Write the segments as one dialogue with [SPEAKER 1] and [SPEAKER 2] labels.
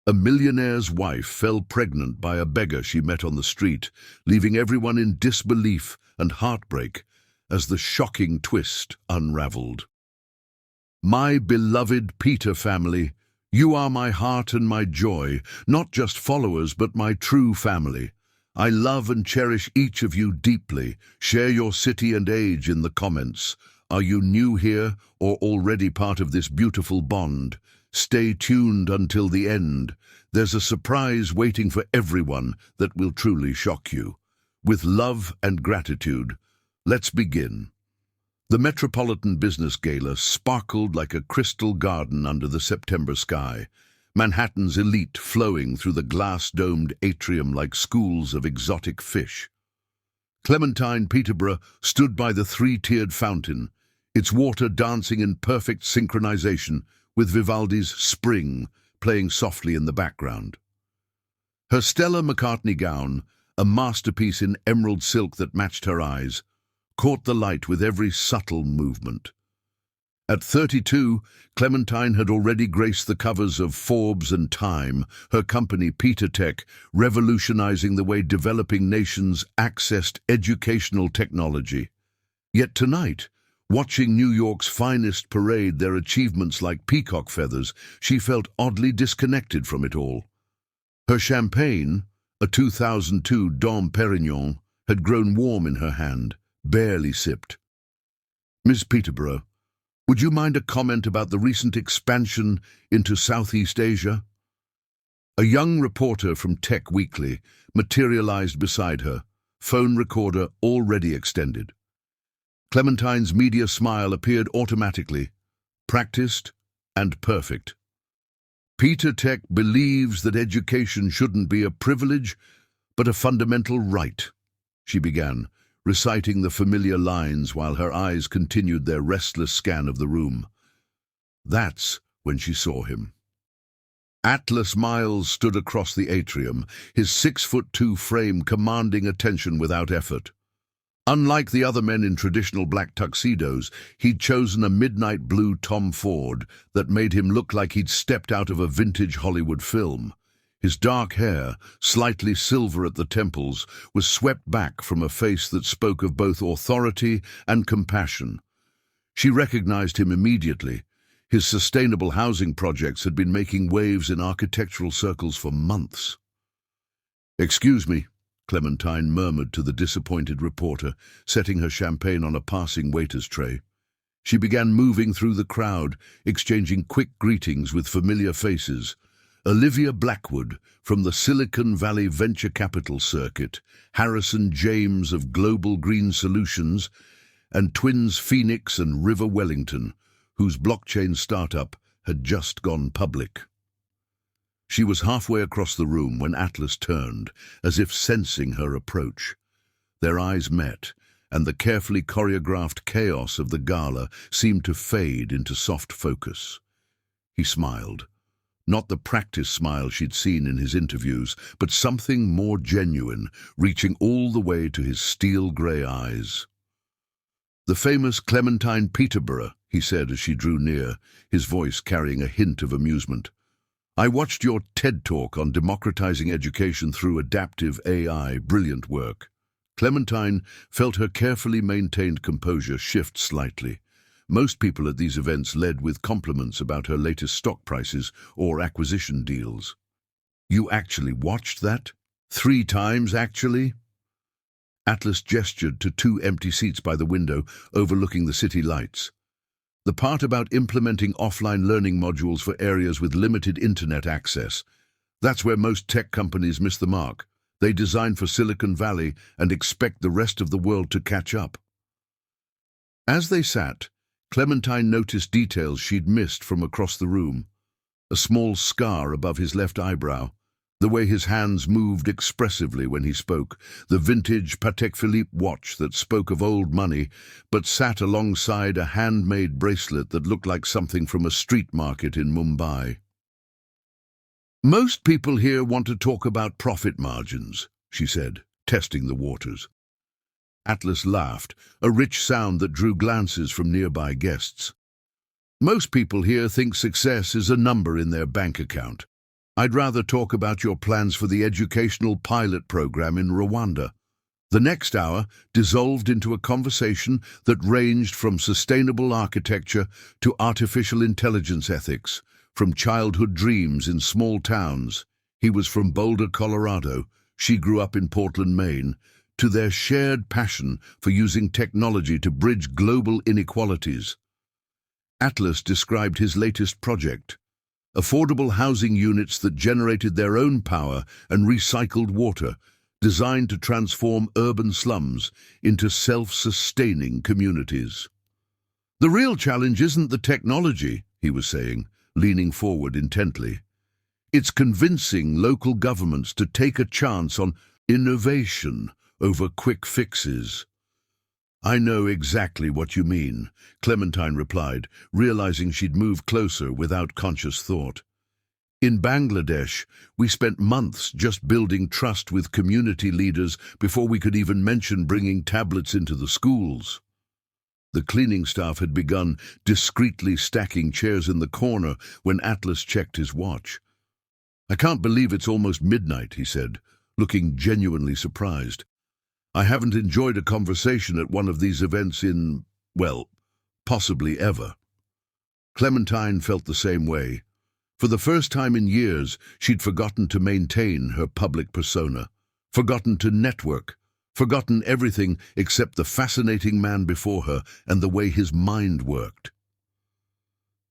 [SPEAKER 1] A millionaire's wife fell pregnant by a beggar she met on the street, leaving everyone in disbelief and heartbreak as the shocking twist unraveled. My beloved Peter family, you are my heart and my joy, not just followers but my true family. I love and cherish each of you deeply. Share your city and age in the comments. Are you new here or already part of this beautiful bond? Stay tuned until the end. There's a surprise waiting for everyone that will truly shock you. With love and gratitude, let's begin. The Metropolitan Business Gala sparkled like a crystal garden under the September sky, Manhattan's elite flowing through the glass-domed atrium like schools of exotic fish. Clementine Peterborough stood by the three-tiered fountain, its water dancing in perfect synchronization with Vivaldi's Spring playing softly in the background. Her Stella McCartney gown, a masterpiece in emerald silk that matched her eyes, caught the light with every subtle movement. At 32, Clementine had already graced the covers of Forbes and Time, her company Peter Tech revolutionizing the way developing nations accessed educational technology. Yet tonight, watching New York's finest parade their achievements like peacock feathers, she felt oddly disconnected from it all. Her champagne, a 2002 Dom Perignon, had grown warm in her hand, barely sipped. Miss Peterborough, would you mind a comment about the recent expansion into Southeast Asia? A young reporter from Tech Weekly materialized beside her, phone recorder already extended. Clementine's media smile appeared automatically, practiced and perfect. Peter Tech believes that education shouldn't be a privilege, but a fundamental right, she began, reciting the familiar lines while her eyes continued their restless scan of the room. That's when she saw him. Atlas Miles stood across the atrium, his 6'2" frame commanding attention without effort. Unlike the other men in traditional black tuxedos, he'd chosen a midnight blue Tom Ford that made him look like he'd stepped out of a vintage Hollywood film. His dark hair, slightly silver at the temples, was swept back from a face that spoke of both authority and compassion. She recognized him immediately. His sustainable housing projects had been making waves in architectural circles for months. "Excuse me," Clementine murmured to the disappointed reporter, setting her champagne on a passing waiter's tray. She began moving through the crowd, exchanging quick greetings with familiar faces. Olivia Blackwood from the Silicon Valley Venture Capital Circuit, Harrison James of Global Green Solutions, and twins Phoenix and River Wellington, whose blockchain startup had just gone public. She was halfway across the room when Atlas turned, as if sensing her approach. Their eyes met, and the carefully choreographed chaos of the gala seemed to fade into soft focus. He smiled. Not the practice smile she'd seen in his interviews, but something more genuine, reaching all the way to his steel-grey eyes. "The famous Clementine Peterborough," he said as she drew near, his voice carrying a hint of amusement. "I watched your TED Talk on democratizing education through adaptive AI. Brilliant work." Clementine felt her carefully maintained composure shift slightly. Most people at these events led with compliments about her latest stock prices or acquisition deals. "You actually watched that? 3 times, actually?" Atlas gestured to 2 empty seats by the window overlooking the city lights. "The part about implementing offline learning modules for areas with limited internet access. That's where most tech companies miss the mark. They design for Silicon Valley and expect the rest of the world to catch up." As they sat, Clementine noticed details she'd missed from across the room. A small scar above his left eyebrow, the way his hands moved expressively when he spoke, the vintage Patek Philippe watch that spoke of old money but sat alongside a handmade bracelet that looked like something from a street market in Mumbai. "Most people here want to talk about profit margins," she said, testing the waters. Atlas laughed, a rich sound that drew glances from nearby guests. "Most people here think success is a number in their bank account. I'd rather talk about your plans for the educational pilot program in Rwanda. The next hour dissolved into a conversation that ranged from sustainable architecture to artificial intelligence ethics, from childhood dreams in small towns. He was from Boulder, Colorado. She grew up in Portland, Maine, to their shared passion for using technology to bridge global inequalities. Atlas described his latest project: affordable housing units that generated their own power and recycled water, designed to transform urban slums into self-sustaining communities. The real challenge isn't the technology, he was saying, leaning forward intently. It's convincing local governments to take a chance on innovation over quick fixes. I know exactly what you mean, Clementine replied, realizing she'd moved closer without conscious thought. In Bangladesh, we spent months just building trust with community leaders before we could even mention bringing tablets into the schools. The cleaning staff had begun discreetly stacking chairs in the corner when Atlas checked his watch. I can't believe it's almost midnight, he said, looking genuinely surprised. I haven't enjoyed a conversation at one of these events in, well, possibly ever. Clementine felt the same way. For the first time in years, she'd forgotten to maintain her public persona, forgotten to network, forgotten everything except the fascinating man before her and the way his mind worked.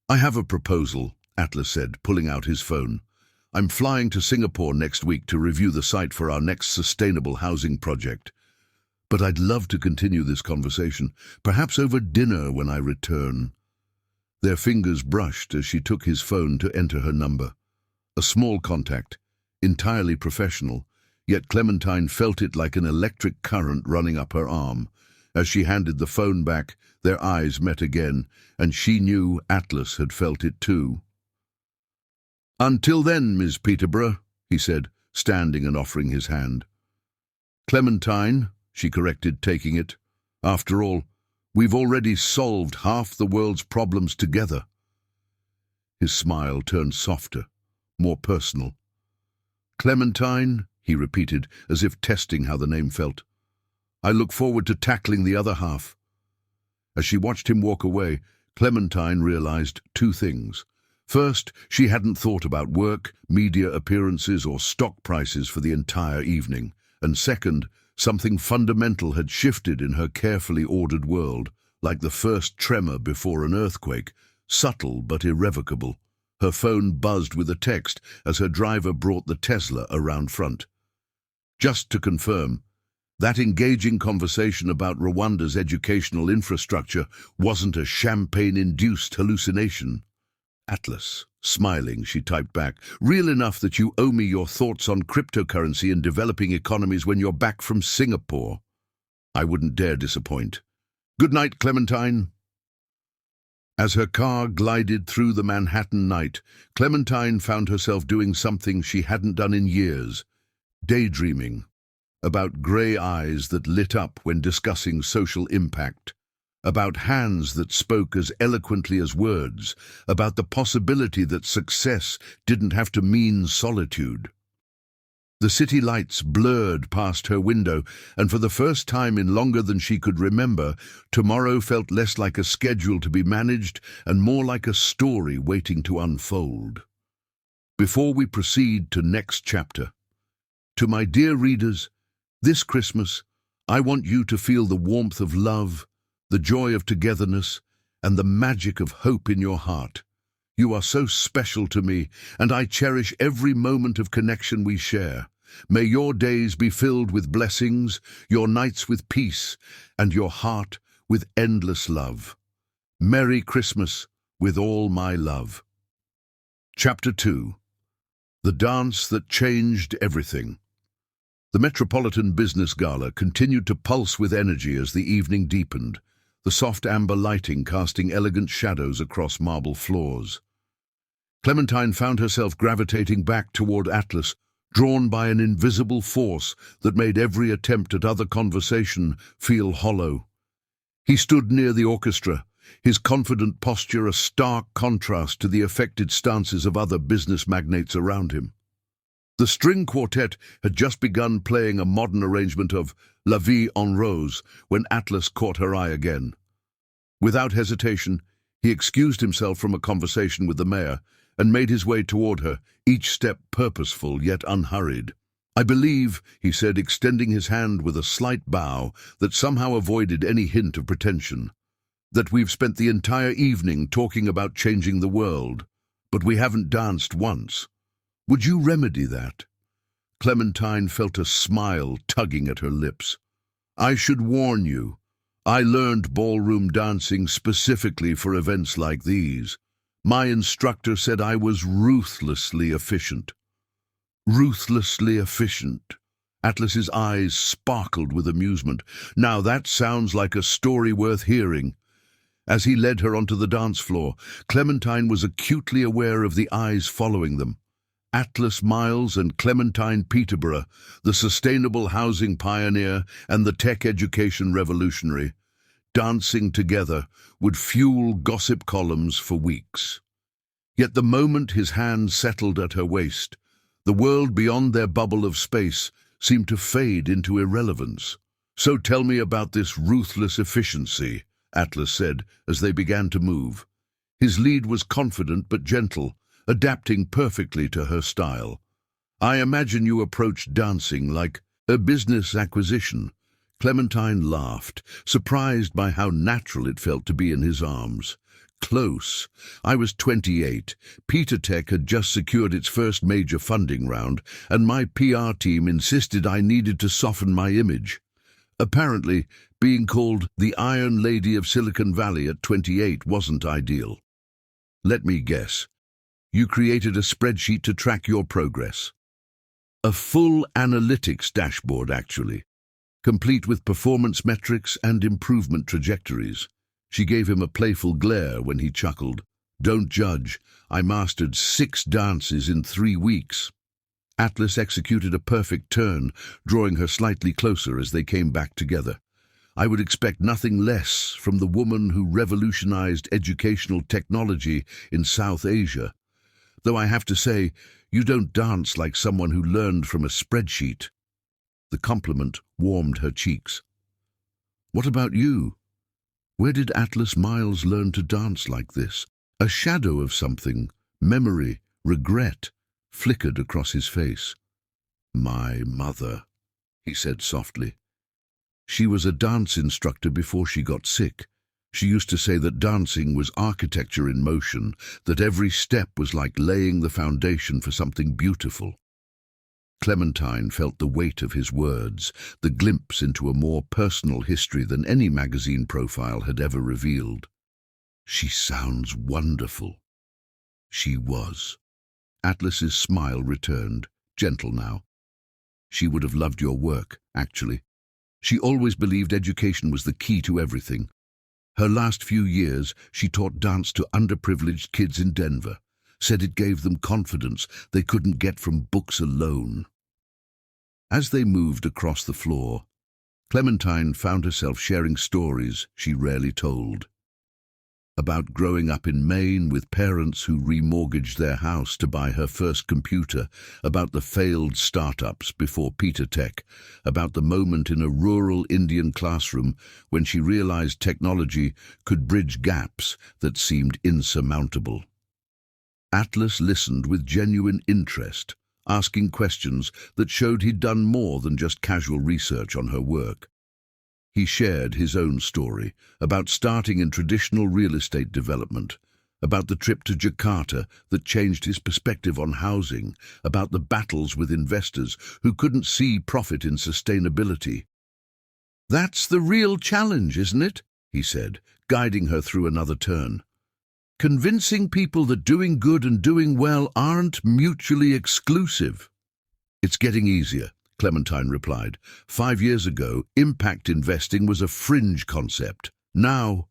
[SPEAKER 1] I have a proposal, Atlas said, pulling out his phone. I'm flying to Singapore next week to review the site for our next sustainable housing project. But I'd love to continue this conversation, perhaps over dinner when I return. Their fingers brushed as she took his phone to enter her number. A small contact, entirely professional, yet Clementine felt it like an electric current running up her arm. As she handed the phone back, their eyes met again, and she knew Atlas had felt it too. "Until then, Miss Peterborough," he said, standing and offering his hand. "Clementine," she corrected, taking it. "After all, we've already solved half the world's problems together." His smile turned softer, more personal. "Clementine," he repeated, as if testing how the name felt. "I look forward to tackling the other half." As she watched him walk away, Clementine realized two things. First, she hadn't thought about work, media appearances, or stock prices for the entire evening. And second, something fundamental had shifted in her carefully ordered world, like the first tremor before an earthquake, subtle but irrevocable. Her phone buzzed with a text as her driver brought the Tesla around front. Just to confirm, that engaging conversation about Rwanda's educational infrastructure wasn't a champagne-induced hallucination. "Atlas," smiling, she typed back, "real enough that you owe me your thoughts on cryptocurrency and developing economies when you're back from Singapore." I wouldn't dare disappoint. "Good night, Clementine." As her car glided through the Manhattan night, Clementine found herself doing something she hadn't done in years, daydreaming about grey eyes that lit up when discussing social impact, about hands that spoke as eloquently as words, about the possibility that success didn't have to mean solitude. The city lights blurred past her window, and for the first time in longer than she could remember, tomorrow felt less like a schedule to be managed and more like a story waiting to unfold. Before we proceed to next chapter, to my dear readers, this Christmas, I want you to feel the warmth of love, the joy of togetherness, and the magic of hope in your heart. You are so special to me, and I cherish every moment of connection we share. May your days be filled with blessings, your nights with peace, and your heart with endless love. Merry Christmas with all my love. Chapter 2. The Dance That Changed Everything. The Metropolitan Business Gala continued to pulse with energy as the evening deepened, the soft amber lighting casting elegant shadows across marble floors. Clementine found herself gravitating back toward Atlas, drawn by an invisible force that made every attempt at other conversation feel hollow. He stood near the orchestra, his confident posture a stark contrast to the affected stances of other business magnates around him. The string quartet had just begun playing a modern arrangement of La Vie en Rose when Atlas caught her eye again. Without hesitation, he excused himself from a conversation with the mayor and made his way toward her, each step purposeful yet unhurried. "I believe," he said, extending his hand with a slight bow that somehow avoided any hint of pretension, "that we've spent the entire evening talking about changing the world, but we haven't danced once. Would you remedy that?" Clementine felt a smile tugging at her lips. "I should warn you, I learned ballroom dancing specifically for events like these. My instructor said I was ruthlessly efficient." Ruthlessly efficient. Atlas's eyes sparkled with amusement. "Now that sounds like a story worth hearing." As he led her onto the dance floor, Clementine was acutely aware of the eyes following them. Atlas Miles and Clementine Peterborough, the sustainable housing pioneer and the tech education revolutionary, dancing together would fuel gossip columns for weeks. Yet the moment his hand settled at her waist, the world beyond their bubble of space seemed to fade into irrelevance. "So tell me about this ruthless efficiency," Atlas said as they began to move. His lead was confident but gentle, adapting perfectly to her style. "I imagine you approach dancing like a business acquisition." Clementine laughed, surprised by how natural it felt to be in his arms. "Close. I was 28. Peter Tech had just secured its first major funding round, and my PR team insisted I needed to soften my image. Apparently, being called the Iron Lady of Silicon Valley at 28 wasn't ideal. Let me guess. You created a spreadsheet to track your progress. A full analytics dashboard, actually, complete with performance metrics and improvement trajectories." She gave him a playful glare when he chuckled. "Don't judge. I mastered 6 dances in 3 weeks." Atlas executed a perfect turn, drawing her slightly closer as they came back together. "I would expect nothing less from the woman who revolutionized educational technology in South Asia. Though I have to say, you don't dance like someone who learned from a spreadsheet." The compliment warmed her cheeks. "What about you? Where did Atlas Miles learn to dance like this?" A shadow of something, memory, regret, flickered across his face. "My mother," he said softly. "She was a dance instructor before she got sick. She used to say that dancing was architecture in motion, that every step was like laying the foundation for something beautiful." Clementine felt the weight of his words, the glimpse into a more personal history than any magazine profile had ever revealed. "She sounds wonderful." She was. Atlas's smile returned, gentle now. "She would have loved your work, actually. She always believed education was the key to everything. Her last few years, she taught dance to underprivileged kids in Denver, said it gave them confidence they couldn't get from books alone." As they moved across the floor, Clementine found herself sharing stories she rarely told. About growing up in Maine with parents who remortgaged their house to buy her first computer, about the failed startups before Peter Tech, about the moment in a rural Indian classroom when she realized technology could bridge gaps that seemed insurmountable. Atlas listened with genuine interest, asking questions that showed he'd done more than just casual research on her work. He shared his own story about starting in traditional real estate development, about the trip to Jakarta that changed his perspective on housing, about the battles with investors who couldn't see profit in sustainability. "That's the real challenge, isn't it?" he said, guiding her through another turn. "Convincing people that doing good and doing well aren't mutually exclusive." "It's getting easier," Clementine replied. 5 years ago, impact investing was a fringe concept. Now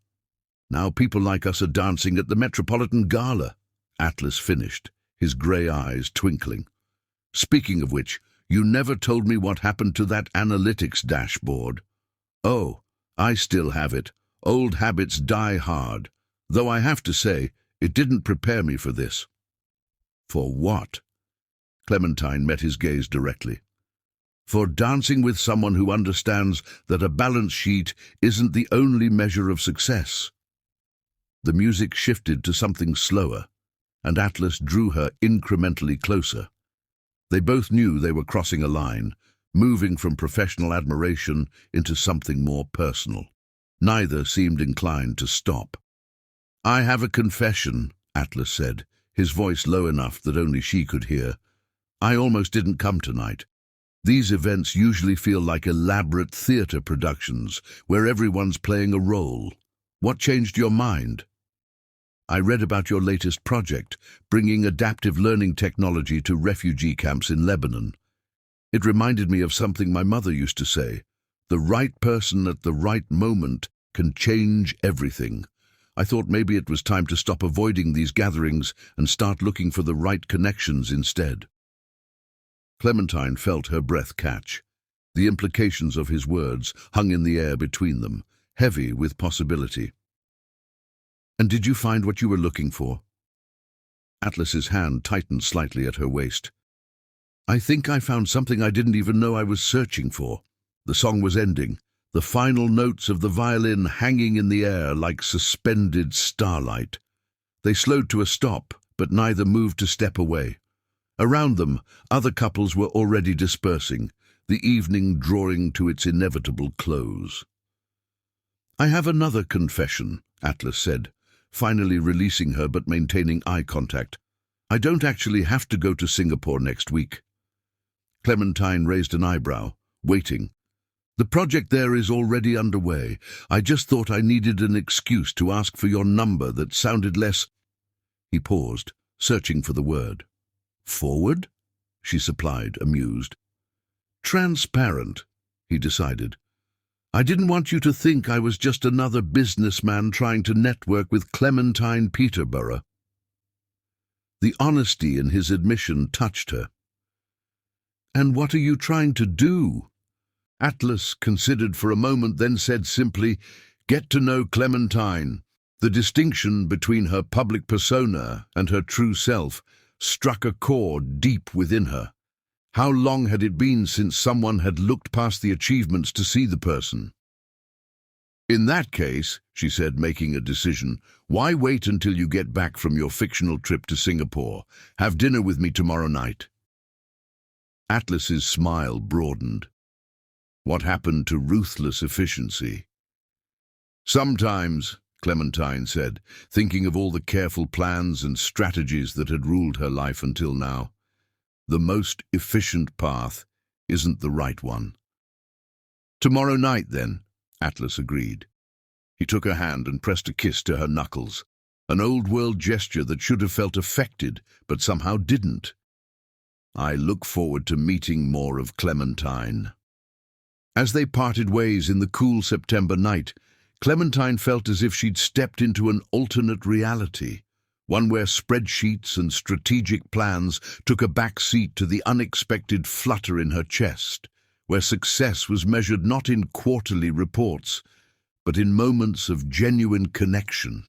[SPEAKER 1] people like us are dancing at the Metropolitan Gala." Atlas finished, his grey eyes twinkling. "Speaking of which, you never told me what happened to that analytics dashboard." "Oh, I still have it. Old habits die hard. Though I have to say, it didn't prepare me for this." "For what?" Clementine met his gaze directly. For dancing with someone who understands that a balance sheet isn't the only measure of success. The music shifted to something slower, and Atlas drew her incrementally closer. They both knew they were crossing a line, moving from professional admiration into something more personal. Neither seemed inclined to stop. "I have a confession," Atlas said, his voice low enough that only she could hear. "I almost didn't come tonight. These events usually feel like elaborate theater productions where everyone's playing a role. What changed your mind?" "I read about your latest project, bringing adaptive learning technology to refugee camps in Lebanon. It reminded me of something my mother used to say. The right person at the right moment can change everything. I thought maybe it was time to stop avoiding these gatherings and start looking for the right connections instead." Clementine felt her breath catch. The implications of his words hung in the air between them, heavy with possibility. "And did you find what you were looking for?" Atlas's hand tightened slightly at her waist. "I think I found something I didn't even know I was searching for." The song was ending, the final notes of the violin hanging in the air like suspended starlight. They slowed to a stop, but neither moved to step away. Around them, other couples were already dispersing, the evening drawing to its inevitable close. "I have another confession," Atlas said, finally releasing her but maintaining eye contact. "I don't actually have to go to Singapore next week." Clementine raised an eyebrow, waiting. "The project there is already underway. I just thought I needed an excuse to ask for your number that sounded less—" He paused, searching for the word. "Forward?" she supplied, amused. "Transparent," he decided. "I didn't want you to think I was just another businessman trying to network with Clementine Peterborough." The honesty in his admission touched her. "And what are you trying to do?" Atlas considered for a moment, then said simply, "Get to know Clementine." The distinction between her public persona and her true self struck a chord deep within her. How long had it been since someone had looked past the achievements to see the person? "In that case," she said, making a decision, "why wait until you get back from your fictional trip to Singapore? Have dinner with me tomorrow night." Atlas's smile broadened. What happened to ruthless efficiency? "Sometimes," Clementine said, thinking of all the careful plans and strategies that had ruled her life until now, "the most efficient path isn't the right one." "Tomorrow night, then," Atlas agreed. He took her hand and pressed a kiss to her knuckles, an old-world gesture that should have felt affected, but somehow didn't. "I look forward to meeting more of Clementine." As they parted ways in the cool September night, Clementine felt as if she'd stepped into an alternate reality, one where spreadsheets and strategic plans took a back seat to the unexpected flutter in her chest, where success was measured not in quarterly reports, but in moments of genuine connection.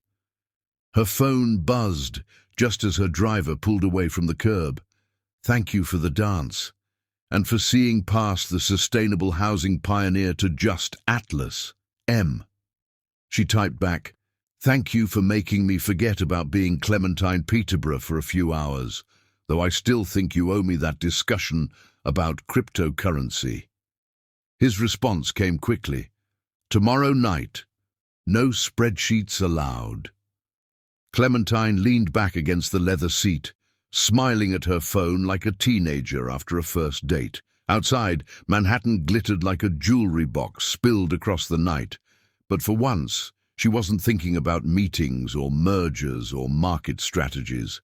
[SPEAKER 1] Her phone buzzed just as her driver pulled away from the curb. "Thank you for the dance, and for seeing past the sustainable housing pioneer to just Atlas, M." She typed back, "Thank you for making me forget about being Clementine Peterborough for a few hours, though I still think you owe me that discussion about cryptocurrency." His response came quickly. "Tomorrow night, no spreadsheets allowed." Clementine leaned back against the leather seat, smiling at her phone like a teenager after a first date. Outside, Manhattan glittered like a jewelry box spilled across the night. But for once, she wasn't thinking about meetings or mergers or market strategies.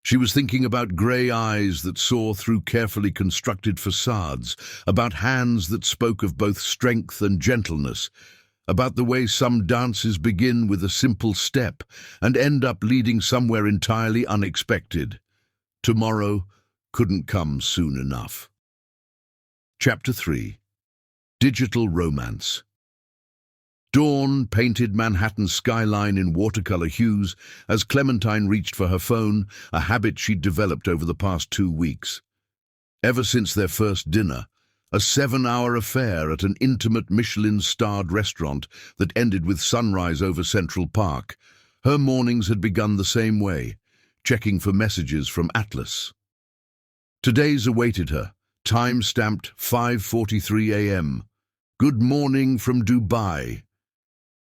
[SPEAKER 1] She was thinking about grey eyes that saw through carefully constructed facades, about hands that spoke of both strength and gentleness, about the way some dances begin with a simple step and end up leading somewhere entirely unexpected. Tomorrow couldn't come soon enough. Chapter 3. Digital Romance. Dawn painted Manhattan's skyline in watercolor hues as Clementine reached for her phone, a habit she'd developed over the past 2 weeks. Ever since their first dinner, a 7-hour affair at an intimate Michelin-starred restaurant that ended with sunrise over Central Park, her mornings had begun the same way, checking for messages from Atlas. Today's awaited her, time-stamped 5:43 a.m. Good morning from Dubai.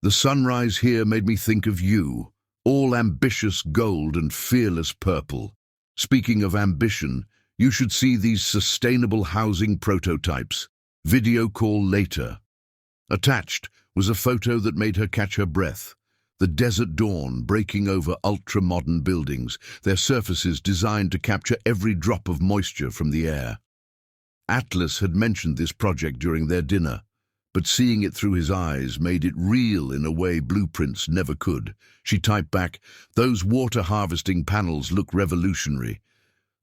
[SPEAKER 1] The sunrise here made me think of you, all ambitious gold and fearless purple. Speaking of ambition, you should see these sustainable housing prototypes. Video call later. Attached was a photo that made her catch her breath. The desert dawn breaking over ultra-modern buildings, their surfaces designed to capture every drop of moisture from the air. Atlas had mentioned this project during their dinner, but seeing it through his eyes made it real in a way blueprints never could. She typed back, "Those water harvesting panels look revolutionary.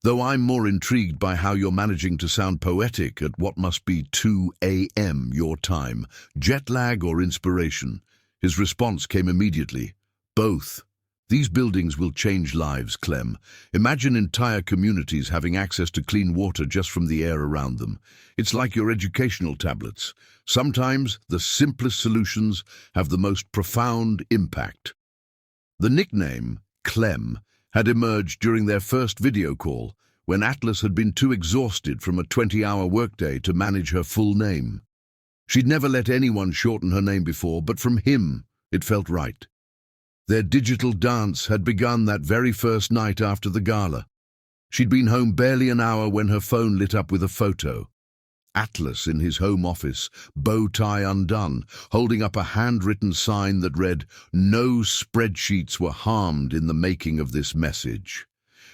[SPEAKER 1] Though I'm more intrigued by how you're managing to sound poetic at what must be 2 a.m. your time. Jet lag or inspiration?" His response came immediately. "Both. These buildings will change lives, Clem. Imagine entire communities having access to clean water just from the air around them. It's like your educational tablets. Sometimes the simplest solutions have the most profound impact." The nickname, Clem, had emerged during their first video call, when Atlas had been too exhausted from a 20-hour workday to manage her full name. She'd never let anyone shorten her name before, but from him, it felt right. Their digital dance had begun that very first night after the gala. She'd been home barely an hour when her phone lit up with a photo. Atlas in his home office, bow tie undone, holding up a handwritten sign that read, "No spreadsheets were harmed in the making of this message."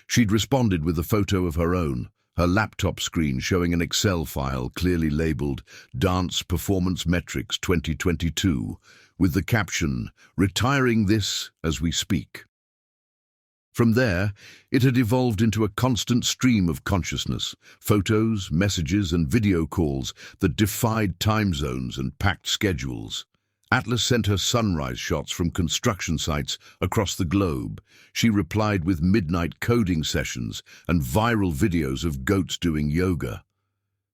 [SPEAKER 1] She'd responded with a photo of her own, her laptop screen showing an Excel file clearly labeled Dance Performance Metrics 2022, with the caption, "Retiring this as we speak." From there, it had evolved into a constant stream of consciousness, photos, messages, and video calls that defied time zones and packed schedules. Atlas sent her sunrise shots from construction sites across the globe. She replied with midnight coding sessions and viral videos of goats doing yoga.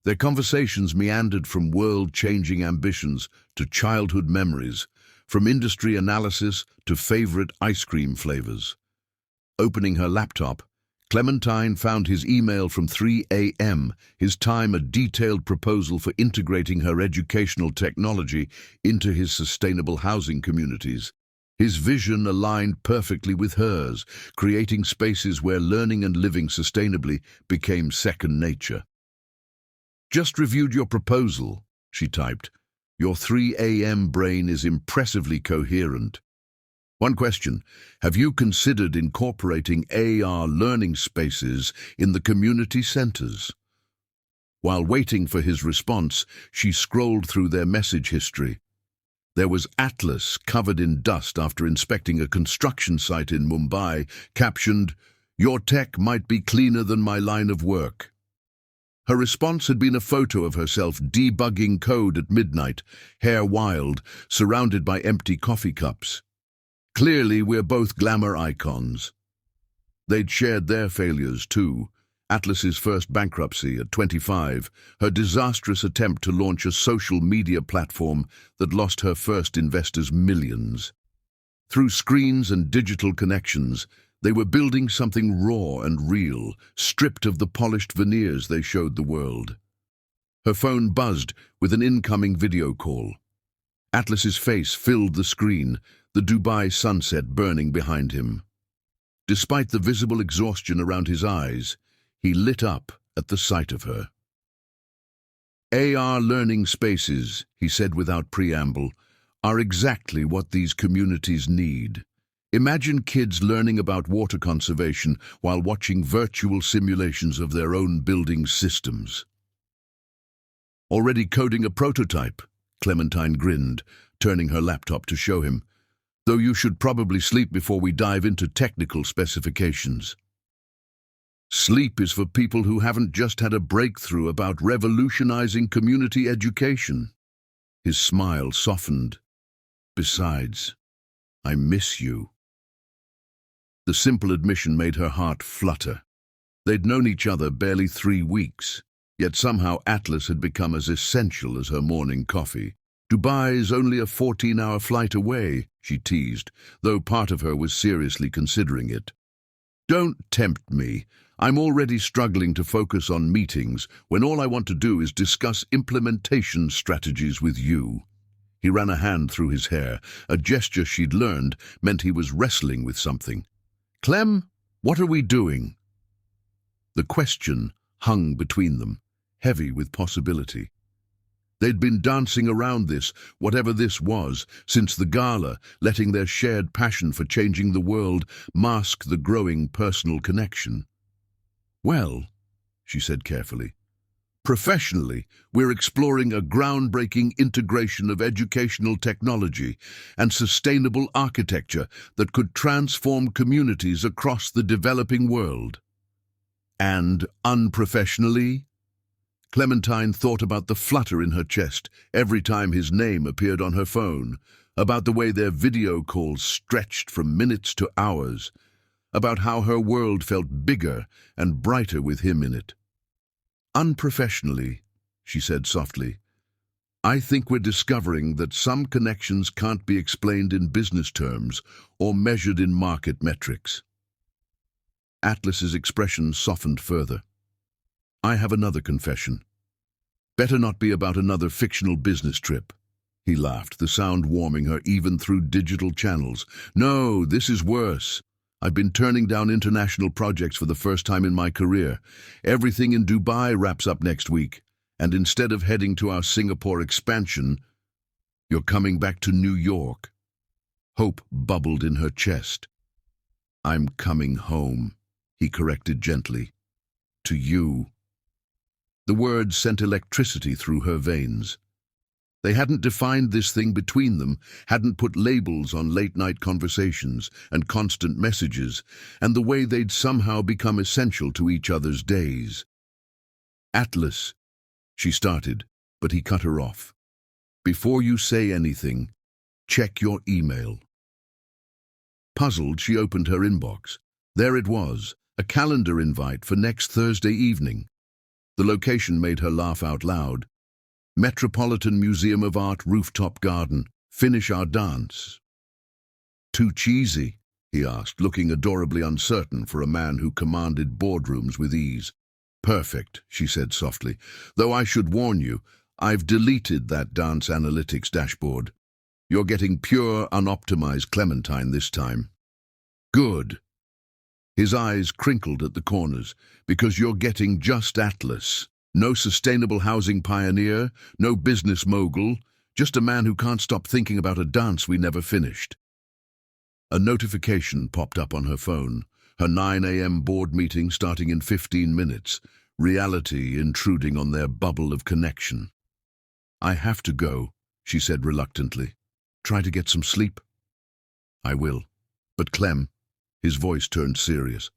[SPEAKER 1] Their conversations meandered from world-changing ambitions to childhood memories, from industry analysis to favorite ice cream flavors. Opening her laptop, Clementine found his email from 3 a.m., his time a detailed proposal for integrating her educational technology into his sustainable housing communities. His vision aligned perfectly with hers, creating spaces where learning and living sustainably became second nature. "Just reviewed your proposal," she typed. "Your 3 a.m. brain is impressively coherent. One question, have you considered incorporating AR learning spaces in the community centers?" While waiting for his response, she scrolled through their message history. There was Atlas covered in dust after inspecting a construction site in Mumbai, captioned, "Your tech might be cleaner than my line of work." Her response had been a photo of herself debugging code at midnight, hair wild, surrounded by empty coffee cups. Clearly, we're both glamour icons. They'd shared their failures too. Atlas's first bankruptcy at 25, her disastrous attempt to launch a social media platform that lost her first investors millions. Through screens and digital connections, they were building something raw and real, stripped of the polished veneers they showed the world. Her phone buzzed with an incoming video call. Atlas's face filled the screen, the Dubai sunset burning behind him. Despite the visible exhaustion around his eyes, he lit up at the sight of her. "AR learning spaces," he said without preamble, "are exactly what these communities need. Imagine kids learning about water conservation while watching virtual simulations of their own building systems." "Already coding a prototype?" Clementine grinned, turning her laptop to show him. "Though you should probably sleep before we dive into technical specifications." "Sleep is for people who haven't just had a breakthrough about revolutionizing community education." His smile softened. "Besides, I miss you." The simple admission made her heart flutter. They'd known each other barely 3 weeks, Yet somehow Atlas had become as essential as her morning coffee. Dubai's only a 14-hour flight away, she teased, though part of her was seriously considering it. Don't tempt me. I'm already struggling to focus on meetings when all I want to do is discuss implementation strategies with you. He ran a hand through his hair. A gesture she'd learned meant he was wrestling with something. Clem, what are we doing? The question hung between them, heavy with possibility. They'd been dancing around this, whatever this was, since the gala, letting their shared passion for changing the world mask the growing personal connection. Well, she said carefully, professionally, we're exploring a groundbreaking integration of educational technology and sustainable architecture that could transform communities across the developing world. And unprofessionally? Clementine thought about the flutter in her chest every time his name appeared on her phone, about the way their video calls stretched from minutes to hours, about how her world felt bigger and brighter with him in it. Unprofessionally, she said softly, I think we're discovering that some connections can't be explained in business terms or measured in market metrics. Atlas's expression softened further. I have another confession. Better not be about another fictional business trip. He laughed, the sound warming her even through digital channels. No, this is worse. I've been turning down international projects for the first time in my career. Everything in Dubai wraps up next week, and instead of heading to our Singapore expansion, you're coming back to New York. Hope bubbled in her chest. I'm coming home, he corrected gently. To you. The words sent electricity through her veins. They hadn't defined this thing between them, hadn't put labels on late-night conversations and constant messages, and the way they'd somehow become essential to each other's days. Atlas, she started, but he cut her off. Before you say anything, check your email. Puzzled, she opened her inbox. There it was, a calendar invite for next Thursday evening. The location made her laugh out loud. Metropolitan Museum of Art rooftop garden. Finish our dance. Too cheesy? He asked, looking adorably uncertain for a man who commanded boardrooms with ease. Perfect, she said softly. Though I should warn you, I've deleted that dance analytics dashboard. You're getting pure, unoptimized Clementine this time. Good. His eyes crinkled at the corners. Because you're getting just Atlas. No sustainable housing pioneer, no business mogul, just a man who can't stop thinking about a dance we never finished. A notification popped up on her phone. Her 9 a.m. board meeting starting in 15 minutes. Reality intruding on their bubble of connection. I have to go, she said reluctantly. Try to get some sleep. I will. But Clem, his voice turned serious.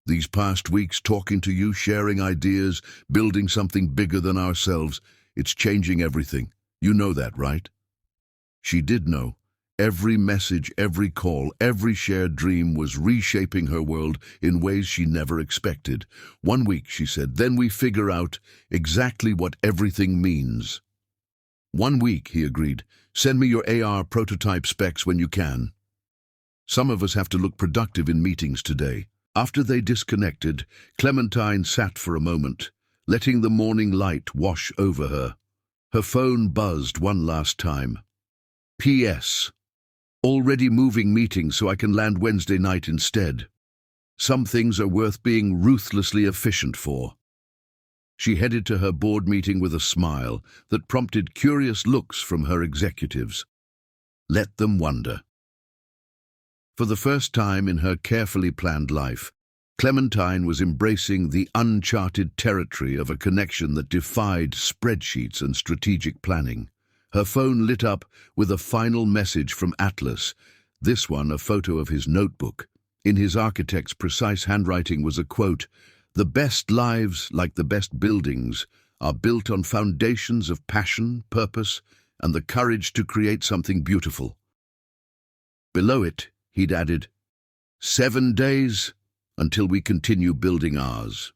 [SPEAKER 1] These past weeks talking to you, sharing ideas, building something bigger than ourselves, it's changing everything. You know that, right? She did know. Every message, every call, every shared dream was reshaping her world in ways she never expected. 1 week, she said, then we figure out exactly what everything means. 1 week, he agreed. Send me your AR prototype specs when you can. Some of us have to look productive in meetings today. After they disconnected, Clementine sat for a moment, letting the morning light wash over her. Her phone buzzed one last time. P.S. Already moving meetings so I can land Wednesday night instead. Some things are worth being ruthlessly efficient for. She headed to her board meeting with a smile that prompted curious looks from her executives. Let them wonder. For the first time in her carefully planned life, Clementine was embracing the uncharted territory of a connection that defied spreadsheets and strategic planning. Her phone lit up with a final message from Atlas, this one a photo of his notebook. In his architect's precise handwriting was a quote, "The best lives, like the best buildings, are built on foundations of passion, purpose, and the courage to create something beautiful." Below it, he'd added, 7 days until we continue building ours.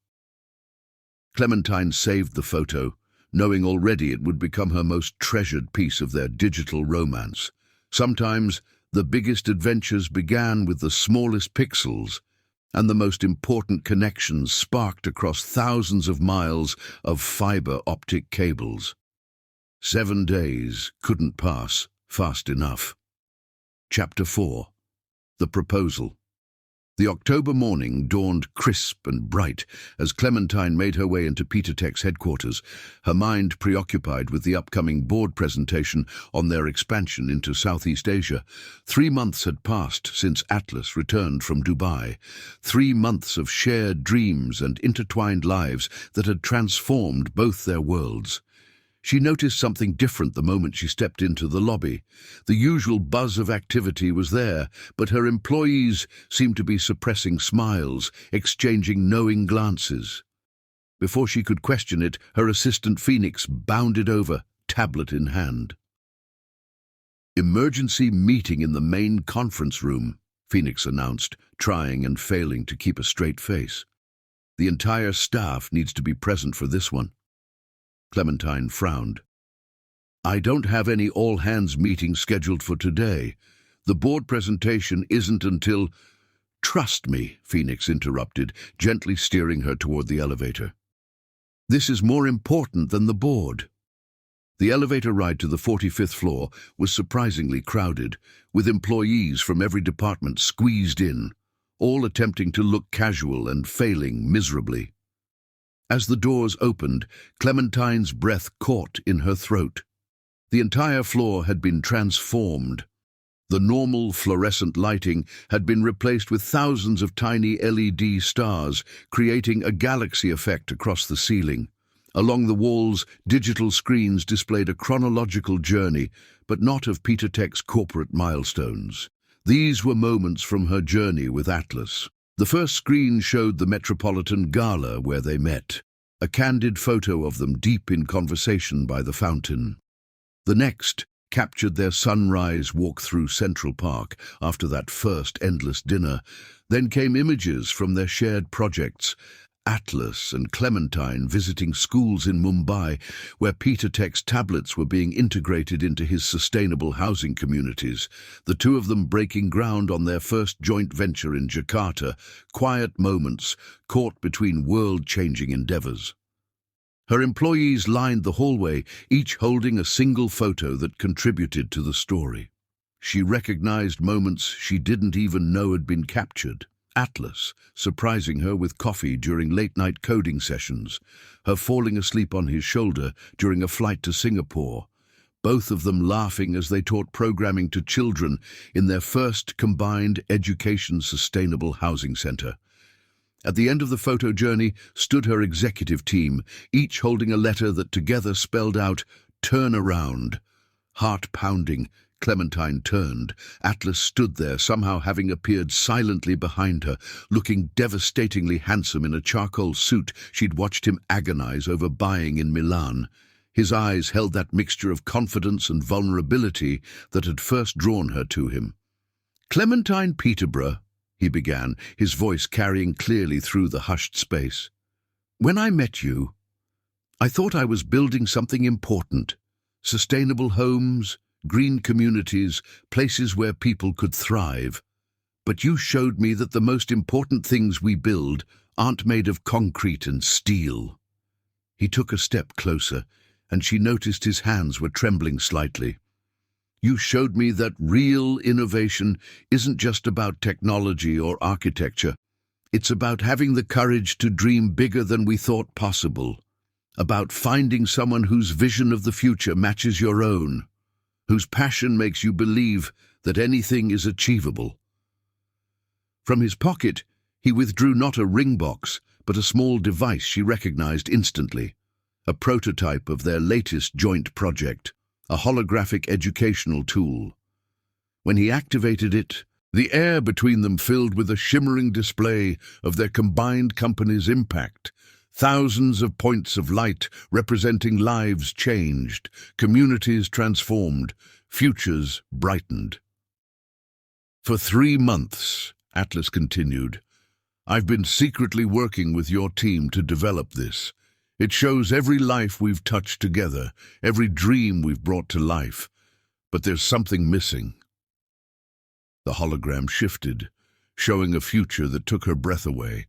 [SPEAKER 1] Clementine saved the photo, knowing already it would become her most treasured piece of their digital romance. Sometimes, the biggest adventures began with the smallest pixels, and the most important connections sparked across thousands of miles of fiber optic cables. 7 days couldn't pass fast enough. Chapter 4. The Proposal. The October morning dawned crisp and bright as Clementine made her way into Peter Tech's headquarters, her mind preoccupied with the upcoming board presentation on their expansion into Southeast Asia. 3 months had passed since Atlas returned from Dubai. 3 months of shared dreams and intertwined lives that had transformed both their worlds. She noticed something different the moment she stepped into the lobby. The usual buzz of activity was there, but her employees seemed to be suppressing smiles, exchanging knowing glances. Before she could question it, her assistant Phoenix bounded over, tablet in hand. "Emergency meeting in the main conference room," Phoenix announced, trying and failing to keep a straight face. "The entire staff needs to be present for this one." Clementine frowned. "I don't have any all-hands meeting scheduled for today. The board presentation isn't until—" "Trust me," Phoenix interrupted, gently steering her toward the elevator. "This is more important than the board." The elevator ride to the 45th floor was surprisingly crowded, with employees from every department squeezed in, all attempting to look casual and failing miserably. As the doors opened, Clementine's breath caught in her throat. The entire floor had been transformed. The normal fluorescent lighting had been replaced with thousands of tiny LED stars, creating a galaxy effect across the ceiling. Along the walls, digital screens displayed a chronological journey, but not of Peter Tech's corporate milestones. These were moments from her journey with Atlas. The first screen showed the Metropolitan Gala where they met, a candid photo of them deep in conversation by the fountain. The next captured their sunrise walk through Central Park after that first endless dinner. Then came images from their shared projects, Atlas and Clementine visiting schools in Mumbai, where Peter Tech's tablets were being integrated into his sustainable housing communities, the two of them breaking ground on their first joint venture in Jakarta, quiet moments caught between world-changing endeavors. Her employees lined the hallway, each holding a single photo that contributed to the story. She recognized moments she didn't even know had been captured. Atlas, surprising her with coffee during late-night coding sessions, her falling asleep on his shoulder during a flight to Singapore, both of them laughing as they taught programming to children in their first combined education sustainable housing center. At the end of the photo journey stood her executive team, each holding a letter that together spelled out, "Turn around." Heart-pounding, Clementine turned. Atlas stood there, somehow having appeared silently behind her, looking devastatingly handsome in a charcoal suit she'd watched him agonize over buying in Milan. His eyes held that mixture of confidence and vulnerability that had first drawn her to him. "Clementine Peterborough," he began, his voice carrying clearly through the hushed space. "When I met you, I thought I was building something important. Sustainable homes, green communities, places where people could thrive. But you showed me that the most important things we build aren't made of concrete and steel." He took a step closer, and she noticed his hands were trembling slightly. "You showed me that real innovation isn't just about technology or architecture. It's about having the courage to dream bigger than we thought possible. About finding someone whose vision of the future matches your own, whose passion makes you believe that anything is achievable." From his pocket, he withdrew not a ring box, but a small device she recognized instantly, a prototype of their latest joint project, a holographic educational tool. When he activated it, the air between them filled with a shimmering display of their combined company's impact. Thousands of points of light representing lives changed, communities transformed, futures brightened. "For 3 months, Atlas continued, I've been secretly working with your team to develop this. It shows every life we've touched together, every dream we've brought to life. But there's something missing. The hologram shifted, showing a future that took her breath away.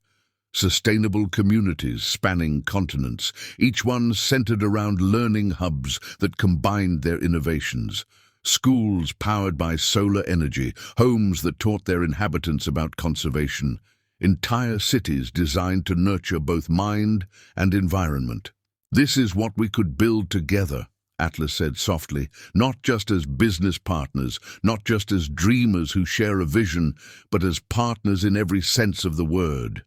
[SPEAKER 1] Sustainable communities spanning continents, each one centered around learning hubs that combined their innovations. Schools powered by solar energy, homes that taught their inhabitants about conservation. Entire cities designed to nurture both mind and environment. This is what we could build together, Atlas said softly, not just as business partners, not just as dreamers who share a vision, but as partners in every sense of the word.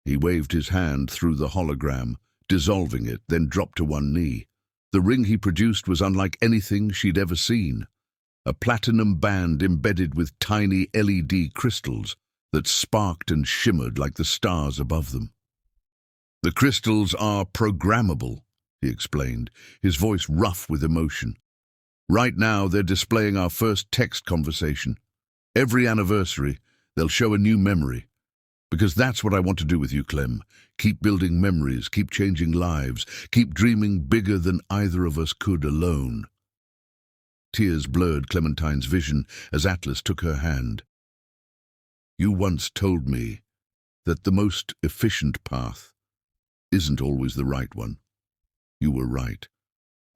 [SPEAKER 1] He waved his hand through the hologram, dissolving it, then dropped to one knee. The ring he produced was unlike anything she'd ever seen. A platinum band embedded with tiny LED crystals that sparked and shimmered like the stars above them. The crystals are programmable, he explained, his voice rough with emotion. Right now, they're displaying our first text conversation. Every anniversary, they'll show a new memory. Because that's what I want to do with you, Clem. Keep building memories, keep changing lives, keep dreaming bigger than either of us could alone. Tears blurred Clementine's vision as Atlas took her hand. You once told me that the most efficient path isn't always the right one. You were right.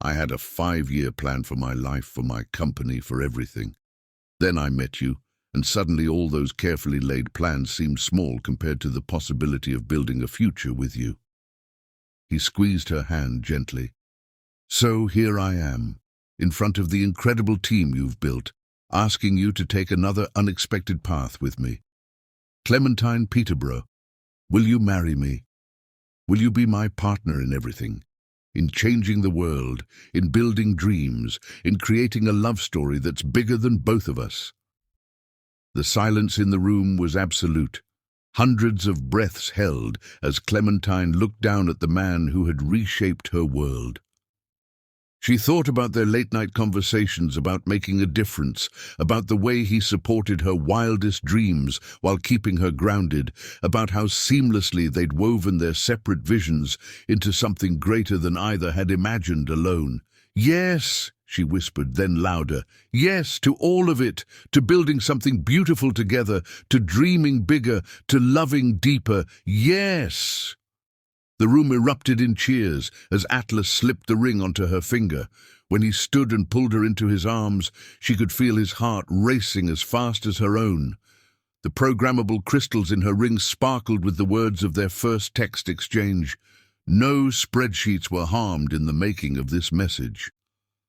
[SPEAKER 1] I had a 5-year plan for my life, for my company, for everything. Then I met you, and suddenly all those carefully laid plans seemed small compared to the possibility of building a future with you. He squeezed her hand gently. So here I am, in front of the incredible team you've built, asking you to take another unexpected path with me. Clementine Peterborough, will you marry me? Will you be my partner in everything? In changing the world, in building dreams, in creating a love story that's bigger than both of us? The silence in the room was absolute. Hundreds of breaths held as Clementine looked down at the man who had reshaped her world. She thought about their late-night conversations, about making a difference, about the way he supported her wildest dreams while keeping her grounded, about how seamlessly they'd woven their separate visions into something greater than either had imagined alone. Yes, she whispered, then louder. Yes, to all of it, to building something beautiful together, to dreaming bigger, to loving deeper. Yes! The room erupted in cheers as Atlas slipped the ring onto her finger. When he stood and pulled her into his arms, she could feel his heart racing as fast as her own. The programmable crystals in her ring sparkled with the words of their first text exchange. No spreadsheets were harmed in the making of this message.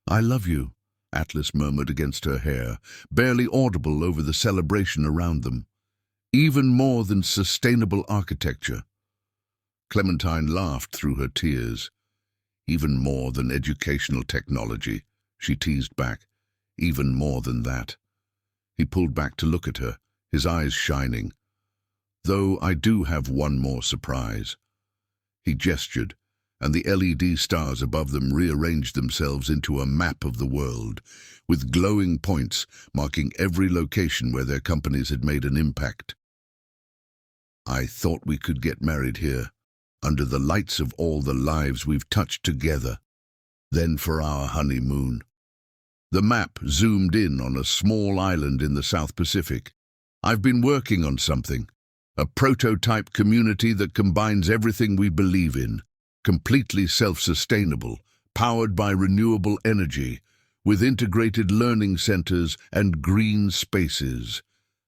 [SPEAKER 1] I love you, Atlas murmured against her hair, barely audible over the celebration around them. Even more than sustainable architecture. Clementine laughed through her tears. Even more than educational technology, she teased back. Even more than that. He pulled back to look at her, his eyes shining. Though I do have one more surprise. He gestured, and the LED stars above them rearranged themselves into a map of the world, with glowing points marking every location where their companies had made an impact. I thought we could get married here, under the lights of all the lives we've touched together. Then for our honeymoon. The map zoomed in on a small island in the South Pacific. I've been working on something. A prototype community that combines everything we believe in. Completely self-sustainable, powered by renewable energy, with integrated learning centers and green spaces.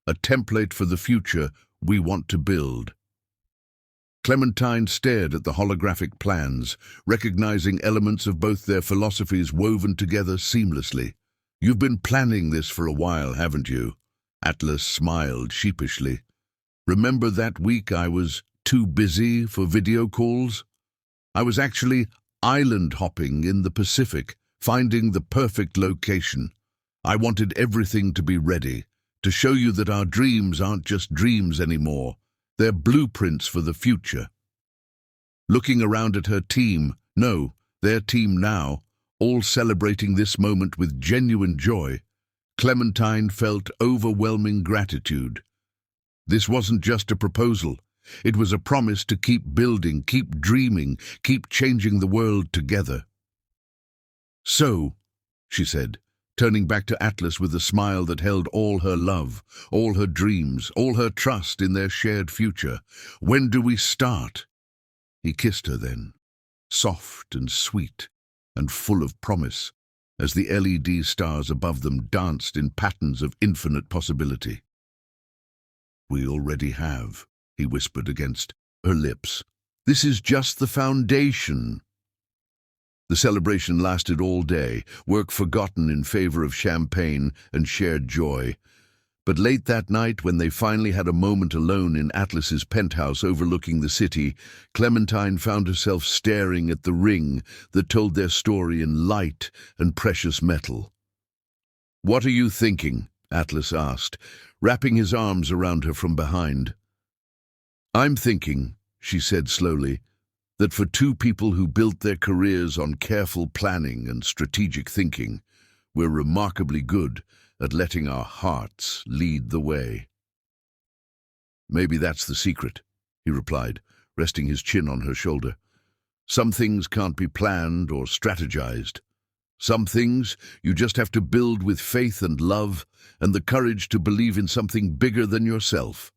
[SPEAKER 1] A template for the future we want to build. Clementine stared at the holographic plans, recognizing elements of both their philosophies woven together seamlessly. You've been planning this for a while, haven't you? Atlas smiled sheepishly. Remember that week I was too busy for video calls? I was actually island hopping in the Pacific, finding the perfect location. I wanted everything to be ready, to show you that our dreams aren't just dreams anymore. They're blueprints for the future. Looking around at her team, no, their team now, all celebrating this moment with genuine joy, Clementine felt overwhelming gratitude. This wasn't just a proposal. It was a promise to keep building, keep dreaming, keep changing the world together. "So," she said, turning back to Atlas with a smile that held all her love, all her dreams, all her trust in their shared future, "when do we start?" He kissed her then, soft and sweet and full of promise, as the LED stars above them danced in patterns of infinite possibility. "We already have," he whispered against her lips. "This is just the foundation." The celebration lasted all day, work forgotten in favor of champagne and shared joy. But late that night, when they finally had a moment alone in Atlas's penthouse overlooking the city, Clementine found herself staring at the ring that told their story in light and precious metal. "What are you thinking?" Atlas asked, wrapping his arms around her from behind. "I'm thinking," she said slowly, "that for two people who built their careers on careful planning and strategic thinking, we're remarkably good at letting our hearts lead the way." "Maybe that's the secret," he replied, resting his chin on her shoulder. "Some things can't be planned or strategized. Some things you just have to build with faith and love and the courage to believe in something bigger than yourself."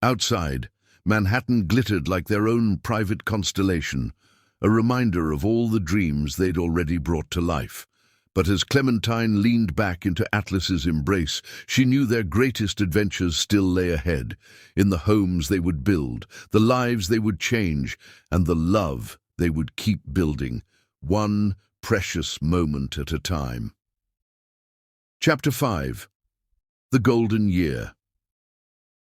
[SPEAKER 1] Outside, Manhattan glittered like their own private constellation, a reminder of all the dreams they'd already brought to life. But as Clementine leaned back into Atlas's embrace, she knew their greatest adventures still lay ahead, in the homes they would build, the lives they would change, and the love they would keep building, one precious moment at a time. Chapter 5. The Golden Year.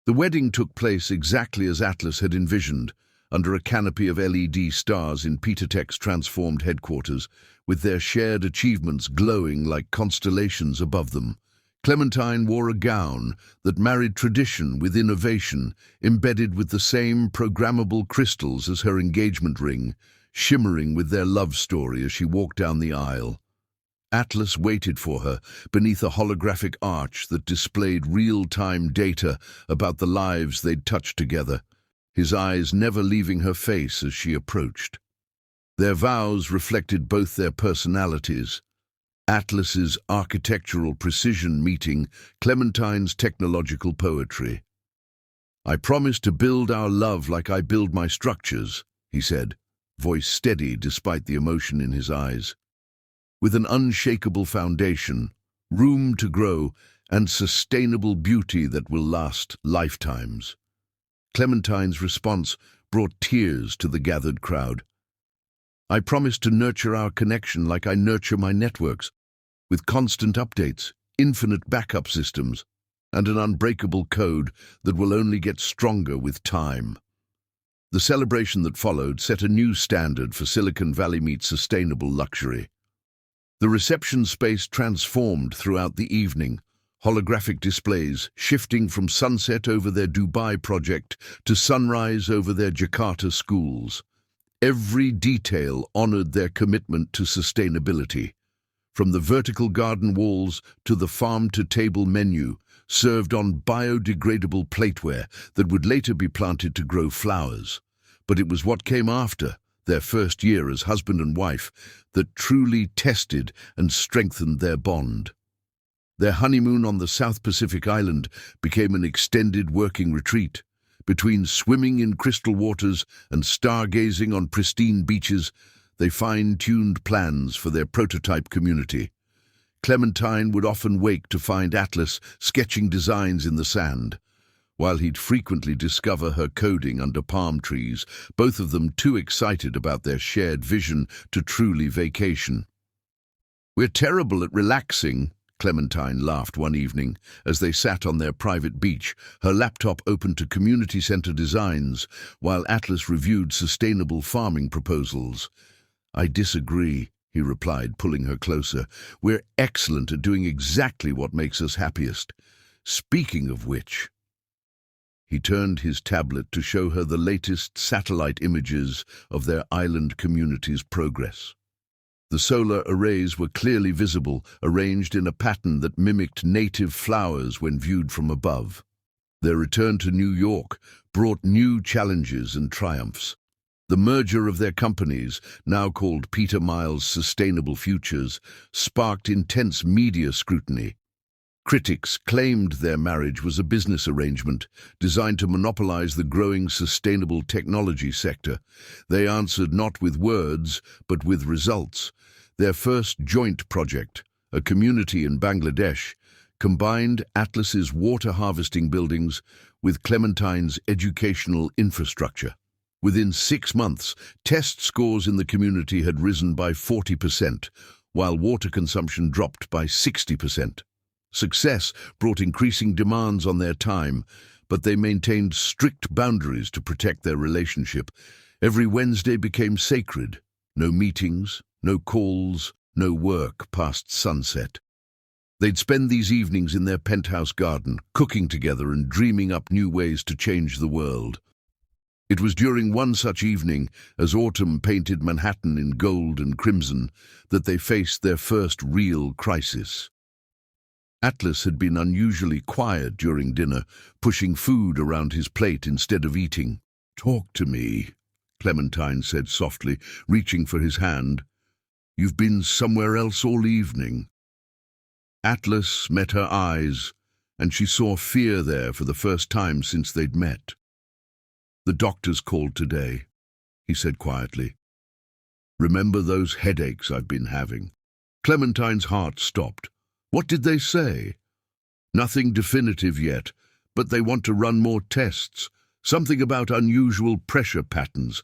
[SPEAKER 1] The wedding took place exactly as Atlas had envisioned, under a canopy of LED stars in Peter Tech's transformed headquarters, with their shared achievements glowing like constellations above them. Clementine wore a gown that married tradition with innovation, embedded with the same programmable crystals as her engagement ring, shimmering with their love story as she walked down the aisle. Atlas waited for her beneath a holographic arch that displayed real-time data about the lives they'd touched together, his eyes never leaving her face as she approached. Their vows reflected both their personalities. Atlas's architectural precision meeting Clementine's technological poetry. "I promise to build our love like I build my structures," he said, voice steady despite the emotion in his eyes. "With an unshakable foundation, room to grow, and sustainable beauty that will last lifetimes." Clementine's response brought tears to the gathered crowd. "I promise to nurture our connection like I nurture my networks, with constant updates, infinite backup systems, and an unbreakable code that will only get stronger with time." The celebration that followed set a new standard for Silicon Valley meets sustainable luxury. The reception space transformed throughout the evening, holographic displays shifting from sunset over their Dubai project to sunrise over their Jakarta schools. Every detail honored their commitment to sustainability, from the vertical garden walls to the farm-to-table menu, served on biodegradable plateware that would later be planted to grow flowers. But it was what came after, their first year as husband and wife, that truly tested and strengthened their bond. Their honeymoon on the South Pacific island became an extended working retreat. Between swimming in crystal waters and stargazing on pristine beaches, they fine-tuned plans for their prototype community. Clementine would often wake to find Atlas sketching designs in the sand, while he'd frequently discover her coding under palm trees, both of them too excited about their shared vision to truly vacation. "We're terrible at relaxing," Clementine laughed one evening as they sat on their private beach, her laptop open to community center designs, while Atlas reviewed sustainable farming proposals. "I disagree," he replied, pulling her closer. "We're excellent at doing exactly what makes us happiest. Speaking of which..." He turned his tablet to show her the latest satellite images of their island community's progress. The solar arrays were clearly visible, arranged in a pattern that mimicked native flowers when viewed from above. Their return to New York brought new challenges and triumphs. The merger of their companies, now called Peter Miles' Sustainable Futures, sparked intense media scrutiny. Critics claimed their marriage was a business arrangement designed to monopolize the growing sustainable technology sector. They answered not with words, but with results. Their first joint project, a community in Bangladesh, combined Atlas's water harvesting buildings with Clementine's educational infrastructure. Within 6 months, test scores in the community had risen by 40%, while water consumption dropped by 60%. Success brought increasing demands on their time, but they maintained strict boundaries to protect their relationship. Every Wednesday became sacred. No meetings, no calls, no work past sunset. They'd spend these evenings in their penthouse garden, cooking together and dreaming up new ways to change the world. It was during one such evening, as autumn painted Manhattan in gold and crimson, that they faced their first real crisis. Atlas had been unusually quiet during dinner, pushing food around his plate instead of eating. "Talk to me," Clementine said softly, reaching for his hand. "You've been somewhere else all evening." Atlas met her eyes, and she saw fear there for the first time since they'd met. "The doctors called today," he said quietly. "Remember those headaches I've been having?" Clementine's heart stopped. "What did they say?" "Nothing definitive yet, but they want to run more tests. Something about unusual pressure patterns."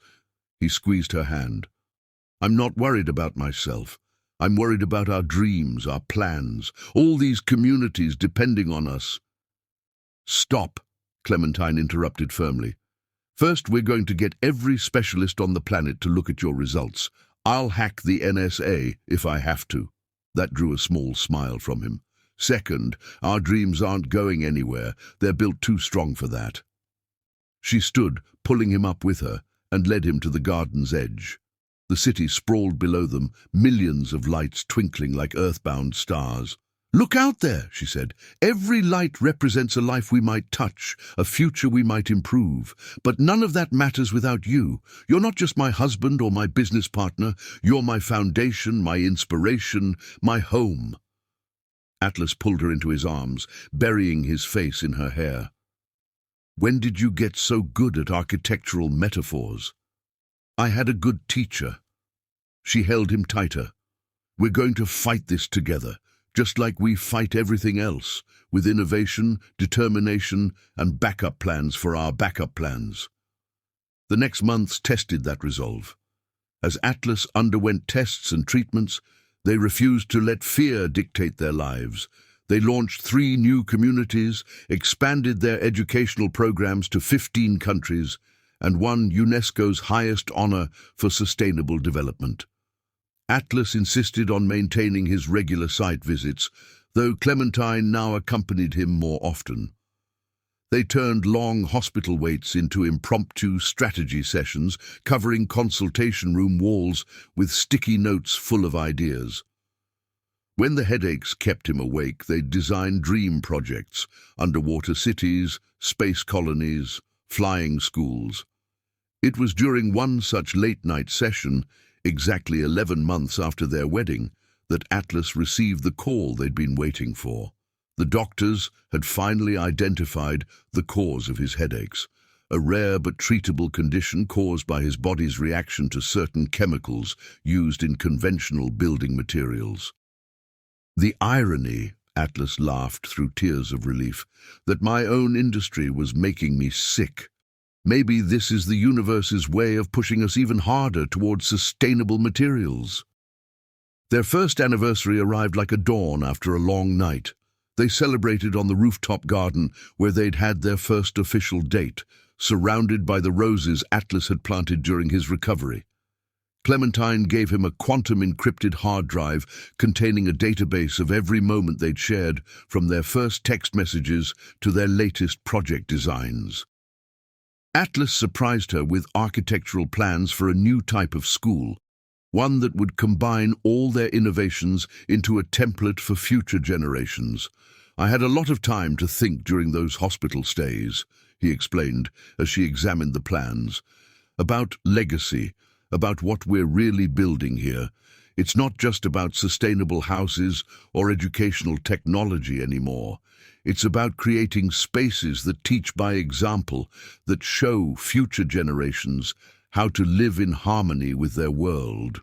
[SPEAKER 1] He squeezed her hand. "I'm not worried about myself. I'm worried about our dreams, our plans, all these communities depending on us." "Stop," Clementine interrupted firmly. "First, we're going to get every specialist on the planet to look at your results. I'll hack the NSA if I have to." That drew a small smile from him. "Second, our dreams aren't going anywhere. They're built too strong for that." She stood, pulling him up with her, and led him to the garden's edge. The city sprawled below them, millions of lights twinkling like earthbound stars. "Look out there," she said. "Every light represents a life we might touch, a future we might improve. But none of that matters without you. You're not just my husband or my business partner. You're my foundation, my inspiration, my home." Atlas pulled her into his arms, burying his face in her hair. "When did you get so good at architectural metaphors?" "I had a good teacher." She held him tighter. "We're going to fight this together, just like we fight everything else, with innovation, determination, and backup plans for our backup plans." The next months tested that resolve. As Atlas underwent tests and treatments, they refused to let fear dictate their lives. They launched 3 new communities, expanded their educational programs to 15 countries, and won UNESCO's highest honor for sustainable development. Atlas insisted on maintaining his regular site visits, though Clementine now accompanied him more often. They turned long hospital waits into impromptu strategy sessions, covering consultation room walls with sticky notes full of ideas. When the headaches kept him awake, they designed dream projects: underwater cities, space colonies, flying schools. It was during one such late-night session, exactly 11 months after their wedding, that Atlas received the call they'd been waiting for. The doctors had finally identified the cause of his headaches, a rare but treatable condition caused by his body's reaction to certain chemicals used in conventional building materials. "The irony," Atlas laughed through tears of relief, "that my own industry was making me sick. Maybe this is the universe's way of pushing us even harder towards sustainable materials." Their first anniversary arrived like a dawn after a long night. They celebrated on the rooftop garden where they'd had their first official date, surrounded by the roses Atlas had planted during his recovery. Clementine gave him a quantum-encrypted hard drive containing a database of every moment they'd shared, from their first text messages to their latest project designs. Atlas surprised her with architectural plans for a new type of school, one that would combine all their innovations into a template for future generations. I had a lot of time to think during those hospital stays, he explained as she examined the plans. About legacy, about what we're really building here. It's not just about sustainable houses or educational technology anymore. It's about creating spaces that teach by example, that show future generations how to live in harmony with their world.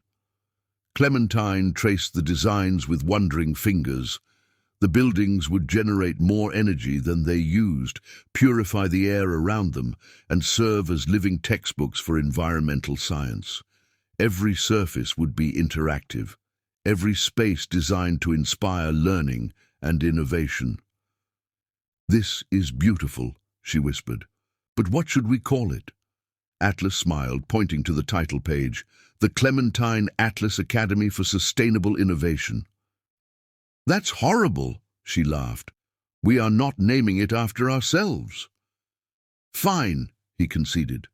[SPEAKER 1] Clementine traced the designs with wondering fingers. The buildings would generate more energy than they used, purify the air around them, and serve as living textbooks for environmental science. Every surface would be interactive, every space designed to inspire learning and innovation. "This is beautiful," she whispered. "But what should we call it?" Atlas smiled, pointing to the title page, "The Clementine Atlas Academy for Sustainable Innovation." "That's horrible," she laughed. "We are not naming it after ourselves." "Fine," he conceded.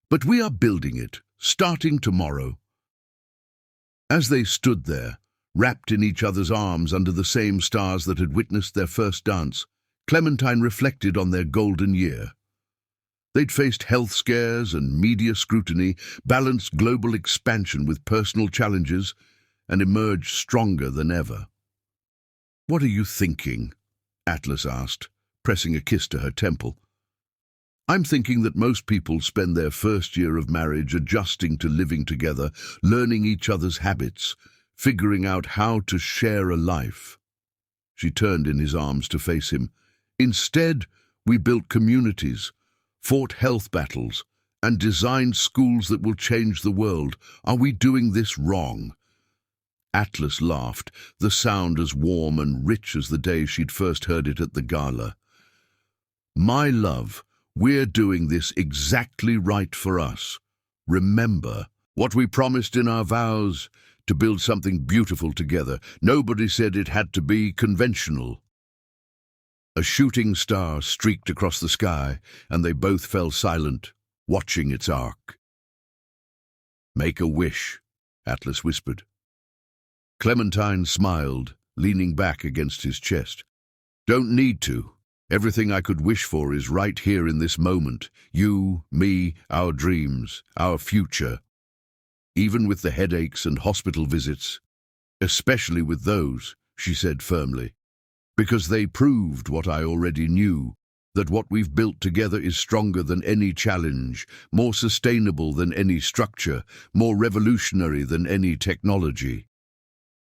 [SPEAKER 1] "But we are building it, starting tomorrow." As they stood there, wrapped in each other's arms under the same stars that had witnessed their first dance, Clementine reflected on their golden year. They'd faced health scares and media scrutiny, balanced global expansion with personal challenges, and emerged stronger than ever. "What are you thinking?" Atlas asked, pressing a kiss to her temple. "I'm thinking that most people spend their first year of marriage adjusting to living together, learning each other's habits, figuring out how to share a life." She turned in his arms to face him. "Instead, we built communities, fought health battles, and designed schools that will change the world. Are we doing this wrong?" Atlas laughed, the sound as warm and rich as the day she'd first heard it at the gala. "My love, we're doing this exactly right for us. Remember what we promised in our vows, to build something beautiful together. Nobody said it had to be conventional." A shooting star streaked across the sky, and they both fell silent, watching its arc. "Make a wish," Atlas whispered. Clementine smiled, leaning back against his chest. "Don't need to. Everything I could wish for is right here in this moment. You, me, our dreams, our future. Even with the headaches and hospital visits. Especially with those," she said firmly. "Because they proved what I already knew, that what we've built together is stronger than any challenge, more sustainable than any structure, more revolutionary than any technology."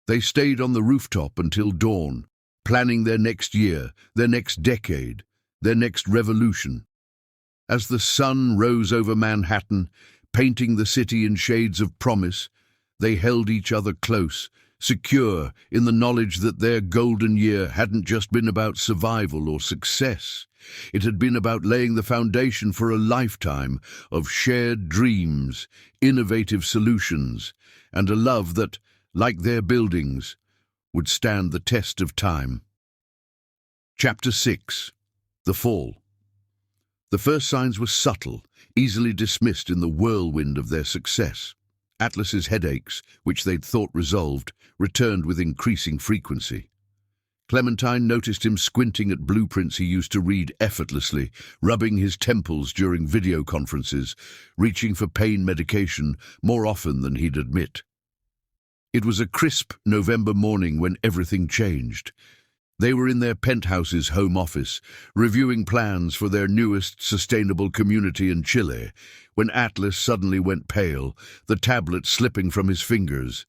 [SPEAKER 1] They stayed on the rooftop until dawn, planning their next year, their next decade, their next revolution. As the sun rose over Manhattan, painting the city in shades of promise, they held each other close, secure in the knowledge that their golden year hadn't just been about survival or success. It had been about laying the foundation for a lifetime of shared dreams, innovative solutions, and a love that, like their buildings, would stand the test of time. Chapter 6. The Fall. The first signs were subtle, easily dismissed in the whirlwind of their success. Atlas's headaches, which they'd thought resolved, returned with increasing frequency. Clementine noticed him squinting at blueprints he used to read effortlessly, rubbing his temples during video conferences, reaching for pain medication more often than he'd admit. It was a crisp November morning when everything changed. They were in their penthouse's home office, reviewing plans for their newest sustainable community in Chile, when Atlas suddenly went pale, the tablet slipping from his fingers.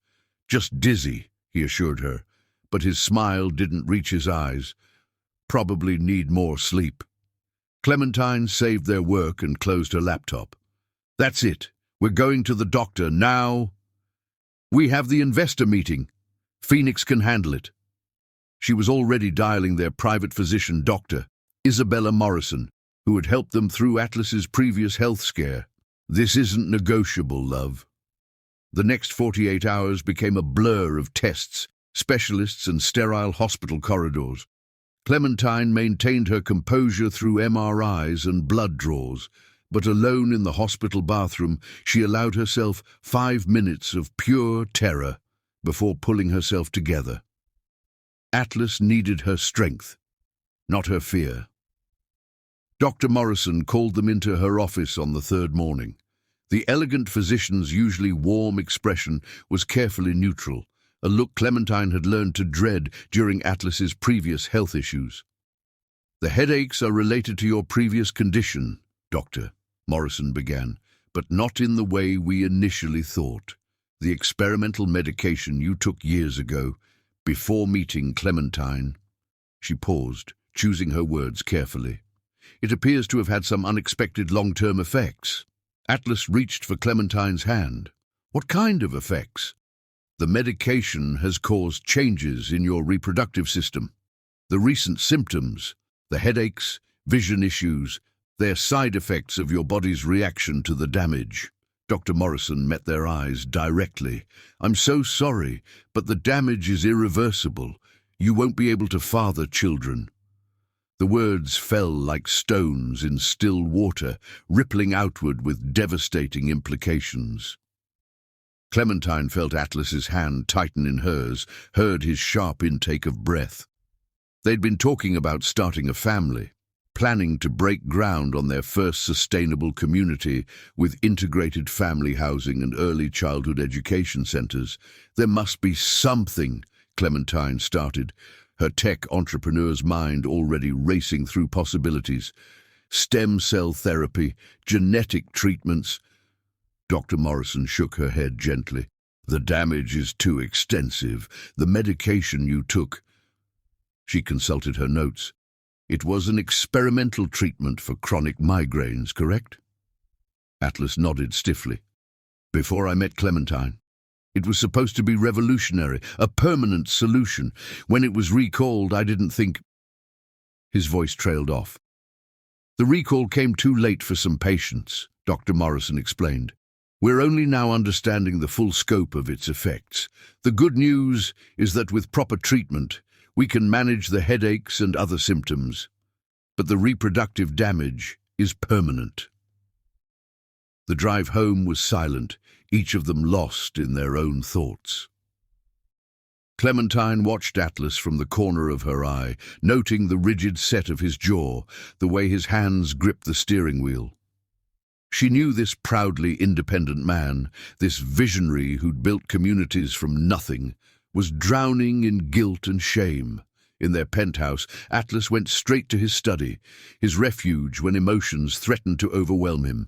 [SPEAKER 1] "Just dizzy," he assured her, but his smile didn't reach his eyes. "Probably need more sleep." Clementine saved their work and closed her laptop. "That's it. We're going to the doctor now." "We have the investor meeting. Phoenix can handle it." She was already dialing their private physician doctor, Isabella Morrison, who had helped them through Atlas's previous health scare. "This isn't negotiable, love." The next 48 hours became a blur of tests, specialists and sterile hospital corridors. Clementine maintained her composure through MRIs and blood draws, but alone in the hospital bathroom, she allowed herself 5 minutes of pure terror before pulling herself together. Atlas needed her strength, not her fear. Dr. Morrison called them into her office on the third morning. The elegant physician's usually warm expression was carefully neutral, a look Clementine had learned to dread during Atlas's previous health issues. "The headaches are related to your previous condition, Doctor," Morrison began, "but not in the way we initially thought. The experimental medication you took years ago, before meeting Clementine." She paused, choosing her words carefully. "It appears to have had some unexpected long-term effects." Atlas reached for Clementine's hand. "What kind of effects?" "The medication has caused changes in your reproductive system. The recent symptoms, the headaches, vision issues, they're side effects of your body's reaction to the damage." Dr. Morrison met their eyes directly. "I'm so sorry, but the damage is irreversible. You won't be able to father children." The words fell like stones in still water, rippling outward with devastating implications. Clementine felt Atlas's hand tighten in hers, heard his sharp intake of breath. They'd been talking about starting a family, planning to break ground on their first sustainable community with integrated family housing and early childhood education centers. "There must be something," Clementine started, her tech entrepreneur's mind already racing through possibilities. "Stem cell therapy, genetic treatments." Dr. Morrison shook her head gently. "The damage is too extensive. The medication you took—" She consulted her notes. "It was an experimental treatment for chronic migraines, correct?" Atlas nodded stiffly. "Before I met Clementine. It was supposed to be revolutionary, a permanent solution. When it was recalled, I didn't think—" His voice trailed off. "The recall came too late for some patients," Dr. Morrison explained. "We're only now understanding the full scope of its effects. The good news is that with proper treatment, we can manage the headaches and other symptoms, but the reproductive damage is permanent." The drive home was silent, each of them lost in their own thoughts. Clementine watched Atlas from the corner of her eye, noting the rigid set of his jaw, the way his hands gripped the steering wheel. She knew this proudly independent man, this visionary who'd built communities from nothing, was drowning in guilt and shame. In their penthouse, Atlas went straight to his study, his refuge when emotions threatened to overwhelm him.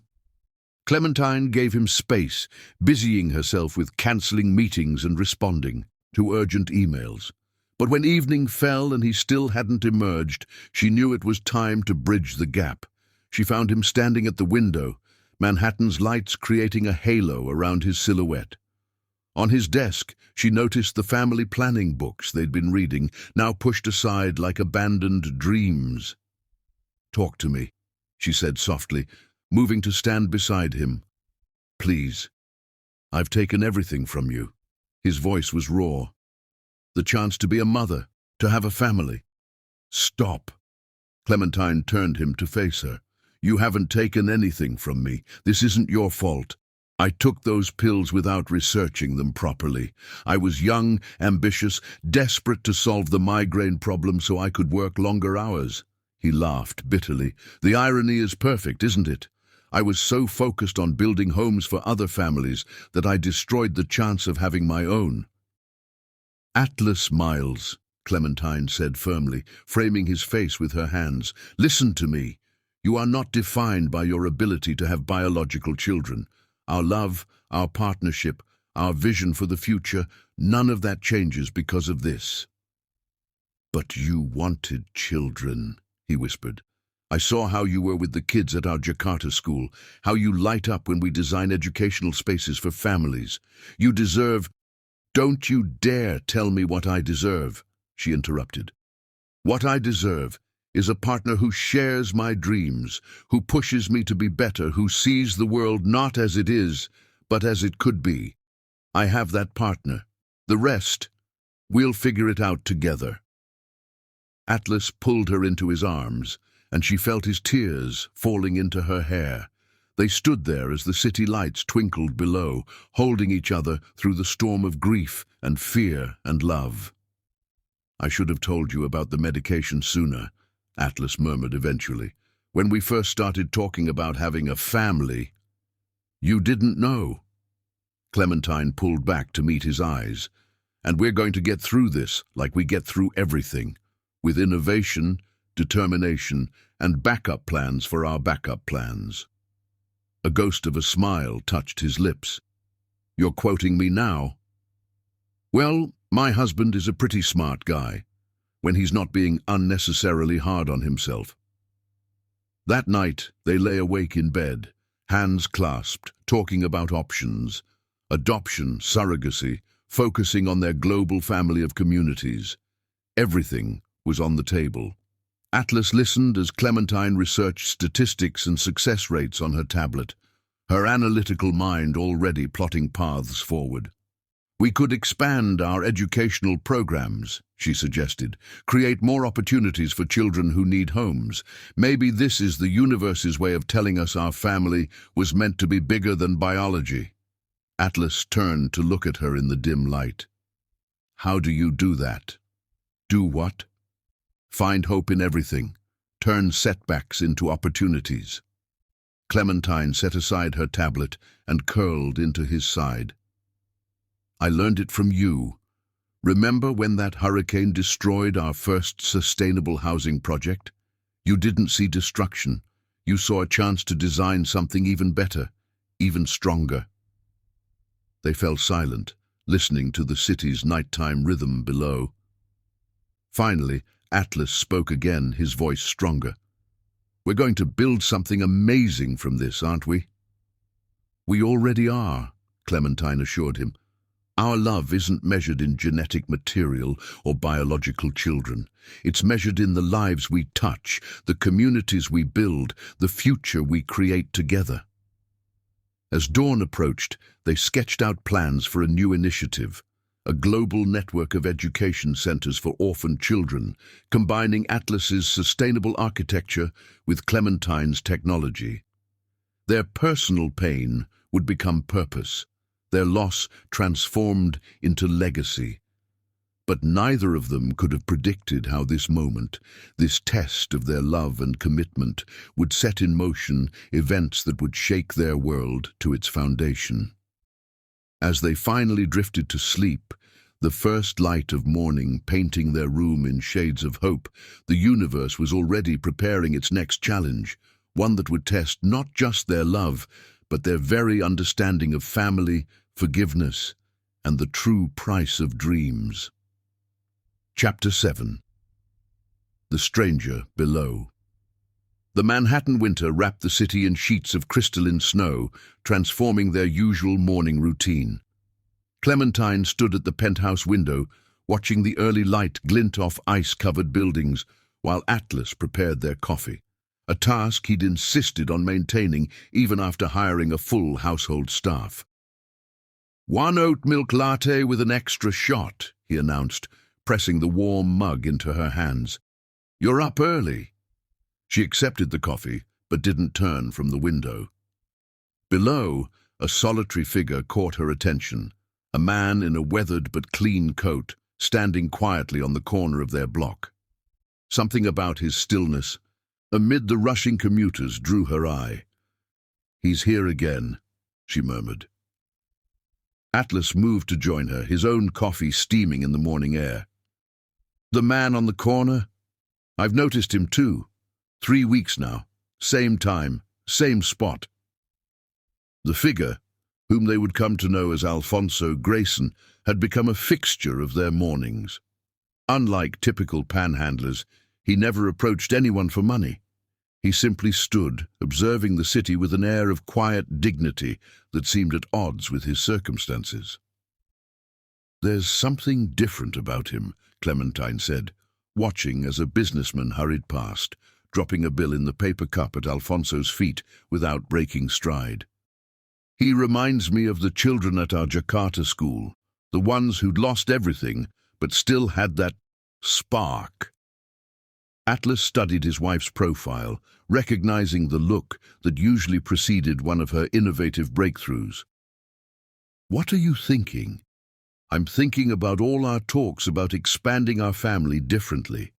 [SPEAKER 1] Clementine gave him space, busying herself with cancelling meetings and responding to urgent emails. But when evening fell and he still hadn't emerged, she knew it was time to bridge the gap. She found him standing at the window, Manhattan's lights creating a halo around his silhouette. On his desk, she noticed the family planning books they'd been reading, now pushed aside like abandoned dreams. "Talk to me," she said softly, moving to stand beside him. "Please. I've taken everything from you." His voice was raw. "The chance to be a mother, to have a family." "Stop." Clementine turned him to face her. "You haven't taken anything from me. This isn't your fault. I took those pills without researching them properly. I was young, ambitious, desperate to solve the migraine problem so I could work longer hours." He laughed bitterly. "The irony is perfect, isn't it? I was so focused on building homes for other families that I destroyed the chance of having my own." "Atlas Miles," Clementine said firmly, framing his face with her hands. "Listen to me. You are not defined by your ability to have biological children. Our love, our partnership, our vision for the future, none of that changes because of this." "But you wanted children," he whispered. "I saw how you were with the kids at our Jakarta school, how you light up when we design educational spaces for families. You deserve—" "Don't you dare tell me what I deserve," she interrupted. "What I deserve is a partner who shares my dreams, who pushes me to be better, who sees the world not as it is, but as it could be. I have that partner. The rest, we'll figure it out together." Atlas pulled her into his arms, and she felt his tears falling into her hair. They stood there as the city lights twinkled below, holding each other through the storm of grief and fear and love. "I should have told you about the medication sooner," Atlas murmured eventually. "When we first started talking about having a family, you didn't know." Clementine pulled back to meet his eyes. "And we're going to get through this like we get through everything, with innovation, determination, and backup plans for our backup plans." A ghost of a smile touched his lips. "You're quoting me now?" "Well, my husband is a pretty smart guy, when he's not being unnecessarily hard on himself." That night, they lay awake in bed, hands clasped, talking about options, adoption, surrogacy, focusing on their global family of communities. Everything was on the table. Atlas listened as Clementine researched statistics and success rates on her tablet, her analytical mind already plotting paths forward. "We could expand our educational programs," she suggested, "create more opportunities for children who need homes. Maybe this is the universe's way of telling us our family was meant to be bigger than biology." Atlas turned to look at her in the dim light. "How do you do that?" "Do what?" "Find hope in everything. Turn setbacks into opportunities." Clementine set aside her tablet and curled into his side. "I learned it from you. Remember when that hurricane destroyed our first sustainable housing project? You didn't see destruction. You saw a chance to design something even better, even stronger." They fell silent, listening to the city's nighttime rhythm below. Finally, Atlas spoke again, his voice stronger. "We're going to build something amazing from this, aren't we?" "We already are," Clementine assured him. "Our love isn't measured in genetic material or biological children. It's measured in the lives we touch, the communities we build, the future we create together." As dawn approached, they sketched out plans for a new initiative, a global network of education centers for orphan children, combining Atlas's sustainable architecture with Clementine's technology. Their personal pain would become purpose, their loss transformed into legacy. But neither of them could have predicted how this moment, this test of their love and commitment, would set in motion events that would shake their world to its foundation. As they finally drifted to sleep, the first light of morning painting their room in shades of hope, the universe was already preparing its next challenge, one that would test not just their love, but their very understanding of family, forgiveness, and the true price of dreams. Chapter 7. The Stranger Below. The Manhattan winter wrapped the city in sheets of crystalline snow, transforming their usual morning routine. Clementine stood at the penthouse window, watching the early light glint off ice-covered buildings, while Atlas prepared their coffee, a task he'd insisted on maintaining even after hiring a full household staff. "One oat milk latte with an extra shot," he announced, pressing the warm mug into her hands. "You're up early." She accepted the coffee, but didn't turn from the window. Below, a solitary figure caught her attention, a man in a weathered but clean coat, standing quietly on the corner of their block. Something about his stillness, amid the rushing commuters, drew her eye. "He's here again," she murmured. Atlas moved to join her, his own coffee steaming in the morning air. "The man on the corner? I've noticed him too. 3 weeks now. Same time, same spot." The figure, whom they would come to know as Alfonso Grayson, had become a fixture of their mornings. Unlike typical panhandlers, he never approached anyone for money. He simply stood, observing the city with an air of quiet dignity that seemed at odds with his circumstances. "There's something different about him," Clementine said, watching as a businessman hurried past, dropping a bill in the paper cup at Alfonso's feet without breaking stride. "He reminds me of the children at our Jakarta school, the ones who'd lost everything, but still had that spark." Atlas studied his wife's profile, recognizing the look that usually preceded one of her innovative breakthroughs. "What are you thinking?" "I'm thinking about all our talks about expanding our family differently."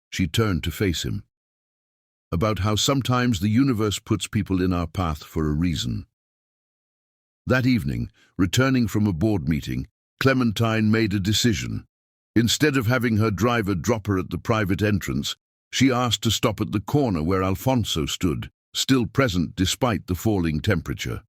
[SPEAKER 1] She turned to face him. About how sometimes the universe puts people in our path for a reason. That evening, returning from a board meeting, Clementine made a decision. Instead of having her driver drop her at the private entrance, she asked to stop at the corner where Alfonso stood, still present despite the falling temperature.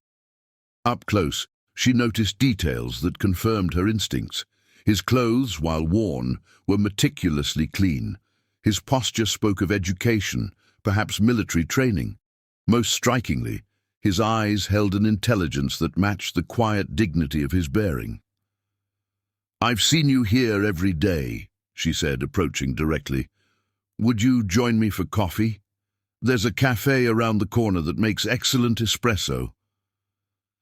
[SPEAKER 1] Up close, she noticed details that confirmed her instincts. His clothes, while worn, were meticulously clean. His posture spoke of education, perhaps military training. Most strikingly, his eyes held an intelligence that matched the quiet dignity of his bearing. "I've seen you here every day," she said, approaching directly. "Would you join me for coffee? There's a cafe around the corner that makes excellent espresso."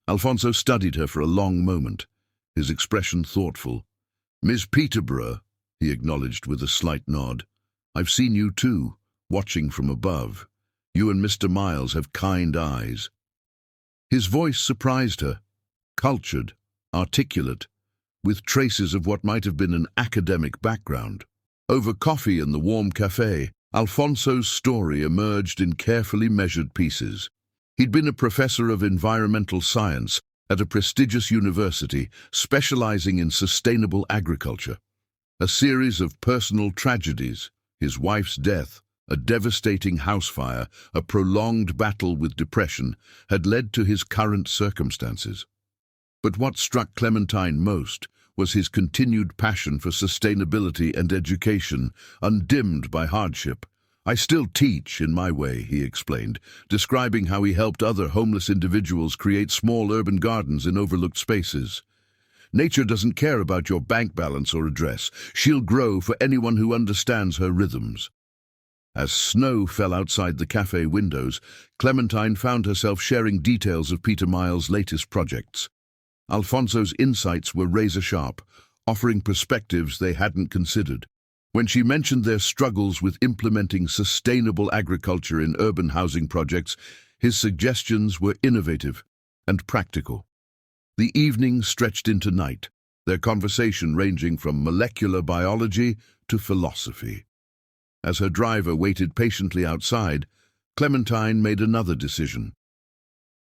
[SPEAKER 1] Alfonso studied her for a long moment, his expression thoughtful. "Miss Peterborough," he acknowledged with a slight nod. "I've seen you too, watching from above. You and Mr. Miles have kind eyes." His voice surprised her, cultured, articulate, with traces of what might have been an academic background. Over coffee in the warm cafe, Alfonso's story emerged in carefully measured pieces. He'd been a professor of environmental science at a prestigious university specializing in sustainable agriculture. A series of personal tragedies, his wife's death, a devastating house fire, a prolonged battle with depression, had led to his current circumstances. But what struck Clementine most was his continued passion for sustainability and education, undimmed by hardship. "I still teach in my way," he explained, describing how he helped other homeless individuals create small urban gardens in overlooked spaces. "Nature doesn't care about your bank balance or address. She'll grow for anyone who understands her rhythms." As snow fell outside the cafe windows, Clementine found herself sharing details of Peter Miles' latest projects. Alfonso's insights were razor-sharp, offering perspectives they hadn't considered. When she mentioned their struggles with implementing sustainable agriculture in urban housing projects, his suggestions were innovative and practical. The evening stretched into night, their conversation ranging from molecular biology to philosophy. As her driver waited patiently outside, Clementine made another decision.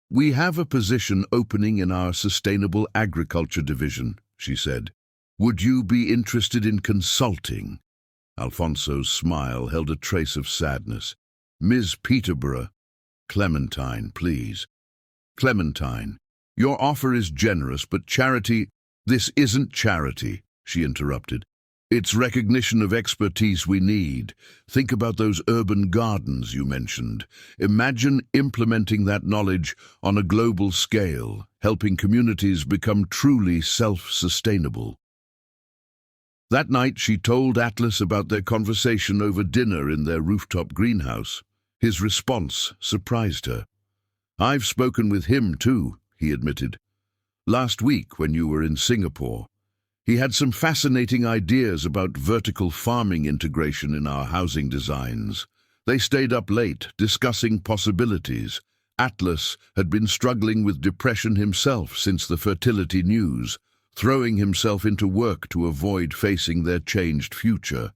[SPEAKER 1] "We have a position opening in our sustainable agriculture division," she said. "Would you be interested in consulting?" Alfonso's smile held a trace of sadness. "Ms. Peterborough." "Clementine, please." "Clementine, your offer is generous, but charity—" "This isn't charity," she interrupted. "It's recognition of expertise we need. Think about those urban gardens you mentioned. Imagine implementing that knowledge on a global scale, helping communities become truly self-sustainable." That night she told Atlas about their conversation over dinner in their rooftop greenhouse. His response surprised her. "I've spoken with him too," he admitted. "Last week when you were in Singapore. He had some fascinating ideas about vertical farming integration in our housing designs. They stayed up late, discussing possibilities. Atlas had been struggling with depression himself since the fertility news, throwing himself into work to avoid facing their changed future.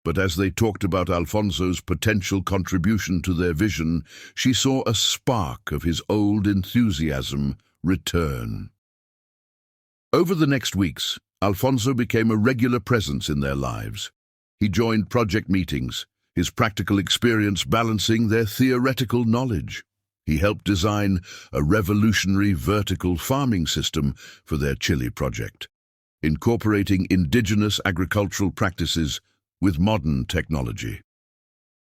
[SPEAKER 1] But as they talked about Alfonso's potential contribution to their vision, she saw a spark of his old enthusiasm return. Over the next weeks, Alfonso became a regular presence in their lives. He joined project meetings, his practical experience balancing their theoretical knowledge. He helped design a revolutionary vertical farming system for their Chile project, incorporating indigenous agricultural practices with modern technology.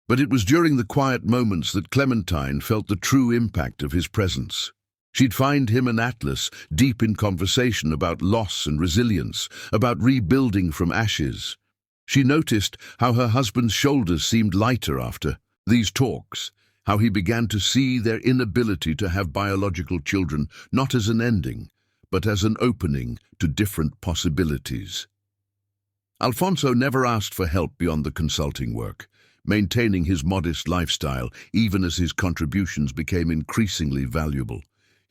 [SPEAKER 1] But it was during the quiet moments that Clementine felt the true impact of his presence. She'd find him and Atlas deep in conversation about loss and resilience, about rebuilding from ashes. She noticed how her husband's shoulders seemed lighter after these talks, how he began to see their inability to have biological children not as an ending, but as an opening to different possibilities. Alfonso never asked for help beyond the consulting work, maintaining his modest lifestyle even as his contributions became increasingly valuable.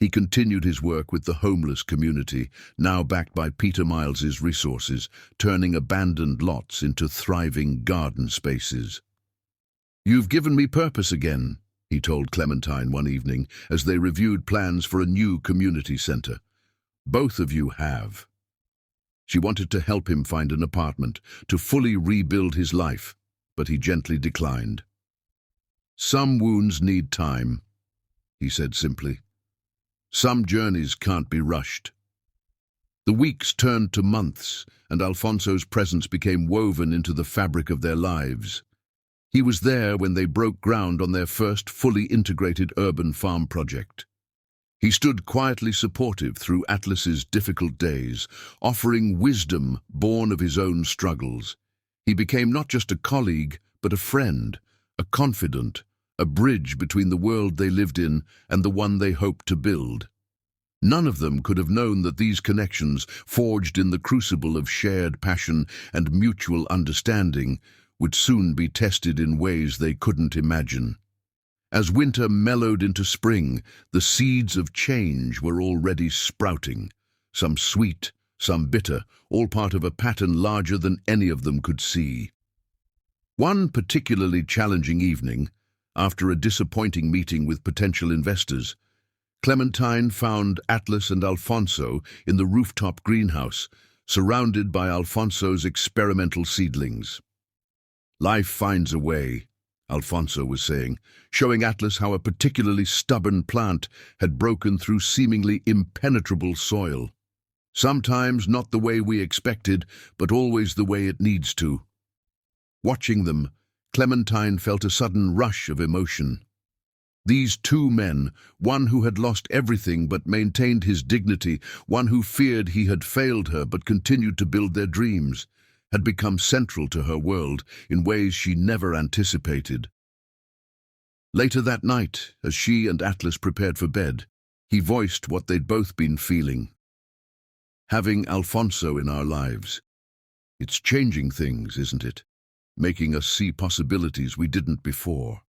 [SPEAKER 1] He continued his work with the homeless community, now backed by Peter Miles's resources, turning abandoned lots into thriving garden spaces. "You've given me purpose again," he told Clementine one evening as they reviewed plans for a new community center. "Both of you have." She wanted to help him find an apartment, to fully rebuild his life, but he gently declined. "Some wounds need time," he said simply. "Some journeys can't be rushed." The weeks turned to months, and Alfonso's presence became woven into the fabric of their lives. He was there when they broke ground on their first fully integrated urban farm project. He stood quietly supportive through Atlas's difficult days, offering wisdom born of his own struggles. He became not just a colleague, but a friend, a confidant, a bridge between the world they lived in and the one they hoped to build. None of them could have known that these connections, forged in the crucible of shared passion and mutual understanding, would soon be tested in ways they couldn't imagine. As winter mellowed into spring, the seeds of change were already sprouting, some sweet, some bitter, all part of a pattern larger than any of them could see. One particularly challenging evening, after a disappointing meeting with potential investors, Clementine found Atlas and Alfonso in the rooftop greenhouse, surrounded by Alfonso's experimental seedlings. "Life finds a way," Alfonso was saying, showing Atlas how a particularly stubborn plant had broken through seemingly impenetrable soil. "Sometimes not the way we expected, but always the way it needs to." Watching them, Clementine felt a sudden rush of emotion. These two men, one who had lost everything but maintained his dignity, one who feared he had failed her but continued to build their dreams, had become central to her world in ways she never anticipated. Later that night, as she and Atlas prepared for bed, he voiced what they'd both been feeling. "Having Alfonso in our lives, it's changing things, isn't it? Making us see possibilities we didn't before."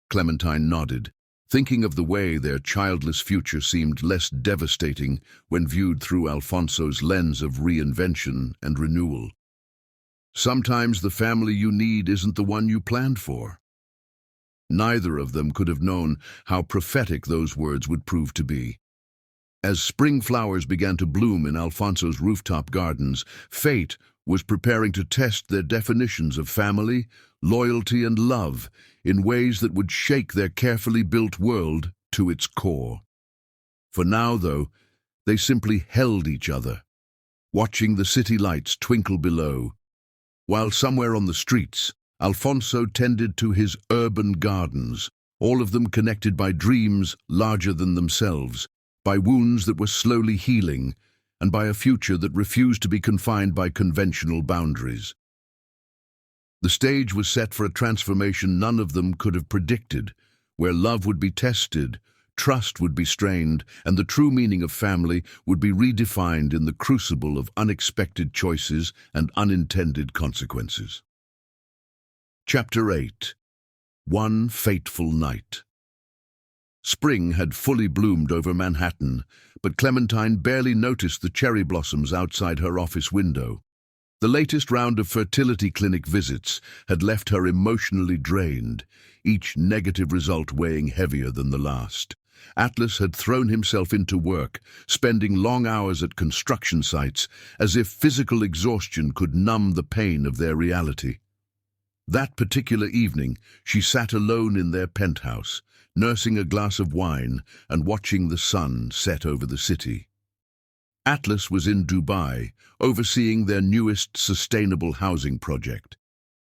[SPEAKER 1] Clementine nodded, thinking of the way their childless future seemed less devastating when viewed through Alfonso's lens of reinvention and renewal. Sometimes the family you need isn't the one you planned for. Neither of them could have known how prophetic those words would prove to be. As spring flowers began to bloom in Alfonso's rooftop gardens, fate was preparing to test their definitions of family, loyalty, and love in ways that would shake their carefully built world to its core. For now, though, they simply held each other, watching the city lights twinkle below, while somewhere on the streets, Alfonso tended to his urban gardens, all of them connected by dreams larger than themselves, by wounds that were slowly healing, and by a future that refused to be confined by conventional boundaries. The stage was set for a transformation none of them could have predicted, where love would be tested, trust would be strained, and the true meaning of family would be redefined in the crucible of unexpected choices and unintended consequences. Chapter 8. One Fateful Night. Spring had fully bloomed over Manhattan, but Clementine barely noticed the cherry blossoms outside her office window. The latest round of fertility clinic visits had left her emotionally drained, each negative result weighing heavier than the last. Atlas had thrown himself into work, spending long hours at construction sites, as if physical exhaustion could numb the pain of their reality. That particular evening, she sat alone in their penthouse, nursing a glass of wine and watching the sun set over the city. Atlas was in Dubai, overseeing their newest sustainable housing project,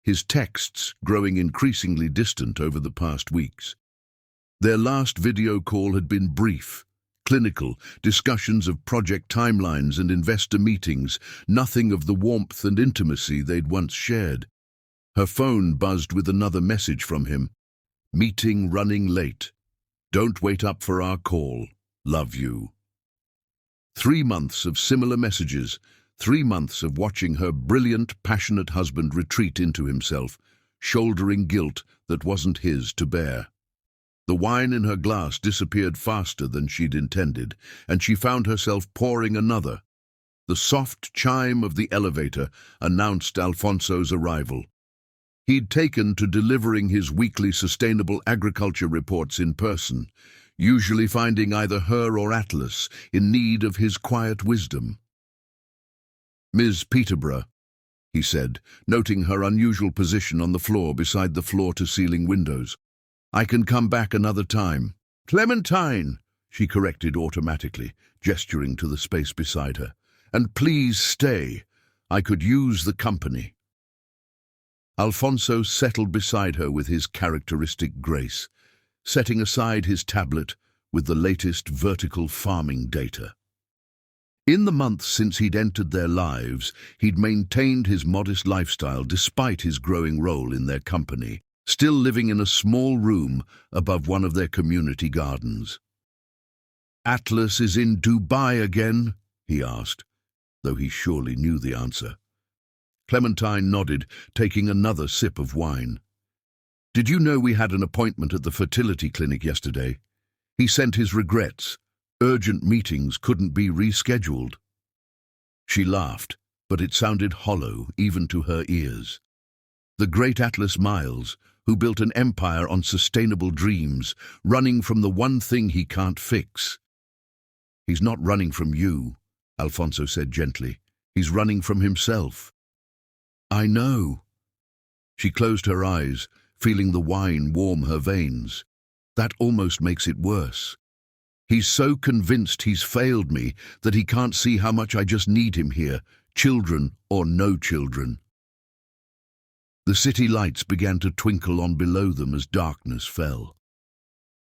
[SPEAKER 1] his texts growing increasingly distant over the past weeks. Their last video call had been brief, clinical, discussions of project timelines and investor meetings, nothing of the warmth and intimacy they'd once shared. Her phone buzzed with another message from him. "Meeting running late. Don't wait up for our call. Love you." 3 months of similar messages, 3 months of watching her brilliant, passionate husband retreat into himself, shouldering guilt that wasn't his to bear. The wine in her glass disappeared faster than she'd intended, and she found herself pouring another. The soft chime of the elevator announced Alfonso's arrival. He'd taken to delivering his weekly sustainable agriculture reports in person, usually finding either her or Atlas in need of his quiet wisdom. "Ms. Peterborough," he said, noting her unusual position on the floor beside the floor-to-ceiling windows. "I can come back another time." "Clementine," she corrected automatically, gesturing to the space beside her. "And please stay. I could use the company." Alfonso settled beside her with his characteristic grace, setting aside his tablet with the latest vertical farming data. In the months since he'd entered their lives, he'd maintained his modest lifestyle despite his growing role in their company, still living in a small room above one of their community gardens. "Atlas is in Dubai again?" he asked, though he surely knew the answer. Clementine nodded, taking another sip of wine. "Did you know we had an appointment at the fertility clinic yesterday? He sent his regrets. Urgent meetings couldn't be rescheduled." She laughed, but it sounded hollow even to her ears. The great Atlas Miles, who built an empire on sustainable dreams, running from the one thing he can't fix. "He's not running from you," Alfonso said gently. "He's running from himself." "I know." She closed her eyes, feeling the wine warm her veins. "That almost makes it worse. He's so convinced he's failed me that he can't see how much I just need him here, children or no children." The city lights began to twinkle on below them as darkness fell.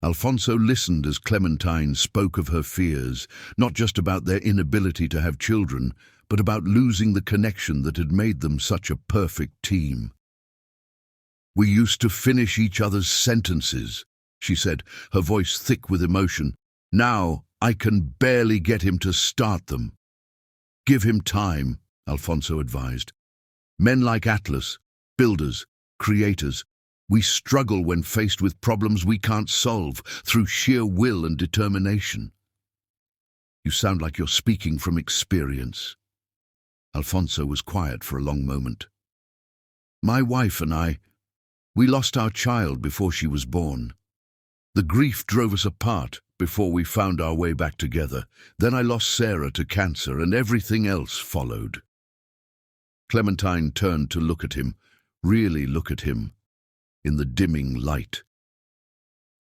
[SPEAKER 1] Alfonso listened as Clementine spoke of her fears, not just about their inability to have children, but about losing the connection that had made them such a perfect team. "We used to finish each other's sentences," she said, her voice thick with emotion. "Now I can barely get him to start them." "Give him time," Alfonso advised. "Men like Atlas, builders, creators, we struggle when faced with problems we can't solve through sheer will and determination." "You sound like you're speaking from experience." Alfonso was quiet for a long moment. "My wife and I, we lost our child before she was born. The grief drove us apart before we found our way back together. Then I lost Sarah to cancer, and everything else followed." Clementine turned to look at him, really look at him, in the dimming light.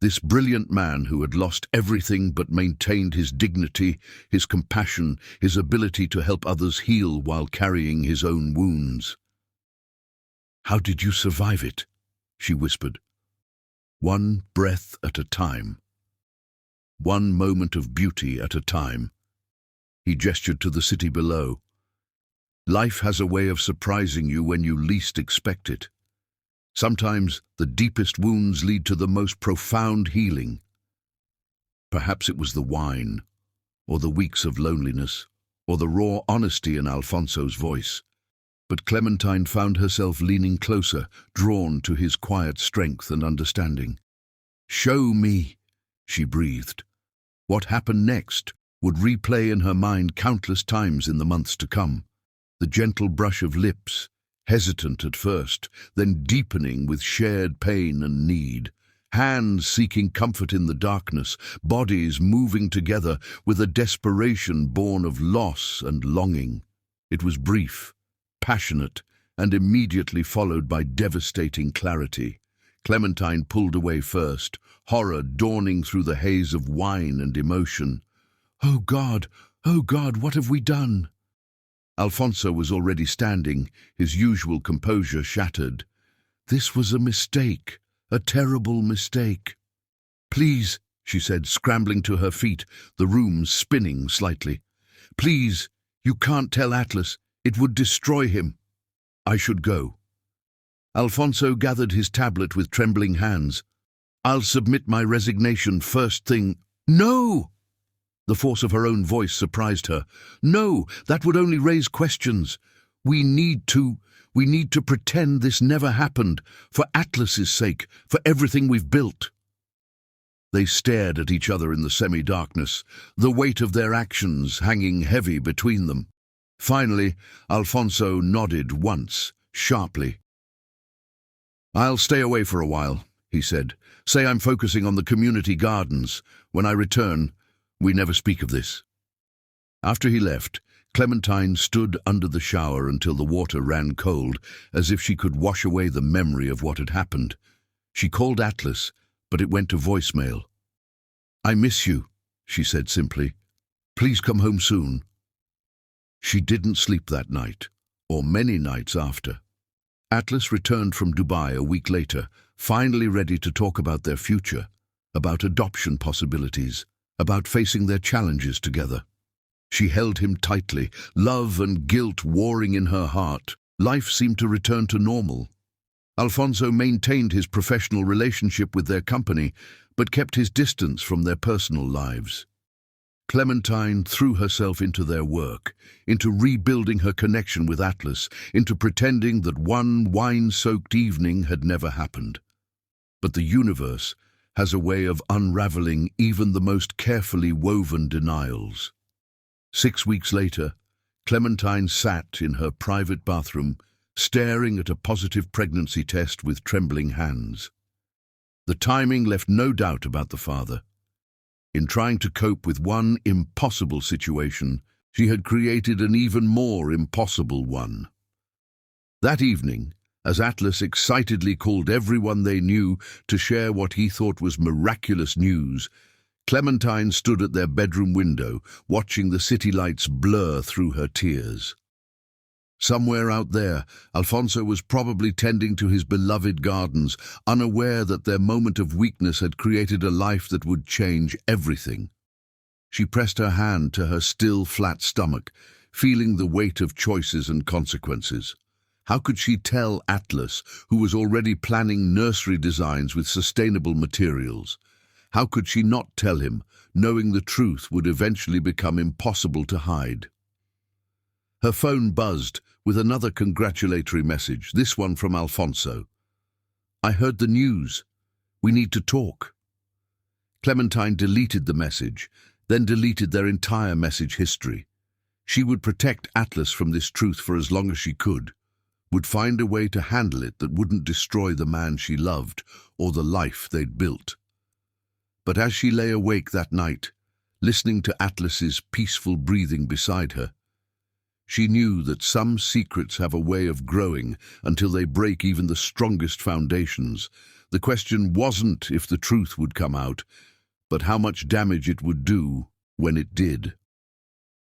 [SPEAKER 1] This brilliant man who had lost everything but maintained his dignity, his compassion, his ability to help others heal while carrying his own wounds. "How did you survive it?" she whispered. "One breath at a time. One moment of beauty at a time." He gestured to the city below. "Life has a way of surprising you when you least expect it. Sometimes the deepest wounds lead to the most profound healing." Perhaps it was the wine, or the weeks of loneliness, or the raw honesty in Alfonso's voice. But Clementine found herself leaning closer, drawn to his quiet strength and understanding. "Show me," she breathed. What happened next would replay in her mind countless times in the months to come. The gentle brush of lips, hesitant at first, then deepening with shared pain and need. Hands seeking comfort in the darkness, bodies moving together with a desperation born of loss and longing. It was brief, passionate, and immediately followed by devastating clarity. Clementine pulled away first, horror dawning through the haze of wine and emotion. Oh God, what have we done?" Alfonso was already standing, his usual composure shattered. "This was a mistake, a terrible mistake." "Please," she said, scrambling to her feet, the room spinning slightly. "Please, you can't tell Atlas. It would destroy him." "I should go." Alfonso gathered his tablet with trembling hands. "I'll submit my resignation first thing." "No!" The force of her own voice surprised her. "No, that would only raise questions. We need to pretend this never happened, for Atlas's sake, for everything we've built." They stared at each other in the semi-darkness, the weight of their actions hanging heavy between them. Finally, Alfonso nodded once, sharply. "I'll stay away for a while," he said. "Say I'm focusing on the community gardens. When I return, we never speak of this." After he left, Clementine stood under the shower until the water ran cold, as if she could wash away the memory of what had happened. She called Atlas, but it went to voicemail. "I miss you," she said simply. "Please come home soon." She didn't sleep that night, or many nights after. Atlas returned from Dubai a week later, finally ready to talk about their future, about adoption possibilities, about facing their challenges together. She held him tightly, love and guilt warring in her heart. Life seemed to return to normal. Alfonso maintained his professional relationship with their company, but kept his distance from their personal lives. Clementine threw herself into their work, into rebuilding her connection with Atlas, into pretending that one wine-soaked evening had never happened. But the universe has a way of unraveling even the most carefully woven denials. 6 weeks later, Clementine sat in her private bathroom, staring at a positive pregnancy test with trembling hands. The timing left no doubt about the father. In trying to cope with one impossible situation, she had created an even more impossible one. That evening, as Atlas excitedly called everyone they knew to share what he thought was miraculous news, Clementine stood at their bedroom window, watching the city lights blur through her tears. Somewhere out there, Alfonso was probably tending to his beloved gardens, unaware that their moment of weakness had created a life that would change everything. She pressed her hand to her still flat stomach, feeling the weight of choices and consequences. How could she tell Atlas, who was already planning nursery designs with sustainable materials? How could she not tell him, knowing the truth would eventually become impossible to hide? Her phone buzzed with another congratulatory message, this one from Alfonso. "I heard the news. We need to talk." Clementine deleted the message, then deleted their entire message history. She would protect Atlas from this truth for as long as she could, would find a way to handle it that wouldn't destroy the man she loved or the life they'd built. But as she lay awake that night, listening to Atlas's peaceful breathing beside her, she knew that some secrets have a way of growing until they break even the strongest foundations. The question wasn't if the truth would come out, but how much damage it would do when it did.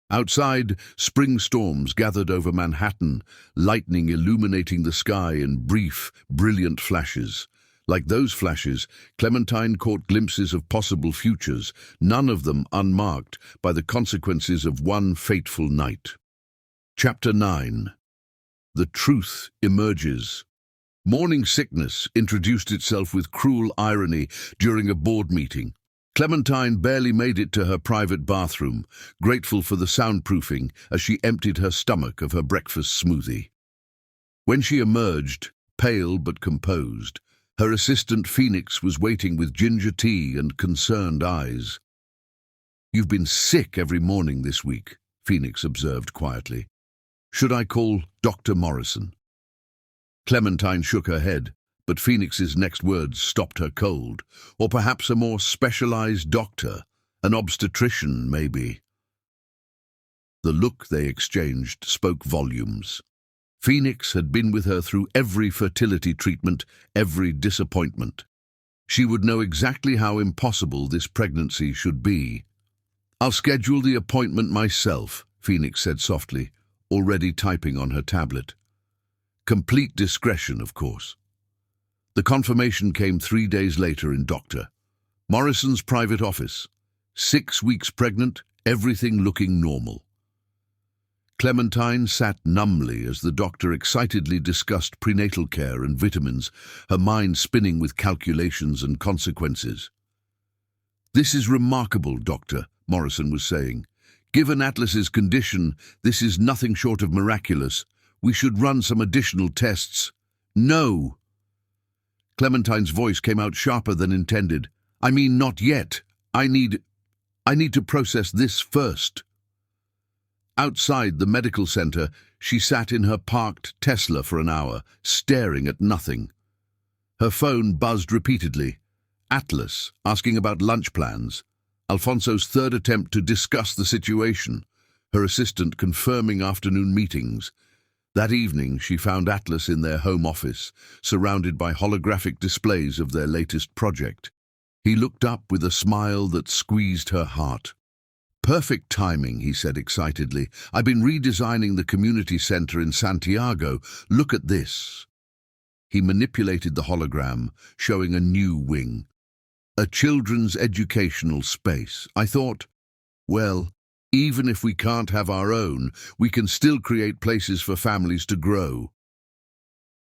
[SPEAKER 1] Outside, spring storms gathered over Manhattan, lightning illuminating the sky in brief, brilliant flashes. Like those flashes, Clementine caught glimpses of possible futures, none of them unmarked by the consequences of one fateful night. Chapter 9. The Truth Emerges. Morning sickness introduced itself with cruel irony during a board meeting. Clementine barely made it to her private bathroom, grateful for the soundproofing as she emptied her stomach of her breakfast smoothie. When she emerged, pale but composed, her assistant Phoenix was waiting with ginger tea and concerned eyes. "You've been sick every morning this week," Phoenix observed quietly. "Should I call Dr. Morrison?" Clementine shook her head, but Phoenix's next words stopped her cold. "Or perhaps a more specialized doctor, an obstetrician, maybe." The look they exchanged spoke volumes. Phoenix had been with her through every fertility treatment, every disappointment. She would know exactly how impossible this pregnancy should be. "I'll schedule the appointment myself," Phoenix said softly, already typing on her tablet. Complete discretion, of course. The confirmation came 3 days later in Dr. Morrison's private office. 6 weeks pregnant, everything looking normal. Clementine sat numbly as the doctor excitedly discussed prenatal care and vitamins, her mind spinning with calculations and consequences. "This is remarkable, Doctor," Morrison was saying. "Given Atlas's condition, this is nothing short of miraculous. We should run some additional tests." "No!" Clementine's voice came out sharper than intended. I mean, not yet. I need to process this first." Outside the medical center, she sat in her parked Tesla for an hour, staring at nothing. Her phone buzzed repeatedly. Atlas, asking about lunch plans. Alfonso's third attempt to discuss the situation. Her assistant confirming afternoon meetings. That evening, she found Atlas in their home office, surrounded by holographic displays of their latest project. He looked up with a smile that squeezed her heart. "Perfect timing," he said excitedly. "I've been redesigning the community center in Santiago. Look at this." He manipulated the hologram, showing a new wing. "A children's educational space." I thought, well, even if we can't have our own, we can still create places for families to grow.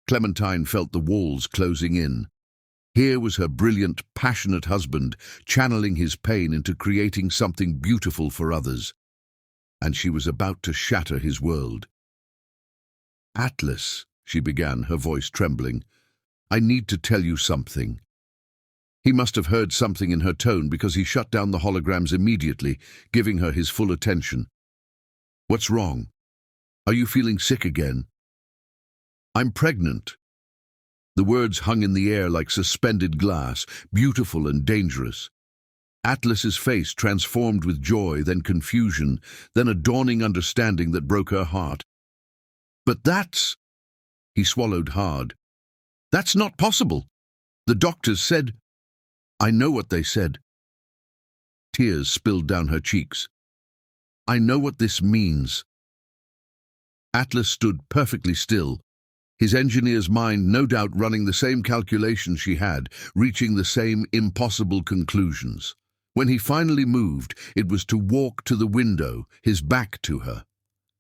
[SPEAKER 1] Clementine felt the walls closing in. Here was her brilliant, passionate husband, channeling his pain into creating something beautiful for others. And she was about to shatter his world. "Atlas," she began, her voice trembling, "I need to tell you something." He must have heard something in her tone because he shut down the holograms immediately, giving her his full attention. "What's wrong? Are you feeling sick again?" "I'm pregnant." The words hung in the air like suspended glass, beautiful and dangerous. Atlas's face transformed with joy, then confusion, then a dawning understanding that broke her heart. "But that's—" He swallowed hard. "That's not possible. The doctors said—" "I know what they said." Tears spilled down her cheeks. "I know what this means." Atlas stood perfectly still, his engineer's mind no doubt running the same calculations she had, reaching the same impossible conclusions. When he finally moved, it was to walk to the window, his back to her.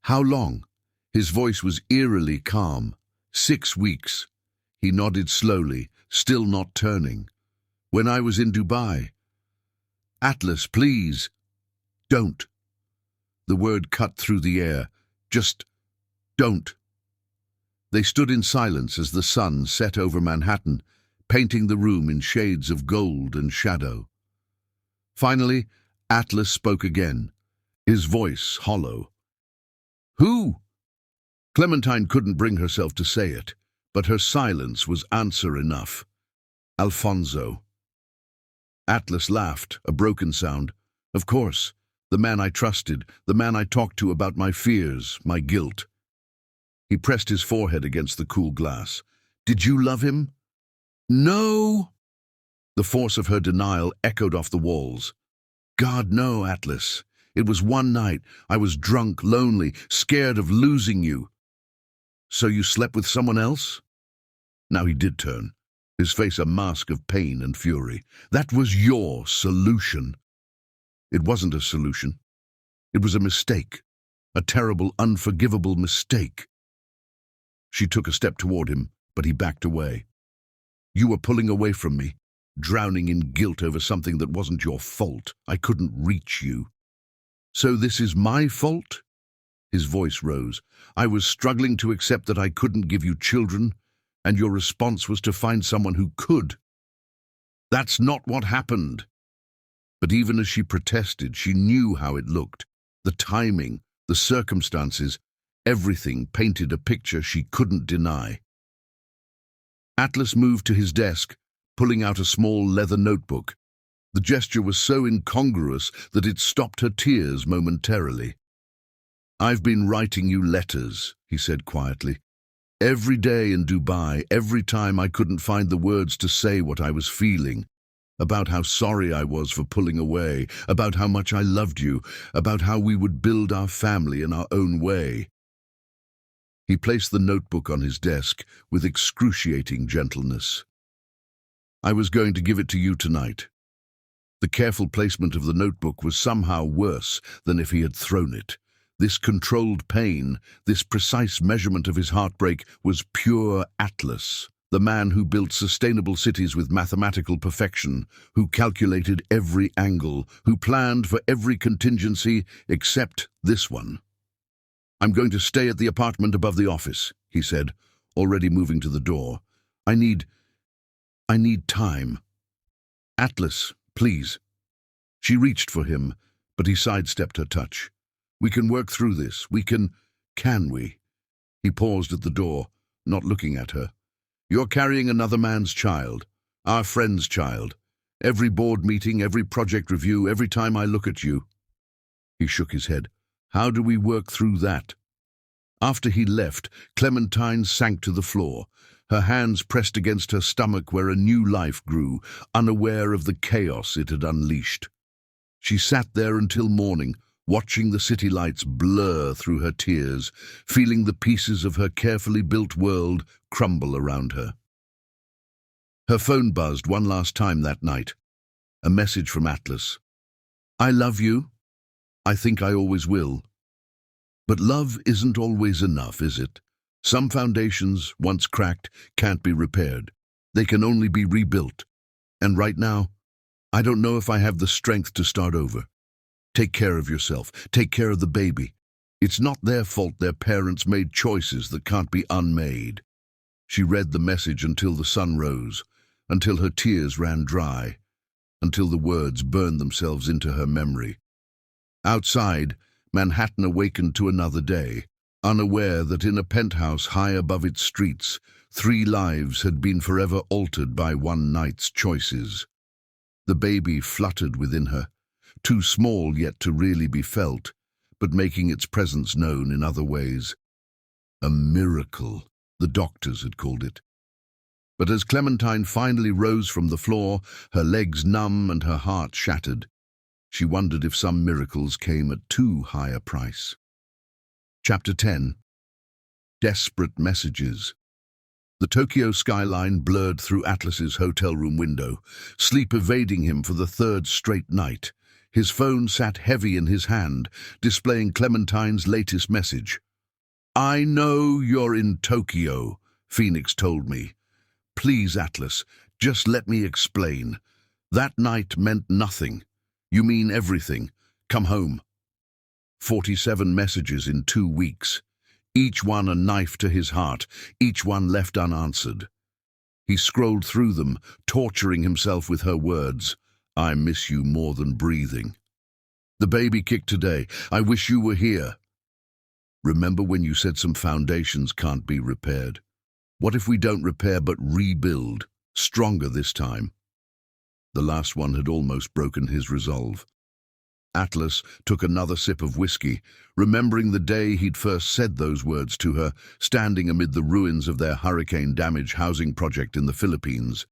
[SPEAKER 1] "How long?" His voice was eerily calm. 6 weeks. He nodded slowly, still not turning. "When I was in Dubai." "Atlas, please." "Don't." The word cut through the air. "Just don't." They stood in silence as the sun set over Manhattan, painting the room in shades of gold and shadow. Finally, Atlas spoke again, his voice hollow. "Who?" Clementine couldn't bring herself to say it, but her silence was answer enough. "Alfonso." Atlas laughed, a broken sound. "Of course, the man I trusted, the man I talked to about my fears, my guilt." He pressed his forehead against the cool glass. "Did you love him?" "No!" The force of her denial echoed off the walls. "God, no, Atlas. It was one night. I was drunk, lonely, scared of losing you." "So you slept with someone else?" Now he did turn, his face a mask of pain and fury. "That was your solution." "It wasn't a solution. It was a mistake. A terrible, unforgivable mistake." She took a step toward him, but he backed away. "You were pulling away from me, drowning in guilt over something that wasn't your fault. I couldn't reach you." "So this is my fault?" His voice rose. "I was struggling to accept that I couldn't give you children, and your response was to find someone who could." "That's not what happened." But even as she protested, she knew how it looked. The timing, the circumstances, everything painted a picture she couldn't deny. Atlas moved to his desk, pulling out a small leather notebook. The gesture was so incongruous that it stopped her tears momentarily. "I've been writing you letters," he said quietly. "Every day in Dubai, every time I couldn't find the words to say what I was feeling. About how sorry I was for pulling away, about how much I loved you, about how we would build our family in our own way." He placed the notebook on his desk with excruciating gentleness. "I was going to give it to you tonight." The careful placement of the notebook was somehow worse than if he had thrown it. This controlled pain, this precise measurement of his heartbreak was pure Atlas, the man who built sustainable cities with mathematical perfection, who calculated every angle, who planned for every contingency except this one. "I'm going to stay at the apartment above the office," he said, already moving to the door. I need time." "Atlas," Please." She reached for him, but he sidestepped her touch. "We can work through this. Can we?" He paused at the door, not looking at her. "You're carrying another man's child, our friend's child. Every board meeting, every project review, every time I look at you." He shook his head. "How do we work through that?" After he left, Clementine sank to the floor, her hands pressed against her stomach where a new life grew, unaware of the chaos it had unleashed. She sat there until morning, watching the city lights blur through her tears, feeling the pieces of her carefully built world crumble around her. Her phone buzzed one last time that night. A message from Atlas. "I love you. I think I always will." But love isn't always enough, is it? Some foundations, once cracked, can't be repaired. They can only be rebuilt. And right now, I don't know if I have the strength to start over. Take care of yourself. Take care of the baby. It's not their fault their parents made choices that can't be unmade. She read the message until the sun rose, until her tears ran dry, until the words burned themselves into her memory. Outside, Manhattan awakened to another day, unaware that in a penthouse high above its streets, 3 lives had been forever altered by one night's choices. The baby fluttered within her, too small yet to really be felt, but making its presence known in other ways. A miracle, the doctors had called it. But as Clementine finally rose from the floor, her legs numb and her heart shattered, she wondered if some miracles came at too high a price. Chapter 10. Desperate Messages. The Tokyo skyline blurred through Atlas's hotel room window, sleep evading him for the 3rd straight night. His phone sat heavy in his hand, displaying Clementine's latest message. "I know you're in Tokyo," Phoenix told me. "Please, Atlas, just let me explain. That night meant nothing. You mean everything. Come home." 47 messages in 2 weeks. Each one a knife to his heart, each one left unanswered. He scrolled through them, torturing himself with her words. "I miss you more than breathing. The baby kicked today. I wish you were here. Remember when you said some foundations can't be repaired? What if we don't repair but rebuild, stronger this time?" The last one had almost broken his resolve. Atlas took another sip of whiskey, remembering the day he'd first said those words to her, standing amid the ruins of their hurricane-damaged housing project in the Philippines.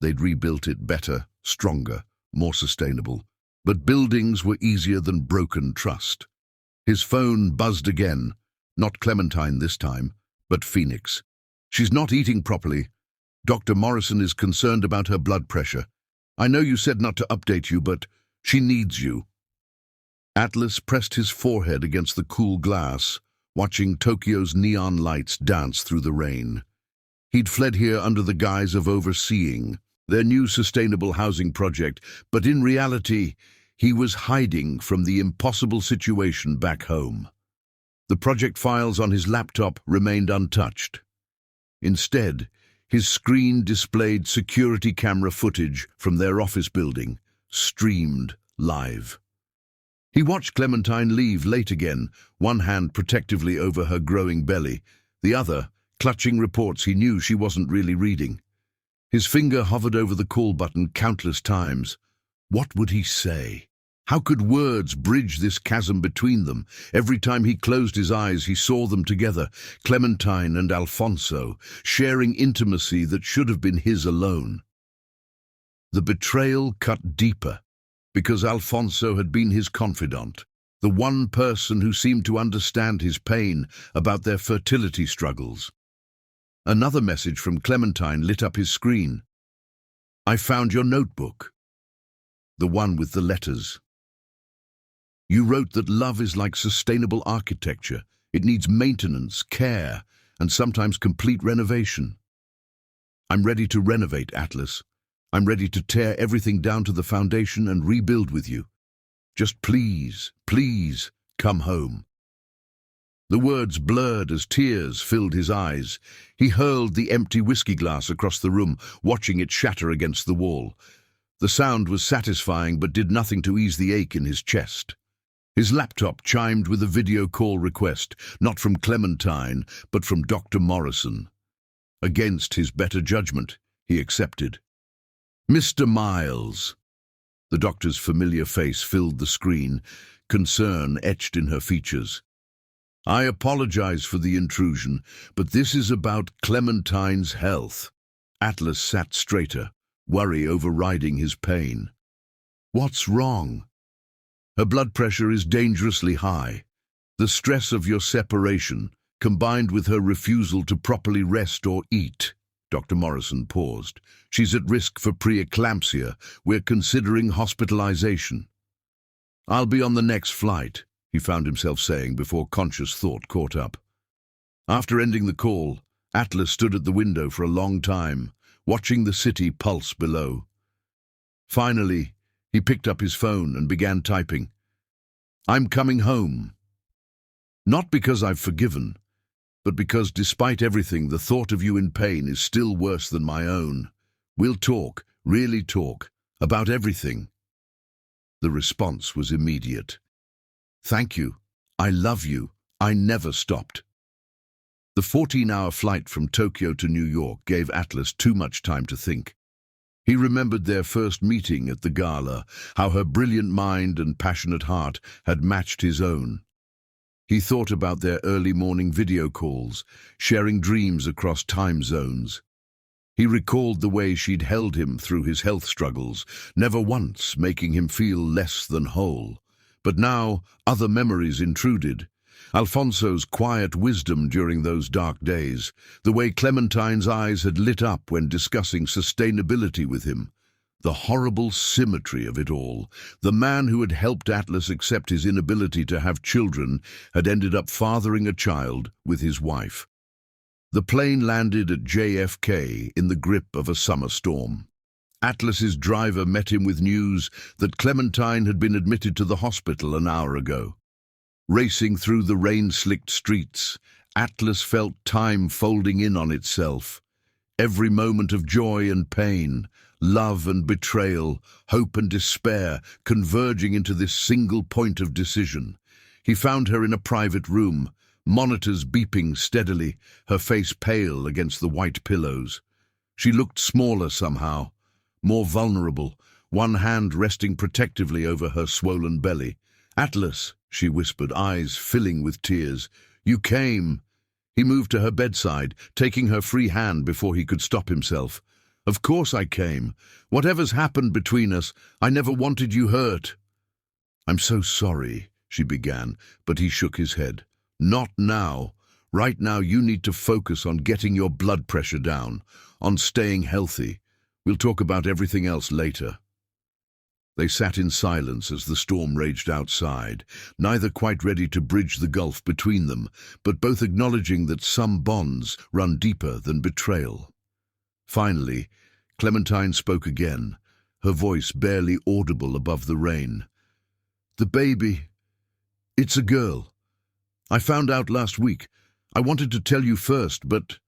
[SPEAKER 1] They'd rebuilt it better, stronger, more sustainable. But buildings were easier than broken trust. His phone buzzed again, not Clementine this time, but Phoenix. "She's not eating properly. Dr. Morrison is concerned about her blood pressure. I know you said not to update you, but she needs you." Atlas pressed his forehead against the cool glass, watching Tokyo's neon lights dance through the rain. He'd fled here under the guise of overseeing their new sustainable housing project, but in reality, he was hiding from the impossible situation back home. The project files on his laptop remained untouched. Instead, his screen displayed security camera footage from their office building, streamed live. He watched Clementine leave late again, one hand protectively over her growing belly, the other clutching reports he knew she wasn't really reading. His finger hovered over the call button countless times. What would he say? How could words bridge this chasm between them? Every time he closed his eyes, he saw them together, Clementine and Alfonso, sharing intimacy that should have been his alone. The betrayal cut deeper, because Alfonso had been his confidant, the one person who seemed to understand his pain about their fertility struggles. Another message from Clementine lit up his screen. "I found your notebook." The one with the letters. "You wrote that love is like sustainable architecture. It needs maintenance, care, and sometimes complete renovation. I'm ready to renovate, Atlas. I'm ready to tear everything down to the foundation and rebuild with you. Just please, please, come home." The words blurred as tears filled his eyes. He hurled the empty whiskey glass across the room, watching it shatter against the wall. The sound was satisfying but did nothing to ease the ache in his chest. His laptop chimed with a video call request, not from Clementine, but from Dr. Morrison. Against his better judgment, he accepted. "Mr. Miles." The doctor's familiar face filled the screen, concern etched in her features. "I apologize for the intrusion, but this is about Clementine's health." Atlas sat straighter, worry overriding his pain. "What's wrong?" "Her blood pressure is dangerously high. The stress of your separation, combined with her refusal to properly rest or eat." Dr. Morrison paused. "She's at risk for preeclampsia. We're considering hospitalization." "I'll be on the next flight," he found himself saying before conscious thought caught up. After ending the call, Atlas stood at the window for a long time, watching the city pulse below. Finally, he picked up his phone and began typing. "I'm coming home. Not because I've forgiven, but because despite everything, the thought of you in pain is still worse than my own. We'll talk, really talk, about everything." The response was immediate. "Thank you. I love you. I never stopped." The 14-hour flight from Tokyo to New York gave Atlas too much time to think. He remembered their first meeting at the gala, how her brilliant mind and passionate heart had matched his own. He thought about their early morning video calls, sharing dreams across time zones. He recalled the way she'd held him through his health struggles, never once making him feel less than whole. But now other memories intruded. Alfonso's quiet wisdom during those dark days, the way Clementine's eyes had lit up when discussing sustainability with him, the horrible symmetry of it all. The man who had helped Atlas accept his inability to have children had ended up fathering a child with his wife. The plane landed at JFK in the grip of a summer storm. Atlas's driver met him with news that Clementine had been admitted to the hospital an hour ago. Racing through the rain-slicked streets, Atlas felt time folding in on itself. Every moment of joy and pain, love and betrayal, hope and despair, converging into this single point of decision. He found her in a private room, monitors beeping steadily, her face pale against the white pillows. She looked smaller somehow, more vulnerable, one hand resting protectively over her swollen belly. "Atlas," she whispered, eyes filling with tears. "You came." He moved to her bedside, taking her free hand before he could stop himself. "Of course I came. Whatever's happened between us, I never wanted you hurt." "I'm so sorry," she began, but he shook his head. "Not now. Right now you need to focus on getting your blood pressure down, on staying healthy. We'll talk about everything else later." They sat in silence as the storm raged outside, neither quite ready to bridge the gulf between them, but both acknowledging that some bonds run deeper than betrayal. Finally, Clementine spoke again, her voice barely audible above the rain. "The baby. It's a girl. I found out last week. I wanted to tell you first, but—"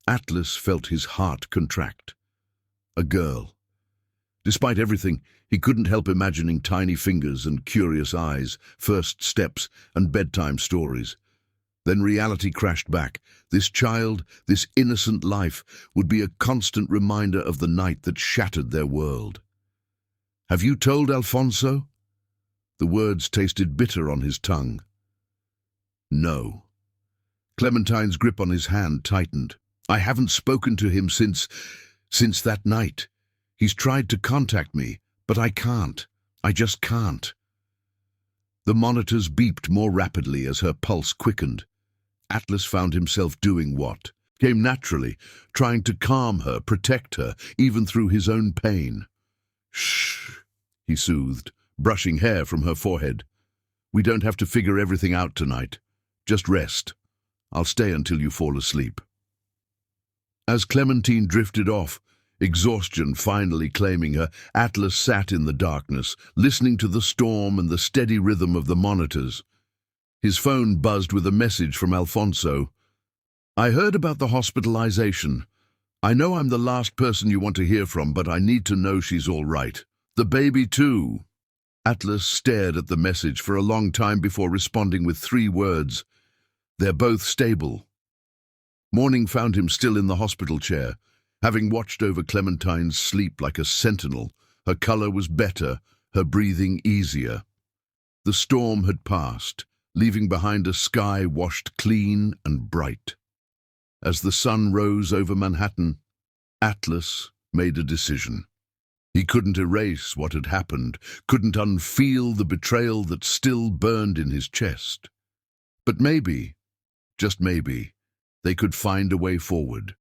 [SPEAKER 1] Atlas felt his heart contract. A girl. Despite everything, he couldn't help imagining tiny fingers and curious eyes, first steps and bedtime stories. Then reality crashed back. This child, this innocent life, would be a constant reminder of the night that shattered their world. "Have you told Alfonso?" The words tasted bitter on his tongue. "No." Clementine's grip on his hand tightened. "I haven't spoken to him since that night. He's tried to contact me, but I can't. I just can't." The monitors beeped more rapidly as her pulse quickened. Atlas found himself doing what came naturally, trying to calm her, protect her, even through his own pain. "Shh," he soothed, brushing hair from her forehead. "We don't have to figure everything out tonight. Just rest. I'll stay until you fall asleep." As Clementine drifted off, exhaustion finally claiming her, Atlas sat in the darkness, listening to the storm and the steady rhythm of the monitors. His phone buzzed with a message from Alfonso. "I heard about the hospitalization. I know I'm the last person you want to hear from, but I need to know she's all right. The baby too." Atlas stared at the message for a long time before responding with 3 words. "They're both stable." Morning found him still in the hospital chair, having watched over Clementine's sleep like a sentinel. Her color was better, her breathing easier. The storm had passed, leaving behind a sky washed clean and bright. As the sun rose over Manhattan, Atlas made a decision. He couldn't erase what had happened, couldn't unfeel the betrayal that still burned in his chest. But maybe, just maybe, they could find a way forward,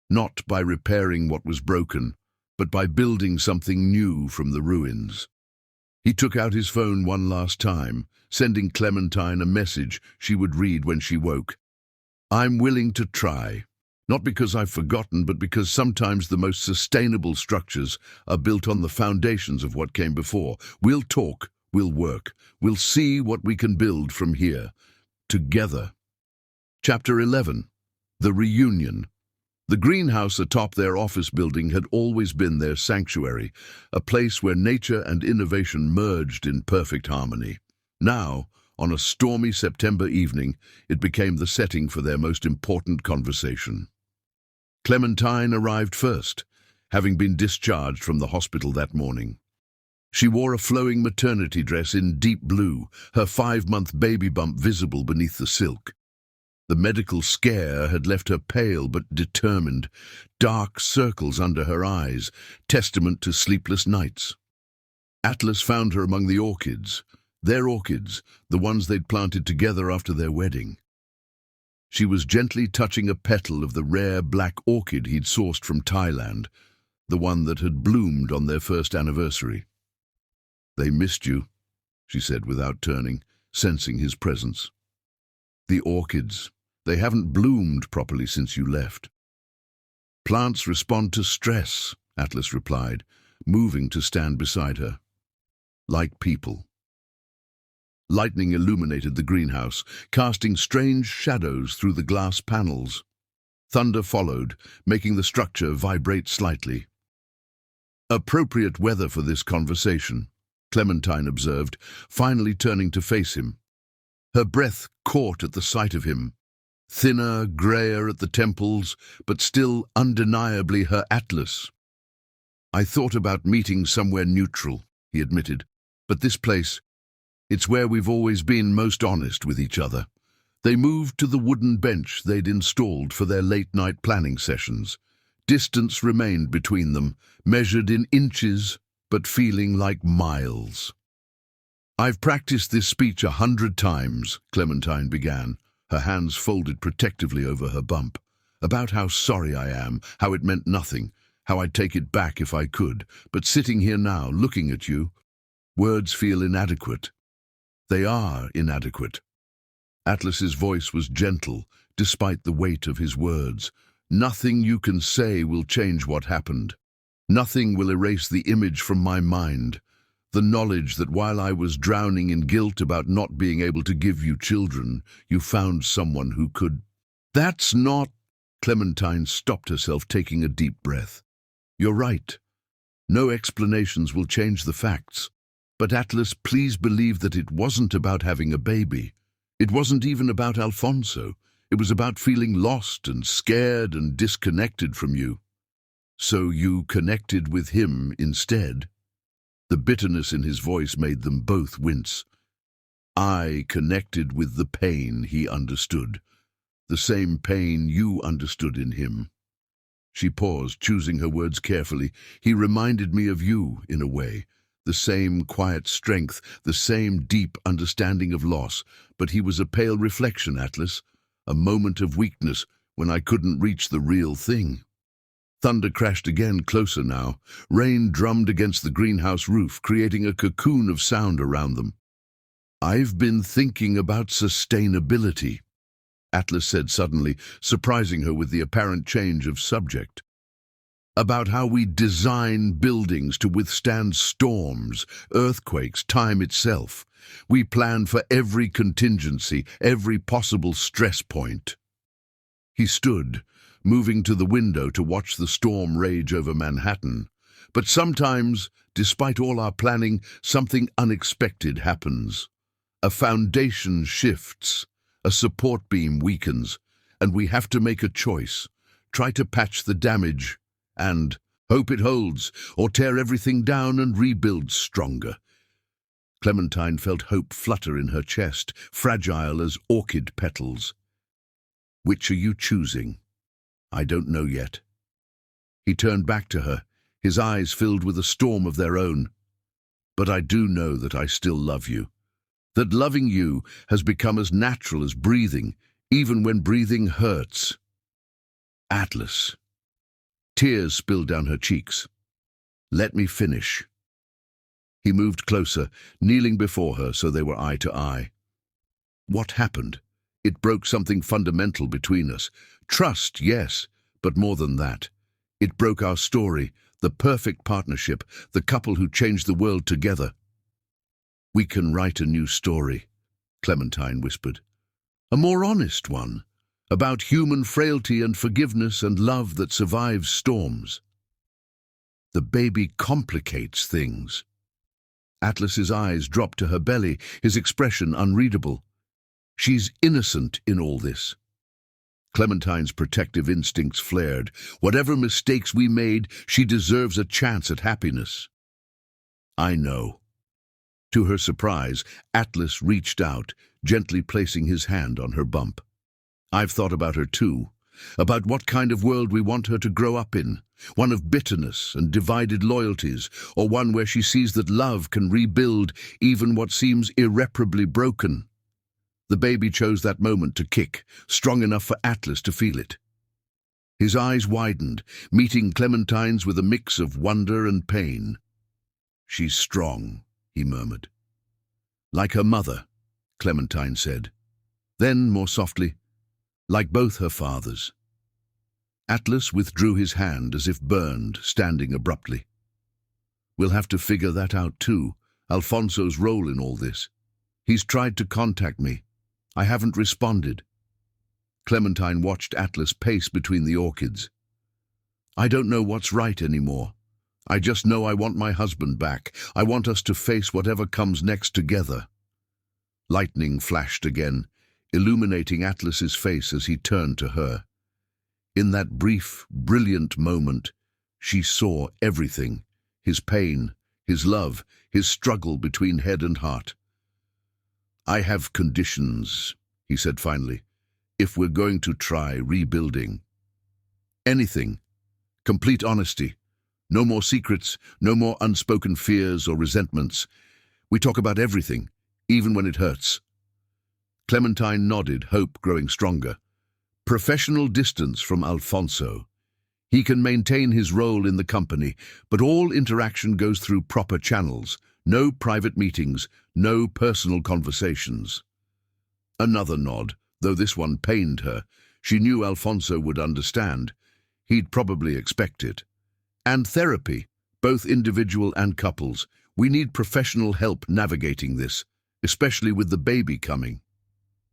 [SPEAKER 1] not by repairing what was broken, but by building something new from the ruins. He took out his phone one last time, sending Clementine a message she would read when she woke. "I'm willing to try. Not because I've forgotten, but because sometimes the most sustainable structures are built on the foundations of what came before. We'll talk, we'll work, we'll see what we can build from here, together." Chapter 11. The Reunion. The greenhouse atop their office building had always been their sanctuary, a place where nature and innovation merged in perfect harmony. Now, on a stormy September evening, it became the setting for their most important conversation. Clementine arrived first, having been discharged from the hospital that morning. She wore a flowing maternity dress in deep blue, her 5-month baby bump visible beneath the silk. The medical scare had left her pale but determined, dark circles under her eyes, testament to sleepless nights. Atlas found her among the orchids, their orchids, the ones they'd planted together after their wedding. She was gently touching a petal of the rare black orchid he'd sourced from Thailand, the one that had bloomed on their first anniversary. "They missed you," she said without turning, sensing his presence. "The orchids. They haven't bloomed properly since you left." "Plants respond to stress," Atlas replied, moving to stand beside her. "Like people." Lightning illuminated the greenhouse, casting strange shadows through the glass panels. Thunder followed, making the structure vibrate slightly. "Appropriate weather for this conversation," Clementine observed, finally turning to face him. Her breath caught at the sight of him, thinner, grayer at the temples, but still undeniably her Atlas. "I thought about meeting somewhere neutral," he admitted, "but this place, it's where we've always been most honest with each other." They moved to the wooden bench they'd installed for their late-night planning sessions. Distance remained between them, measured in inches, but feeling like miles. "I've practiced this speech 100 times, Clementine began, her hands folded protectively over her bump. "About how sorry I am, how it meant nothing, how I'd take it back if I could. But sitting here now, looking at you, words feel inadequate." "They are inadequate." Atlas's voice was gentle, despite the weight of his words. "Nothing you can say will change what happened. Nothing will erase the image from my mind. The knowledge that while I was drowning in guilt about not being able to give you children, you found someone who could." "That's not—" Clementine stopped herself, taking a deep breath. "You're right. No explanations will change the facts. But Atlas, please believe that it wasn't about having a baby. It wasn't even about Alfonso. It was about feeling lost and scared and disconnected from you. So you connected with him instead." The bitterness in his voice made them both wince. "I connected with the pain he understood. The same pain you understood in him." She paused, choosing her words carefully. "He reminded me of you, in a way. The same quiet strength, the same deep understanding of loss. But he was a pale reflection, Atlas. A moment of weakness when I couldn't reach the real thing." Thunder crashed again, closer now. Rain drummed against the greenhouse roof, creating a cocoon of sound around them. "I've been thinking about sustainability," Atlas said suddenly, surprising her with the apparent change of subject. "About how we design buildings to withstand storms, earthquakes, time itself. We plan for every contingency, every possible stress point." He stood, moving to the window to watch the storm rage over Manhattan. But sometimes, despite all our planning, something unexpected happens. A foundation shifts, a support beam weakens, and we have to make a choice. Try to patch the damage and hope it holds, or tear everything down and rebuild stronger. Clementine felt hope flutter in her chest, fragile as orchid petals. Which are you choosing? I don't know yet. He turned back to her, his eyes filled with a storm of their own. But I do know that I still love you. That loving you has become as natural as breathing, even when breathing hurts. Atlas. Tears spilled down her cheeks. Let me finish. He moved closer, kneeling before her so they were eye to eye. What happened? It broke something fundamental between us. Trust, yes, but more than that. It broke our story, the perfect partnership, the couple who changed the world together. We can write a new story, Clementine whispered. A more honest one, about human frailty and forgiveness and love that survives storms. The baby complicates things. Atlas's eyes dropped to her belly, his expression unreadable. She's innocent in all this. Clementine's protective instincts flared. Whatever mistakes we made, she deserves a chance at happiness. I know. To her surprise, Atlas reached out, gently placing his hand on her bump. I've thought about her too, about what kind of world we want her to grow up in, one of bitterness and divided loyalties, or one where she sees that love can rebuild even what seems irreparably broken. The baby chose that moment to kick, strong enough for Atlas to feel it. His eyes widened, meeting Clementine's with a mix of wonder and pain. She's strong, he murmured. Like her mother, Clementine said. Then, more softly, like both her fathers. Atlas withdrew his hand as if burned, standing abruptly. We'll have to figure that out too, Alfonso's role in all this. He's tried to contact me. I haven't responded. Clementine watched Atlas pace between the orchids. I don't know what's right anymore. I just know I want my husband back. I want us to face whatever comes next together. Lightning flashed again, illuminating Atlas's face as he turned to her. In that brief, brilliant moment, she saw everything, his pain, his love, his struggle between head and heart. I have conditions, he said finally, if we're going to try rebuilding. Anything. Complete honesty. No more secrets, no more unspoken fears or resentments. We talk about everything, even when it hurts. Clementine nodded, hope growing stronger. Professional distance from Alfonso. He can maintain his role in the company, but all interaction goes through proper channels. No private meetings, no personal conversations. Another nod, though this one pained her. She knew Alfonso would understand. He'd probably expect it. And therapy, both individual and couples. We need professional help navigating this, especially with the baby coming.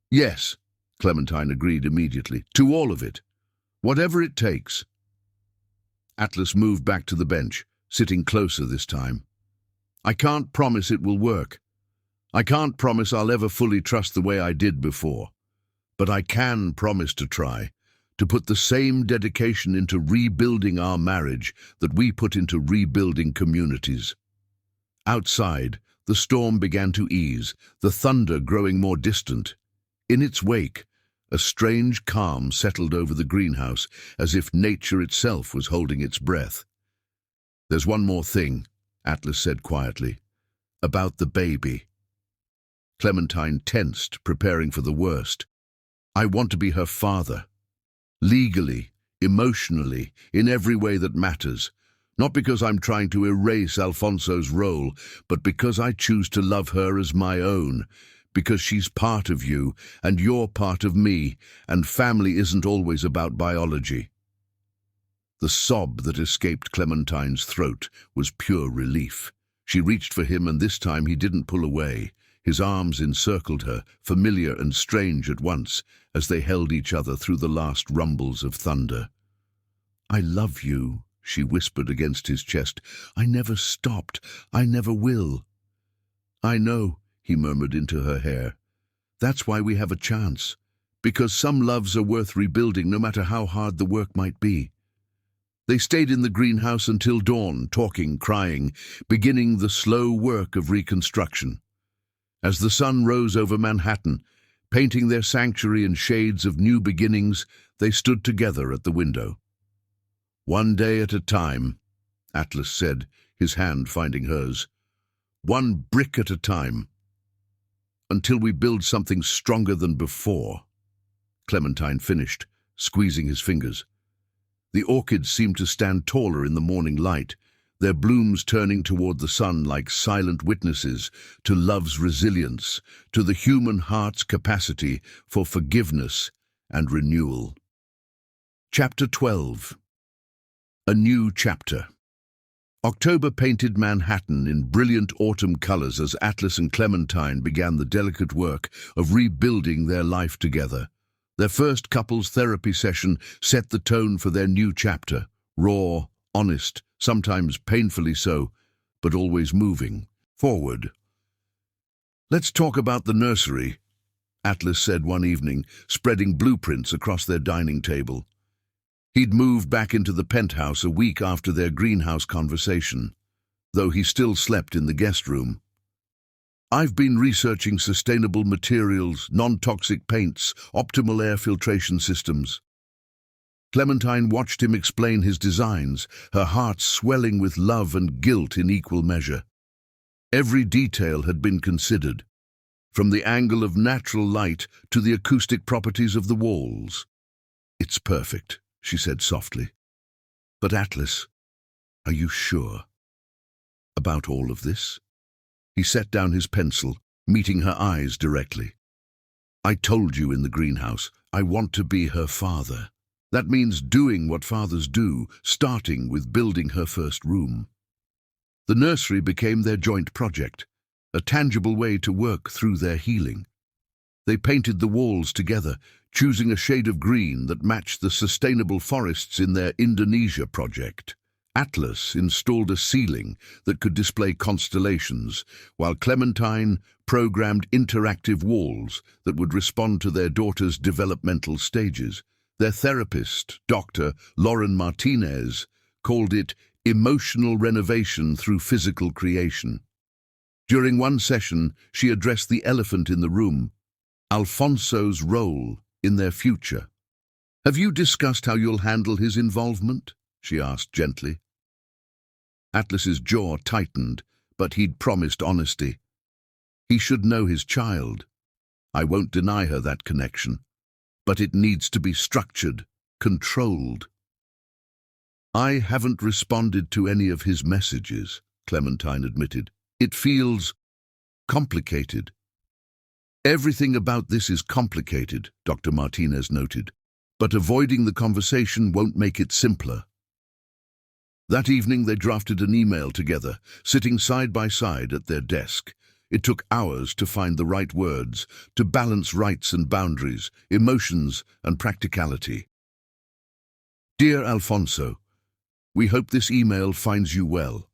[SPEAKER 1] Yes, Clementine agreed immediately, to all of it. Whatever it takes. Atlas moved back to the bench, sitting closer this time. I can't promise it will work. I can't promise I'll ever fully trust the way I did before. But I can promise to try, to put the same dedication into rebuilding our marriage that we put into rebuilding communities. Outside, the storm began to ease, the thunder growing more distant. In its wake, a strange calm settled over the greenhouse, as if nature itself was holding its breath. There's one more thing, Atlas said quietly, about the baby. Clementine tensed, preparing for the worst. I want to be her father. Legally, emotionally, in every way that matters. Not because I'm trying to erase Alfonso's role, but because I choose to love her as my own. Because she's part of you, and you're part of me, and family isn't always about biology. The sob that escaped Clementine's throat was pure relief. She reached for him, and this time he didn't pull away. His arms encircled her, familiar and strange at once, as they held each other through the last rumbles of thunder. "I love you," she whispered against his chest. "I never stopped. I never will." "I know," he murmured into her hair. "That's why we have a chance. Because some loves are worth rebuilding no matter how hard the work might be." They stayed in the greenhouse until dawn, talking, crying, beginning the slow work of reconstruction. As the sun rose over Manhattan, painting their sanctuary in shades of new beginnings, they stood together at the window. "One day at a time," Atlas said, his hand finding hers. "One brick at a time. Until we build something stronger than before." Clementine finished, squeezing his fingers. The orchids seemed to stand taller in the morning light, their blooms turning toward the sun like silent witnesses to love's resilience, to the human heart's capacity for forgiveness and renewal. Chapter 12. A New Chapter. October painted Manhattan in brilliant autumn colors as Atlas and Clementine began the delicate work of rebuilding their life together. Their first couples therapy session set the tone for their new chapter, raw, honest, sometimes painfully so, but always moving forward. "Let's talk about the nursery," Atlas said one evening, spreading blueprints across their dining table. He'd moved back into the penthouse a week after their greenhouse conversation, though he still slept in the guest room. "I've been researching sustainable materials, non-toxic paints, optimal air filtration systems." Clementine watched him explain his designs, her heart swelling with love and guilt in equal measure. Every detail had been considered, from the angle of natural light to the acoustic properties of the walls. "It's perfect," she said softly. "But Atlas, are you sure about all of this?" He set down his pencil, meeting her eyes directly. "I told you in the greenhouse, I want to be her father. That means doing what fathers do, starting with building her first room." The nursery became their joint project, a tangible way to work through their healing. They painted the walls together, choosing a shade of green that matched the sustainable forests in their Indonesia project. Atlas installed a ceiling that could display constellations, while Clementine programmed interactive walls that would respond to their daughter's developmental stages. Their therapist, Dr. Lauren Martinez, called it emotional renovation through physical creation. During one session, she addressed the elephant in the room, Alfonso's role in their future. "Have you discussed how you'll handle his involvement?" she asked gently. Atlas's jaw tightened, but he'd promised honesty. He should know his child. "I won't deny her that connection, but it needs to be structured, controlled." "I haven't responded to any of his messages," Clementine admitted. "It feels complicated." "Everything about this is complicated," Dr. Martinez noted, "but avoiding the conversation won't make it simpler." That evening they drafted an email together, sitting side by side at their desk. It took hours to find the right words, to balance rights and boundaries, emotions and practicality. "Dear Alfonso, we hope this email finds you well.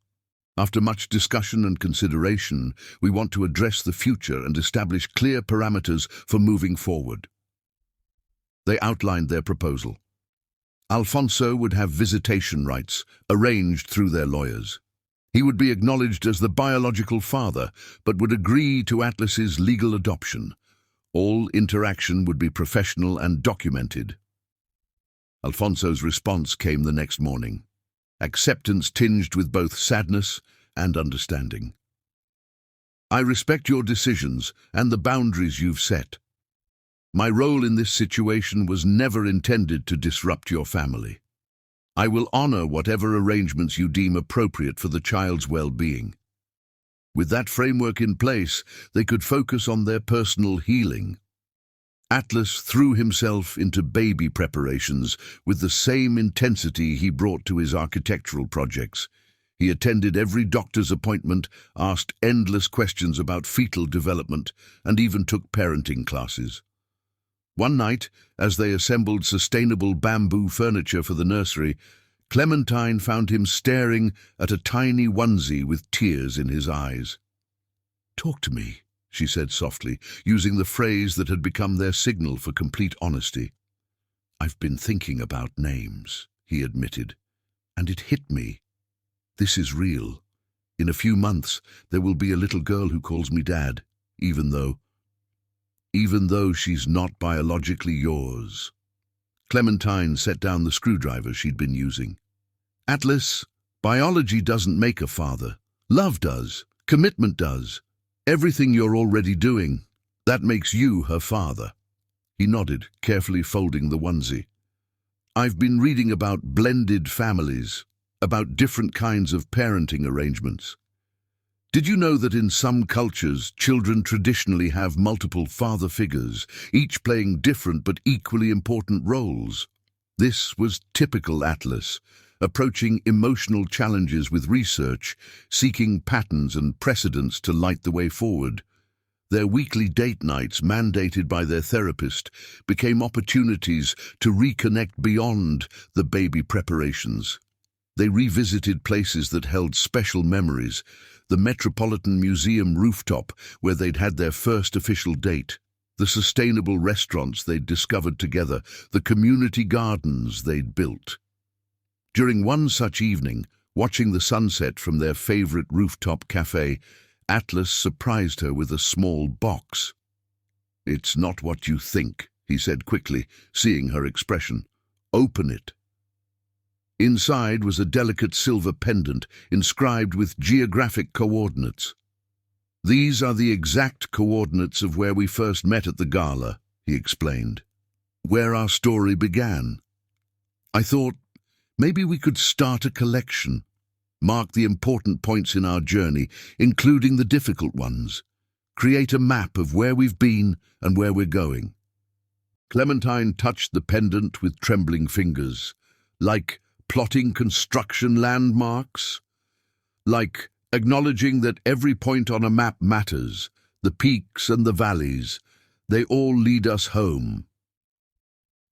[SPEAKER 1] After much discussion and consideration, we want to address the future and establish clear parameters for moving forward." They outlined their proposal. Alfonso would have visitation rights, arranged through their lawyers. He would be acknowledged as the biological father, but would agree to Atlas's legal adoption. All interaction would be professional and documented. Alfonso's response came the next morning, acceptance tinged with both sadness and understanding. "I respect your decisions and the boundaries you've set. My role in this situation was never intended to disrupt your family. I will honor whatever arrangements you deem appropriate for the child's well-being." With that framework in place, they could focus on their personal healing. Atlas threw himself into baby preparations with the same intensity he brought to his architectural projects. He attended every doctor's appointment, asked endless questions about fetal development, and even took parenting classes. One night, as they assembled sustainable bamboo furniture for the nursery, Clementine found him staring at a tiny onesie with tears in his eyes. "Talk to me," she said softly, using the phrase that had become their signal for complete honesty. "I've been thinking about names," he admitted, "and it hit me. This is real. In a few months, there will be a little girl who calls me Dad, even though she's not biologically yours." Clementine set down the screwdriver she'd been using. "Atlas, biology doesn't make a father. Love does. Commitment does. Everything you're already doing, that makes you her father." He nodded, carefully folding the onesie. "I've been reading about blended families, about different kinds of parenting arrangements. Did you know that in some cultures, children traditionally have multiple father figures, each playing different but equally important roles? This was typical Atlas, approaching emotional challenges with research, seeking patterns and precedents to light the way forward. Their weekly date nights, mandated by their therapist, became opportunities to reconnect beyond the baby preparations. They revisited places that held special memories, the Metropolitan Museum rooftop where they'd had their first official date, the sustainable restaurants they'd discovered together, the community gardens they'd built. During one such evening, watching the sunset from their favorite rooftop cafe, Atlas surprised her with a small box. "It's not what you think," he said quickly, seeing her expression. "Open it." Inside was a delicate silver pendant inscribed with geographic coordinates. "These are the exact coordinates of where we first met at the gala," he explained. "Where our story began. I thought maybe we could start a collection, mark the important points in our journey, including the difficult ones, create a map of where we've been and where we're going." Clementine touched the pendant with trembling fingers. "Like plotting construction landmarks? Like acknowledging that every point on a map matters, the peaks and the valleys, they all lead us home."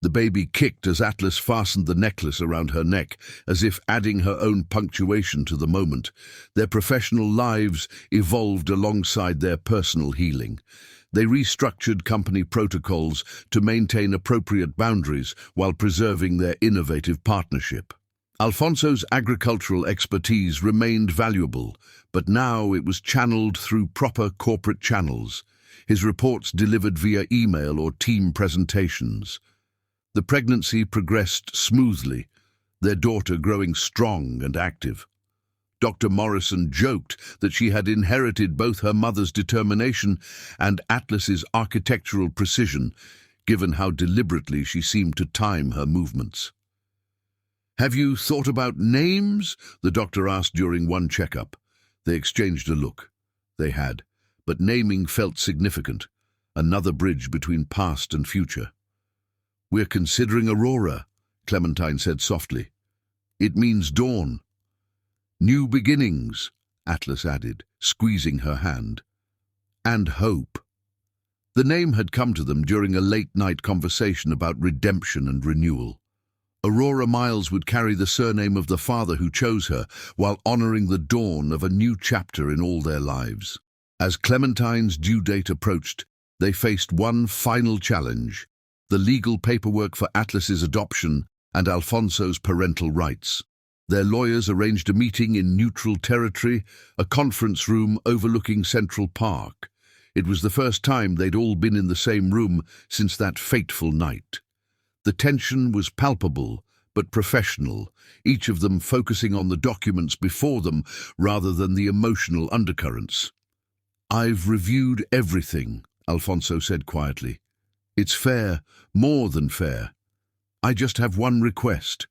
[SPEAKER 1] The baby kicked as Atlas fastened the necklace around her neck, as if adding her own punctuation to the moment. Their professional lives evolved alongside their personal healing. They restructured company protocols to maintain appropriate boundaries while preserving their innovative partnership. Alfonso's agricultural expertise remained valuable, but now it was channeled through proper corporate channels, his reports delivered via email or team presentations. The pregnancy progressed smoothly, their daughter growing strong and active. Dr. Morrison joked that she had inherited both her mother's determination and Atlas's architectural precision, given how deliberately she seemed to time her movements. "Have you thought about names?" the doctor asked during one checkup. They exchanged a look. They had, but naming felt significant, another bridge between past and future. "We're considering Aurora," Clementine said softly. "It means dawn." "New beginnings," Atlas added, squeezing her hand. "And hope." The name had come to them during a late-night conversation about redemption and renewal. Aurora Miles would carry the surname of the father who chose her, while honoring the dawn of a new chapter in all their lives. As Clementine's due date approached, they faced one final challenge: the legal paperwork for Atlas's adoption and Alfonso's parental rights. Their lawyers arranged a meeting in neutral territory, a conference room overlooking Central Park. It was the first time they'd all been in the same room since that fateful night. The tension was palpable, but professional, each of them focusing on the documents before them rather than the emotional undercurrents. "I've reviewed everything," Alfonso said quietly. "It's fair, more than fair. I just have one request."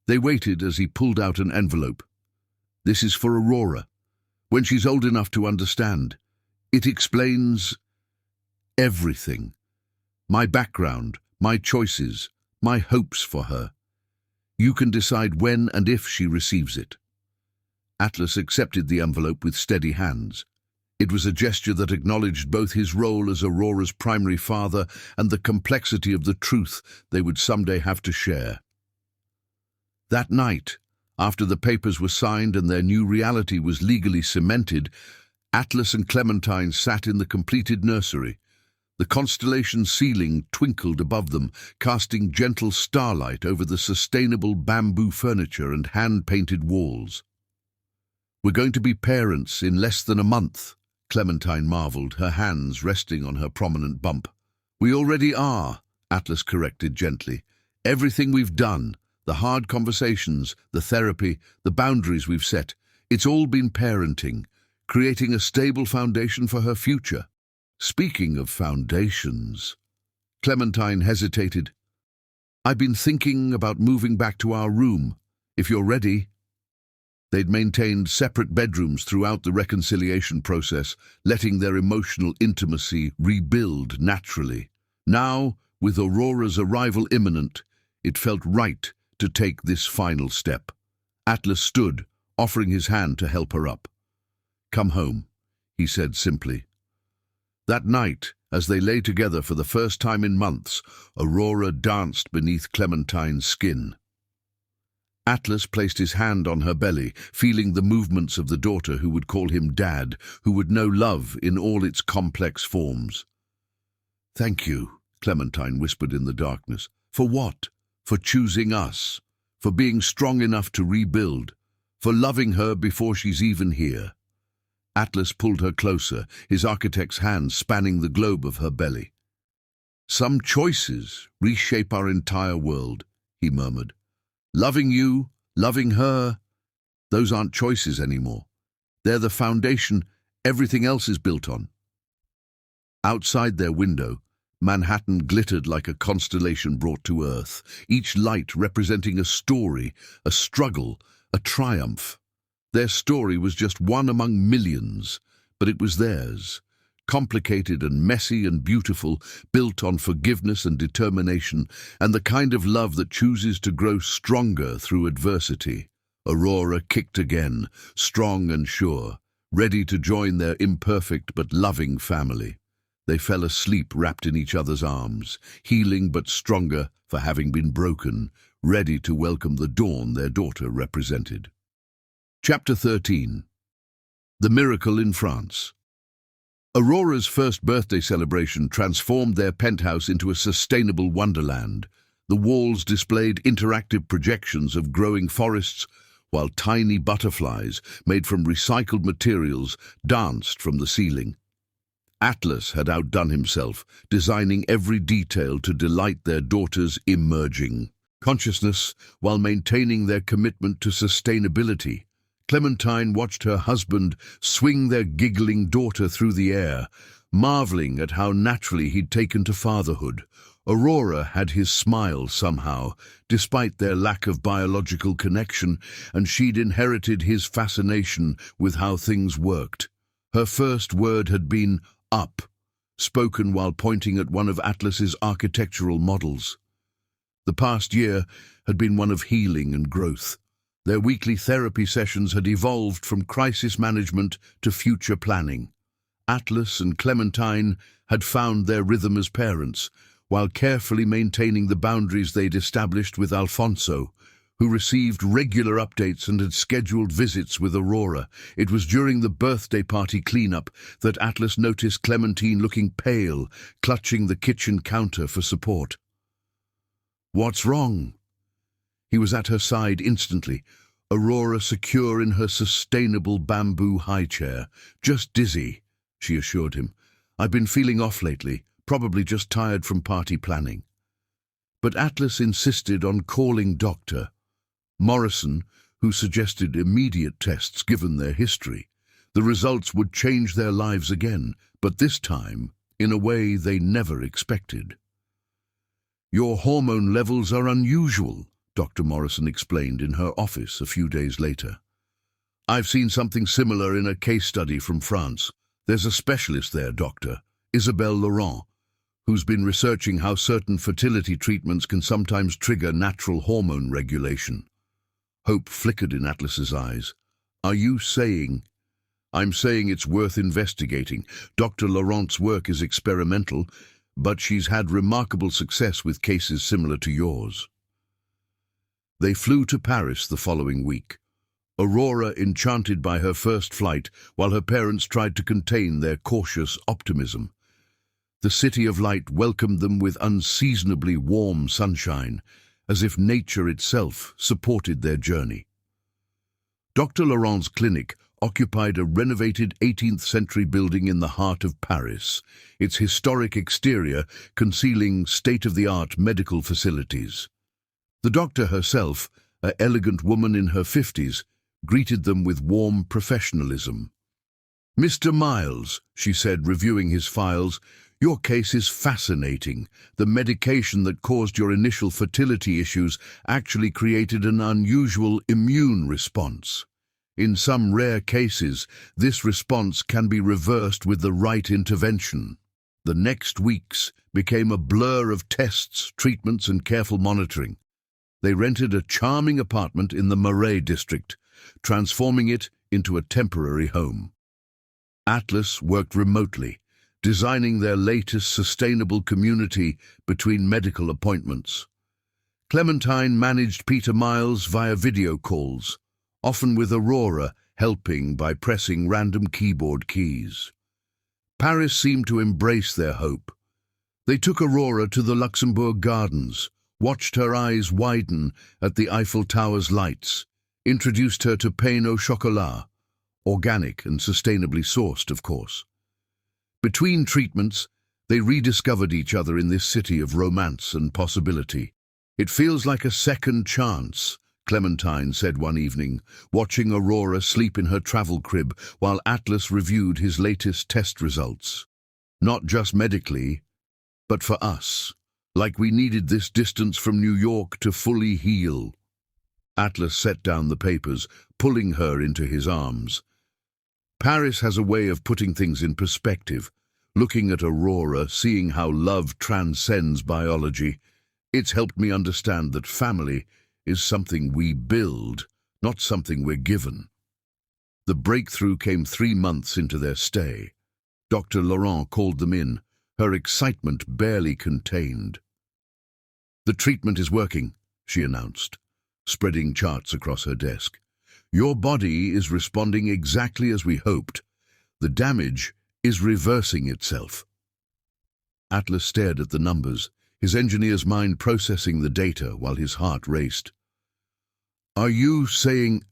[SPEAKER 1] They waited as he pulled out an envelope. "This is for Aurora, when she's old enough to understand. It explains everything. My background, my choices, my hopes for her. You can decide when and if she receives it." Atlas accepted the envelope with steady hands. It was a gesture that acknowledged both his role as Aurora's primary father and the complexity of the truth they would someday have to share. That night, after the papers were signed and their new reality was legally cemented, Atlas and Clementine sat in the completed nursery. The constellation ceiling twinkled above them, casting gentle starlight over the sustainable bamboo furniture and hand-painted walls. "We're going to be parents in less than a month," Clementine marveled, her hands resting on her prominent bump. "We already are," Atlas corrected gently. "Everything we've done, the hard conversations, the therapy, the boundaries we've set, it's all been parenting, creating a stable foundation for her future." "Speaking of foundations," Clementine hesitated. "I've been thinking about moving back to our room, if you're ready." They'd maintained separate bedrooms throughout the reconciliation process, letting their emotional intimacy rebuild naturally. Now, with Aurora's arrival imminent, it felt right to take this final step. Atlas stood, offering his hand to help her up. "Come home," he said simply. That night, as they lay together for the first time in months, Aurora danced beneath Clementine's skin. Atlas placed his hand on her belly, feeling the movements of the daughter who would call him Dad, who would know love in all its complex forms. "Thank you," Clementine whispered in the darkness. "For what? For choosing us, for being strong enough to rebuild, for loving her before she's even here." Atlas pulled her closer, his architect's hand spanning the globe of her belly. "Some choices reshape our entire world," he murmured. "Loving you, loving her, those aren't choices anymore. They're the foundation everything else is built on." Outside their window, Manhattan glittered like a constellation brought to Earth, each light representing a story, a struggle, a triumph. Their story was just one among millions, but it was theirs. Complicated and messy and beautiful, built on forgiveness and determination, and the kind of love that chooses to grow stronger through adversity. Aurora kicked again, strong and sure, ready to join their imperfect but loving family. They fell asleep wrapped in each other's arms, healing but stronger for having been broken, ready to welcome the dawn their daughter represented. Chapter 13. The Miracle in France. Aurora's first birthday celebration transformed their penthouse into a sustainable wonderland. The walls displayed interactive projections of growing forests, while tiny butterflies, made from recycled materials, danced from the ceiling. Atlas had outdone himself, designing every detail to delight their daughter's emerging consciousness while maintaining their commitment to sustainability. Clementine watched her husband swing their giggling daughter through the air, marveling at how naturally he'd taken to fatherhood. Aurora had his smile somehow, despite their lack of biological connection, and she'd inherited his fascination with how things worked. Her first word had been "up," spoken while pointing at one of Atlas's architectural models. The past year had been one of healing and growth. Their weekly therapy sessions had evolved from crisis management to future planning. Atlas and Clementine had found their rhythm as parents, while carefully maintaining the boundaries they'd established with Alfonso, who received regular updates and had scheduled visits with Aurora. It was during the birthday party cleanup that Atlas noticed Clementine looking pale, clutching the kitchen counter for support. "What's wrong?" He was at her side instantly, Aurora secure in her sustainable bamboo high chair. "Just dizzy," she assured him. "I've been feeling off lately, probably just tired from party planning." But Atlas insisted on calling Dr. Morrison, who suggested immediate tests given their history. The results would change their lives again, but this time in a way they never expected. "Your hormone levels are unusual," Dr. Morrison explained in her office a few days later. "I've seen something similar in a case study from France. There's a specialist there, Dr. Isabelle Laurent, who's been researching how certain fertility treatments can sometimes trigger natural hormone regulation." Hope flickered in Atlas's eyes. Are you saying? I'm saying it's worth investigating. Dr. Laurent's work is experimental, but she's had remarkable success with cases similar to yours. They flew to Paris the following week. Aurora enchanted by her first flight, while her parents tried to contain their cautious optimism. The City of Light welcomed them with unseasonably warm sunshine, as if nature itself supported their journey. Dr. Laurent's clinic occupied a renovated 18th-century building in the heart of Paris, its historic exterior concealing state-of-the-art medical facilities. The doctor herself, an elegant woman in her 50s, greeted them with warm professionalism. "Mr. Miles," she said, reviewing his files, "your case is fascinating. The medication that caused your initial fertility issues actually created an unusual immune response. In some rare cases, this response can be reversed with the right intervention." The next weeks became a blur of tests, treatments, and careful monitoring. They rented a charming apartment in the Marais district, transforming it into a temporary home. Atlas worked remotely, designing their latest sustainable community between medical appointments. Clementine managed Peter Miles via video calls, often with Aurora helping by pressing random keyboard keys. Paris seemed to embrace their hope. They took Aurora to the Luxembourg Gardens, watched her eyes widen at the Eiffel Tower's lights, introduced her to pain au chocolat, organic and sustainably sourced, of course. Between treatments, they rediscovered each other in this city of romance and possibility. "It feels like a second chance," Clementine said one evening, watching Aurora sleep in her travel crib while Atlas reviewed his latest test results. "Not just medically, but for us, like we needed this distance from New York to fully heal." Atlas set down the papers, pulling her into his arms. "Paris has a way of putting things in perspective. Looking at Aurora, seeing how love transcends biology, it's helped me understand that family is something we build, not something we're given." The breakthrough came 3 months into their stay. Dr. Laurent called them in, her excitement barely contained. "The treatment is working," she announced, spreading charts across her desk. "Your body is responding exactly as we hoped. The damage is reversing itself." Atlas stared at the numbers, his engineer's mind processing the data while his heart raced. "Are you saying—"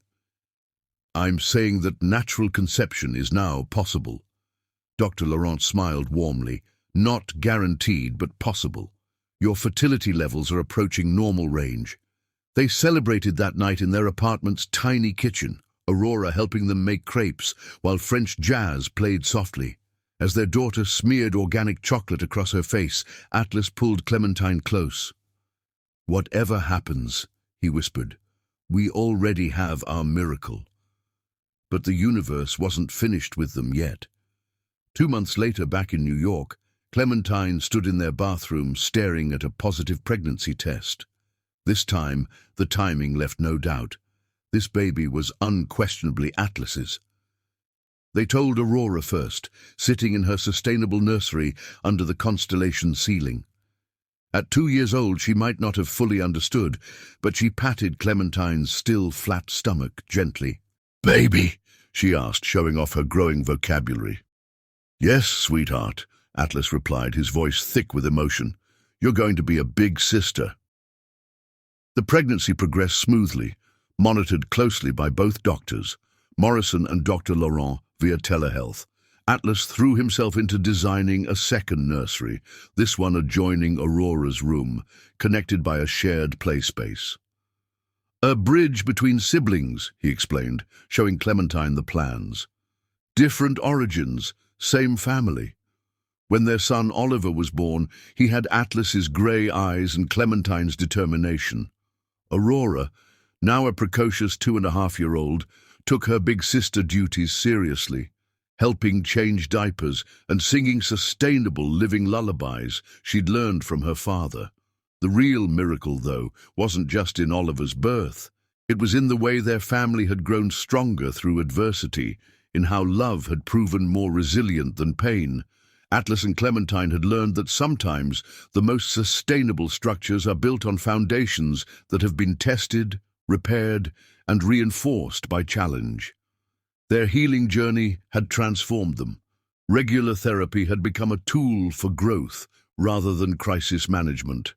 [SPEAKER 1] "I'm saying that natural conception is now possible." Dr. Laurent smiled warmly. "Not guaranteed, but possible. Your fertility levels are approaching normal range." They celebrated that night in their apartment's tiny kitchen, Aurora helping them make crepes while French jazz played softly. As their daughter smeared organic chocolate across her face, Atlas pulled Clementine close. "Whatever happens," he whispered, "we already have our miracle." But the universe wasn't finished with them yet. 2 months later, back in New York, Clementine stood in their bathroom staring at a positive pregnancy test. This time, the timing left no doubt. This baby was unquestionably Atlas's. They told Aurora first, sitting in her sustainable nursery under the constellation ceiling. At 2 years old, she might not have fully understood, but she patted Clementine's still flat stomach gently. "Baby?" she asked, showing off her growing vocabulary. "Yes, sweetheart," Atlas replied, his voice thick with emotion. "You're going to be a big sister." The pregnancy progressed smoothly, monitored closely by both doctors, Morrison and Dr. Laurent, via telehealth. Atlas threw himself into designing a second nursery, this one adjoining Aurora's room, connected by a shared play space. "A bridge between siblings," he explained, showing Clementine the plans. "Different origins, same family." When their son Oliver was born, he had Atlas's grey eyes and Clementine's determination. Aurora, now a precocious 2.5-year-old, took her big sister duties seriously, helping change diapers and singing sustainable living lullabies she'd learned from her father. The real miracle, though, wasn't just in Oliver's birth. It was in the way their family had grown stronger through adversity, in how love had proven more resilient than pain. Atlas and Clementine had learned that sometimes the most sustainable structures are built on foundations that have been tested, repaired, and reinforced by challenge. Their healing journey had transformed them. Regular therapy had become a tool for growth rather than crisis management.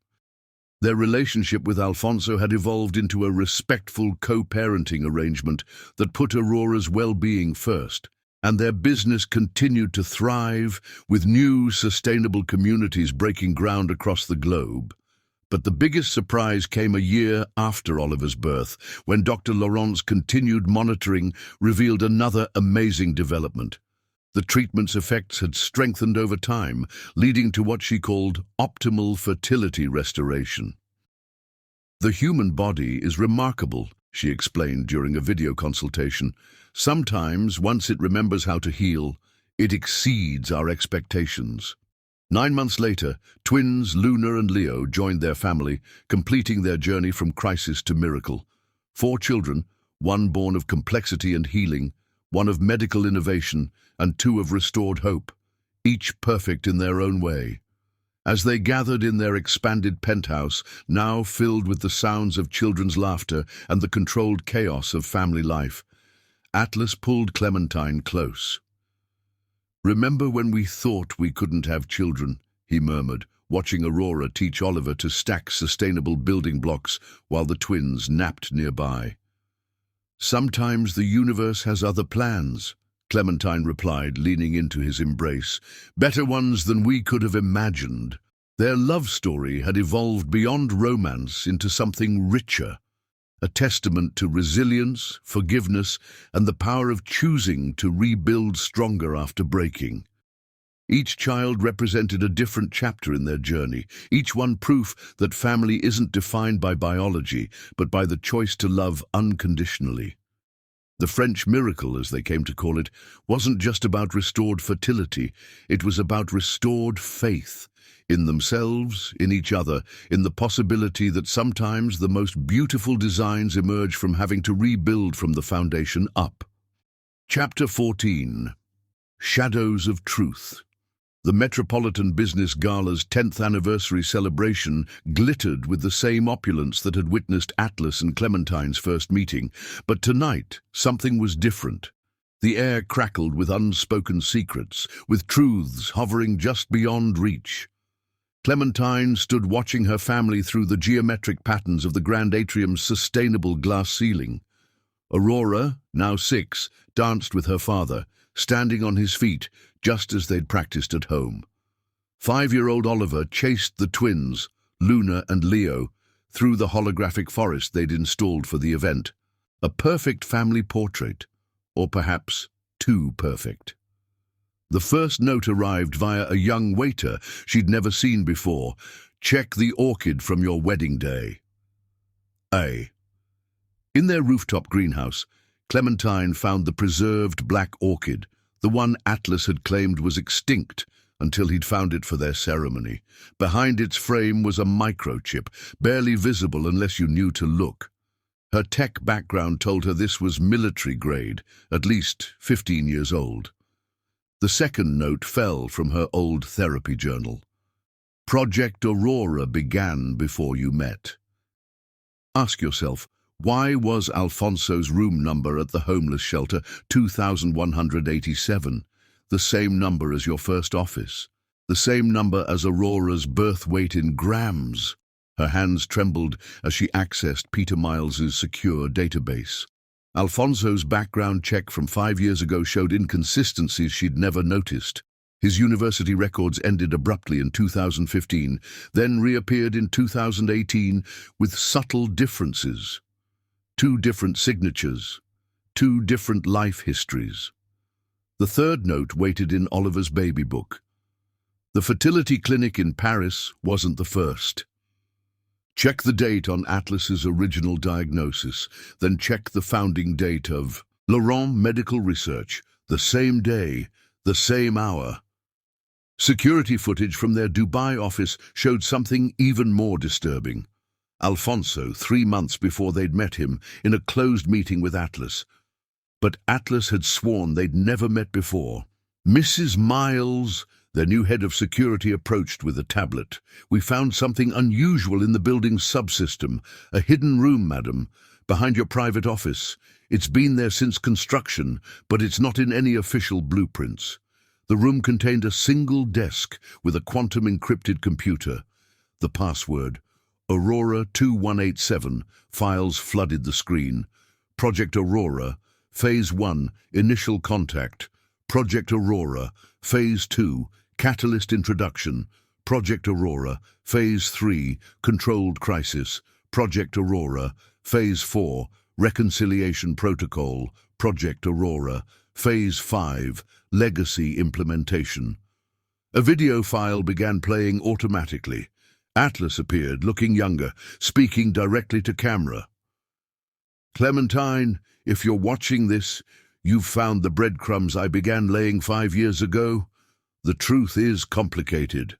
[SPEAKER 1] Their relationship with Alfonso had evolved into a respectful co-parenting arrangement that put Aurora's well-being first, and their business continued to thrive, with new sustainable communities breaking ground across the globe. But the biggest surprise came a year after Oliver's birth, when Dr. Laurent's continued monitoring revealed another amazing development. The treatment's effects had strengthened over time, leading to what she called optimal fertility restoration. "The human body is remarkable," she explained during a video consultation. "Sometimes, once it remembers how to heal, it exceeds our expectations." 9 months later, twins Luna and Leo joined their family, completing their journey from crisis to miracle. 4 children, one born of complexity and healing, one of medical innovation, and 2 of restored hope, each perfect in their own way. As they gathered in their expanded penthouse, now filled with the sounds of children's laughter and the controlled chaos of family life, Atlas pulled Clementine close. "Remember when we thought we couldn't have children?" he murmured, watching Aurora teach Oliver to stack sustainable building blocks while the twins napped nearby. "Sometimes the universe has other plans," Clementine replied, leaning into his embrace. "Better ones than we could have imagined." Their love story had evolved beyond romance into something richer, a testament to resilience, forgiveness, and the power of choosing to rebuild stronger after breaking. Each child represented a different chapter in their journey, each one proof that family isn't defined by biology, but by the choice to love unconditionally. The French miracle, as they came to call it, wasn't just about restored fertility, it was about restored faith in themselves, in each other, in the possibility that sometimes the most beautiful designs emerge from having to rebuild from the foundation up. Chapter 14. Shadows of Truth. The Metropolitan Business Gala's 10th anniversary celebration glittered with the same opulence that had witnessed Atlas and Clementine's first meeting, but tonight something was different. The air crackled with unspoken secrets, with truths hovering just beyond reach. Clementine stood watching her family through the geometric patterns of the grand atrium's sustainable glass ceiling. Aurora, now 6, danced with her father, standing on his feet, just as they'd practiced at home. 5-year-old Oliver chased the twins, Luna and Leo, through the holographic forest they'd installed for the event. A perfect family portrait, or perhaps too perfect. The first note arrived via a young waiter she'd never seen before. "Check the orchid from your wedding day." A. In their rooftop greenhouse, Clementine found the preserved black orchid, the one Atlas had claimed was extinct until he'd found it for their ceremony. Behind its frame was a microchip, barely visible unless you knew to look. Her tech background told her this was military grade, at least 15 years old. The second note fell from her old therapy journal. "Project Aurora began before you met." Ask yourself, why was Alfonso's room number at the homeless shelter 2187, the same number as your first office, the same number as Aurora's birth weight in grams? Her hands trembled as she accessed Peter Miles's secure database. Alfonso's background check from 5 years ago showed inconsistencies she'd never noticed. His university records ended abruptly in 2015, then reappeared in 2018 with subtle differences. 2 different signatures, 2 different life histories. The third note waited in Oliver's baby book. The fertility clinic in Paris wasn't the first. Check the date on Atlas's original diagnosis, then check the founding date of Laurent Medical Research, the same day, the same hour. Security footage from their Dubai office showed something even more disturbing. Alfonso 3 months before they'd met him in a closed meeting with Atlas. But Atlas had sworn they'd never met before. Mrs. Miles, their new head of security, approached with a tablet. "We found something unusual in the building's subsystem. A hidden room, madam, behind your private office. It's been there since construction, but it's not in any official blueprints." The room contained a single desk with a quantum-encrypted computer. The password, Aurora 2187, files flooded the screen. Project Aurora, Phase 1, Initial Contact. Project Aurora, Phase 2, Catalyst Introduction. Project Aurora, Phase 3, Controlled Crisis. Project Aurora, Phase 4, Reconciliation Protocol. Project Aurora, Phase 5, Legacy Implementation. A video file began playing automatically. Atlas appeared, looking younger, speaking directly to camera. "Clementine, if you're watching this, you've found the breadcrumbs I began laying 5 years ago. The truth is complicated.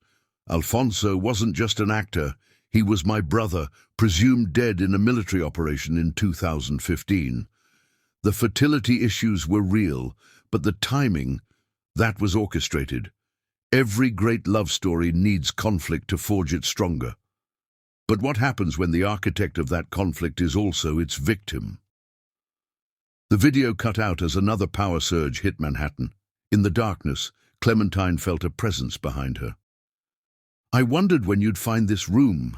[SPEAKER 1] Alfonso wasn't just an actor. He was my brother, presumed dead in a military operation in 2015. The fertility issues were real, but the timing, that was orchestrated. Every great love story needs conflict to forge it stronger. But what happens when the architect of that conflict is also its victim?" The video cut out as another power surge hit Manhattan. In the darkness, Clementine felt a presence behind her. "I wondered when you'd find this room."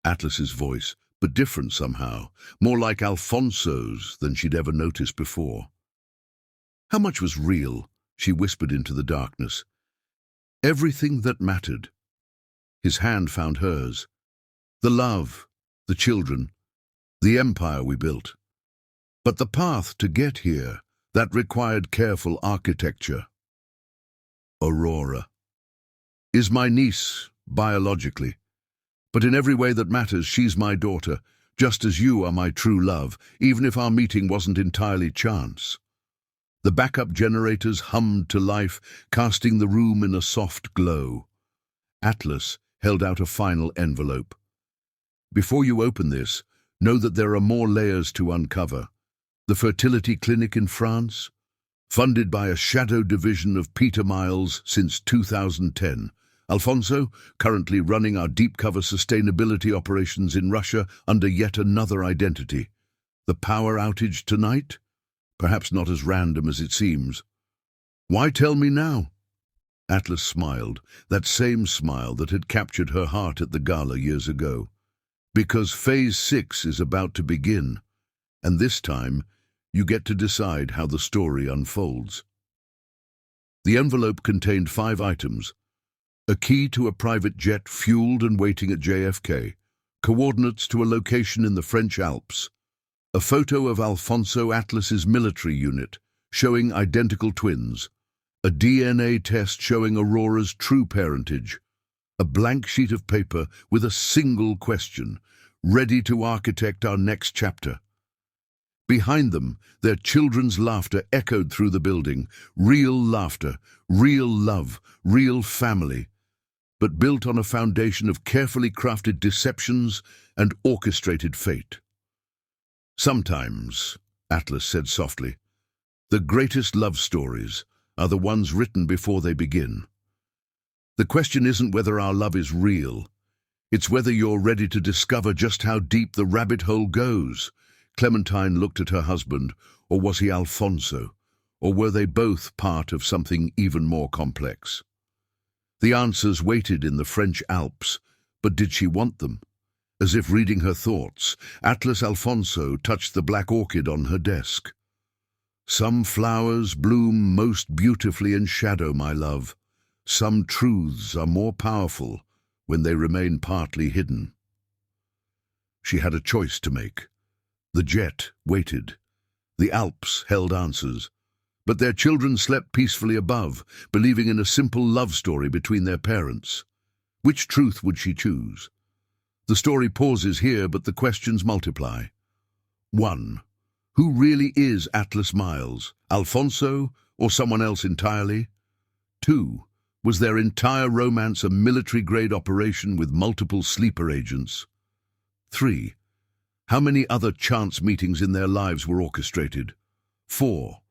[SPEAKER 1] Atlas's voice, but different somehow, more like Alfonso's than she'd ever noticed before. "How much was real?" she whispered into the darkness. "Everything that mattered." His hand found hers. "The love, the children, the empire we built. But the path to get here, that required careful architecture." "Aurora is my niece, biologically. But in every way that matters, she's my daughter, just as you are my true love, even if our meeting wasn't entirely chance." The backup generators hummed to life, casting the room in a soft glow. Atlas held out a final envelope. "Before you open this, know that there are more layers to uncover. The fertility clinic in France, funded by a shadow division of Peter Miles since 2010. Alfonso, currently running our deep-cover sustainability operations in Russia under yet another identity. The power outage tonight? Perhaps not as random as it seems. Why tell me now?" Atlas smiled, that same smile that had captured her heart at the gala years ago. "Because Phase 6 is about to begin, and this time you get to decide how the story unfolds." The envelope contained 5 items. A key to a private jet fueled and waiting at JFK, coordinates to a location in the French Alps, a photo of Alfonso Atlas's military unit showing identical twins, a DNA test showing Aurora's true parentage, a blank sheet of paper with a single question, ready to architect our next chapter. Behind them, their children's laughter echoed through the building. Real laughter, real love, real family, but built on a foundation of carefully crafted deceptions and orchestrated fate. "Sometimes," Atlas said softly, "the greatest love stories are the ones written before they begin. The question isn't whether our love is real. It's whether you're ready to discover just how deep the rabbit hole goes." Clementine looked at her husband, or was he Alfonso? Or were they both part of something even more complex? The answers waited in the French Alps, but did she want them? As if reading her thoughts, Atlas Alfonso touched the black orchid on her desk. "Some flowers bloom most beautifully in shadow, my love. Some truths are more powerful when they remain partly hidden." She had a choice to make. The jet waited. The Alps held answers. But their children slept peacefully above, believing in a simple love story between their parents. Which truth would she choose? The story pauses here, but the questions multiply. 1. Who really is Atlas Miles? Alfonso, or someone else entirely? 2. Was their entire romance a military-grade operation with multiple sleeper agents? 3. How many other chance meetings in their lives were orchestrated? 4.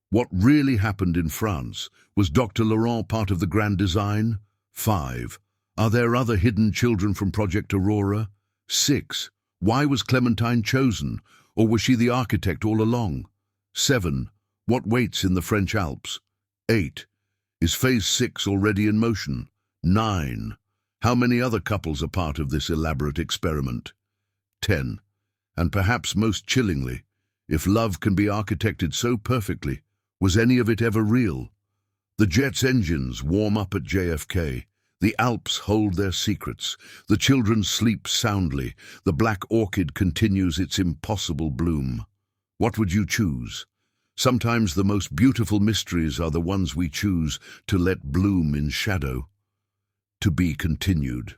[SPEAKER 1] What really happened in France? Was Dr. Laurent part of the grand design? 5. Are there other hidden children from Project Aurora? 6. Why was Clementine chosen? Or was she the architect all along? 7. What waits in the French Alps? 8. Is Phase 6 already in motion? 9. How many other couples are part of this elaborate experiment? 10. And perhaps most chillingly, if love can be architected so perfectly, was any of it ever real? The jet's engines warm up at JFK. The Alps hold their secrets. The children sleep soundly. The black orchid continues its impossible bloom. What would you choose? Sometimes the most beautiful mysteries are the ones we choose to let bloom in shadow. To be continued.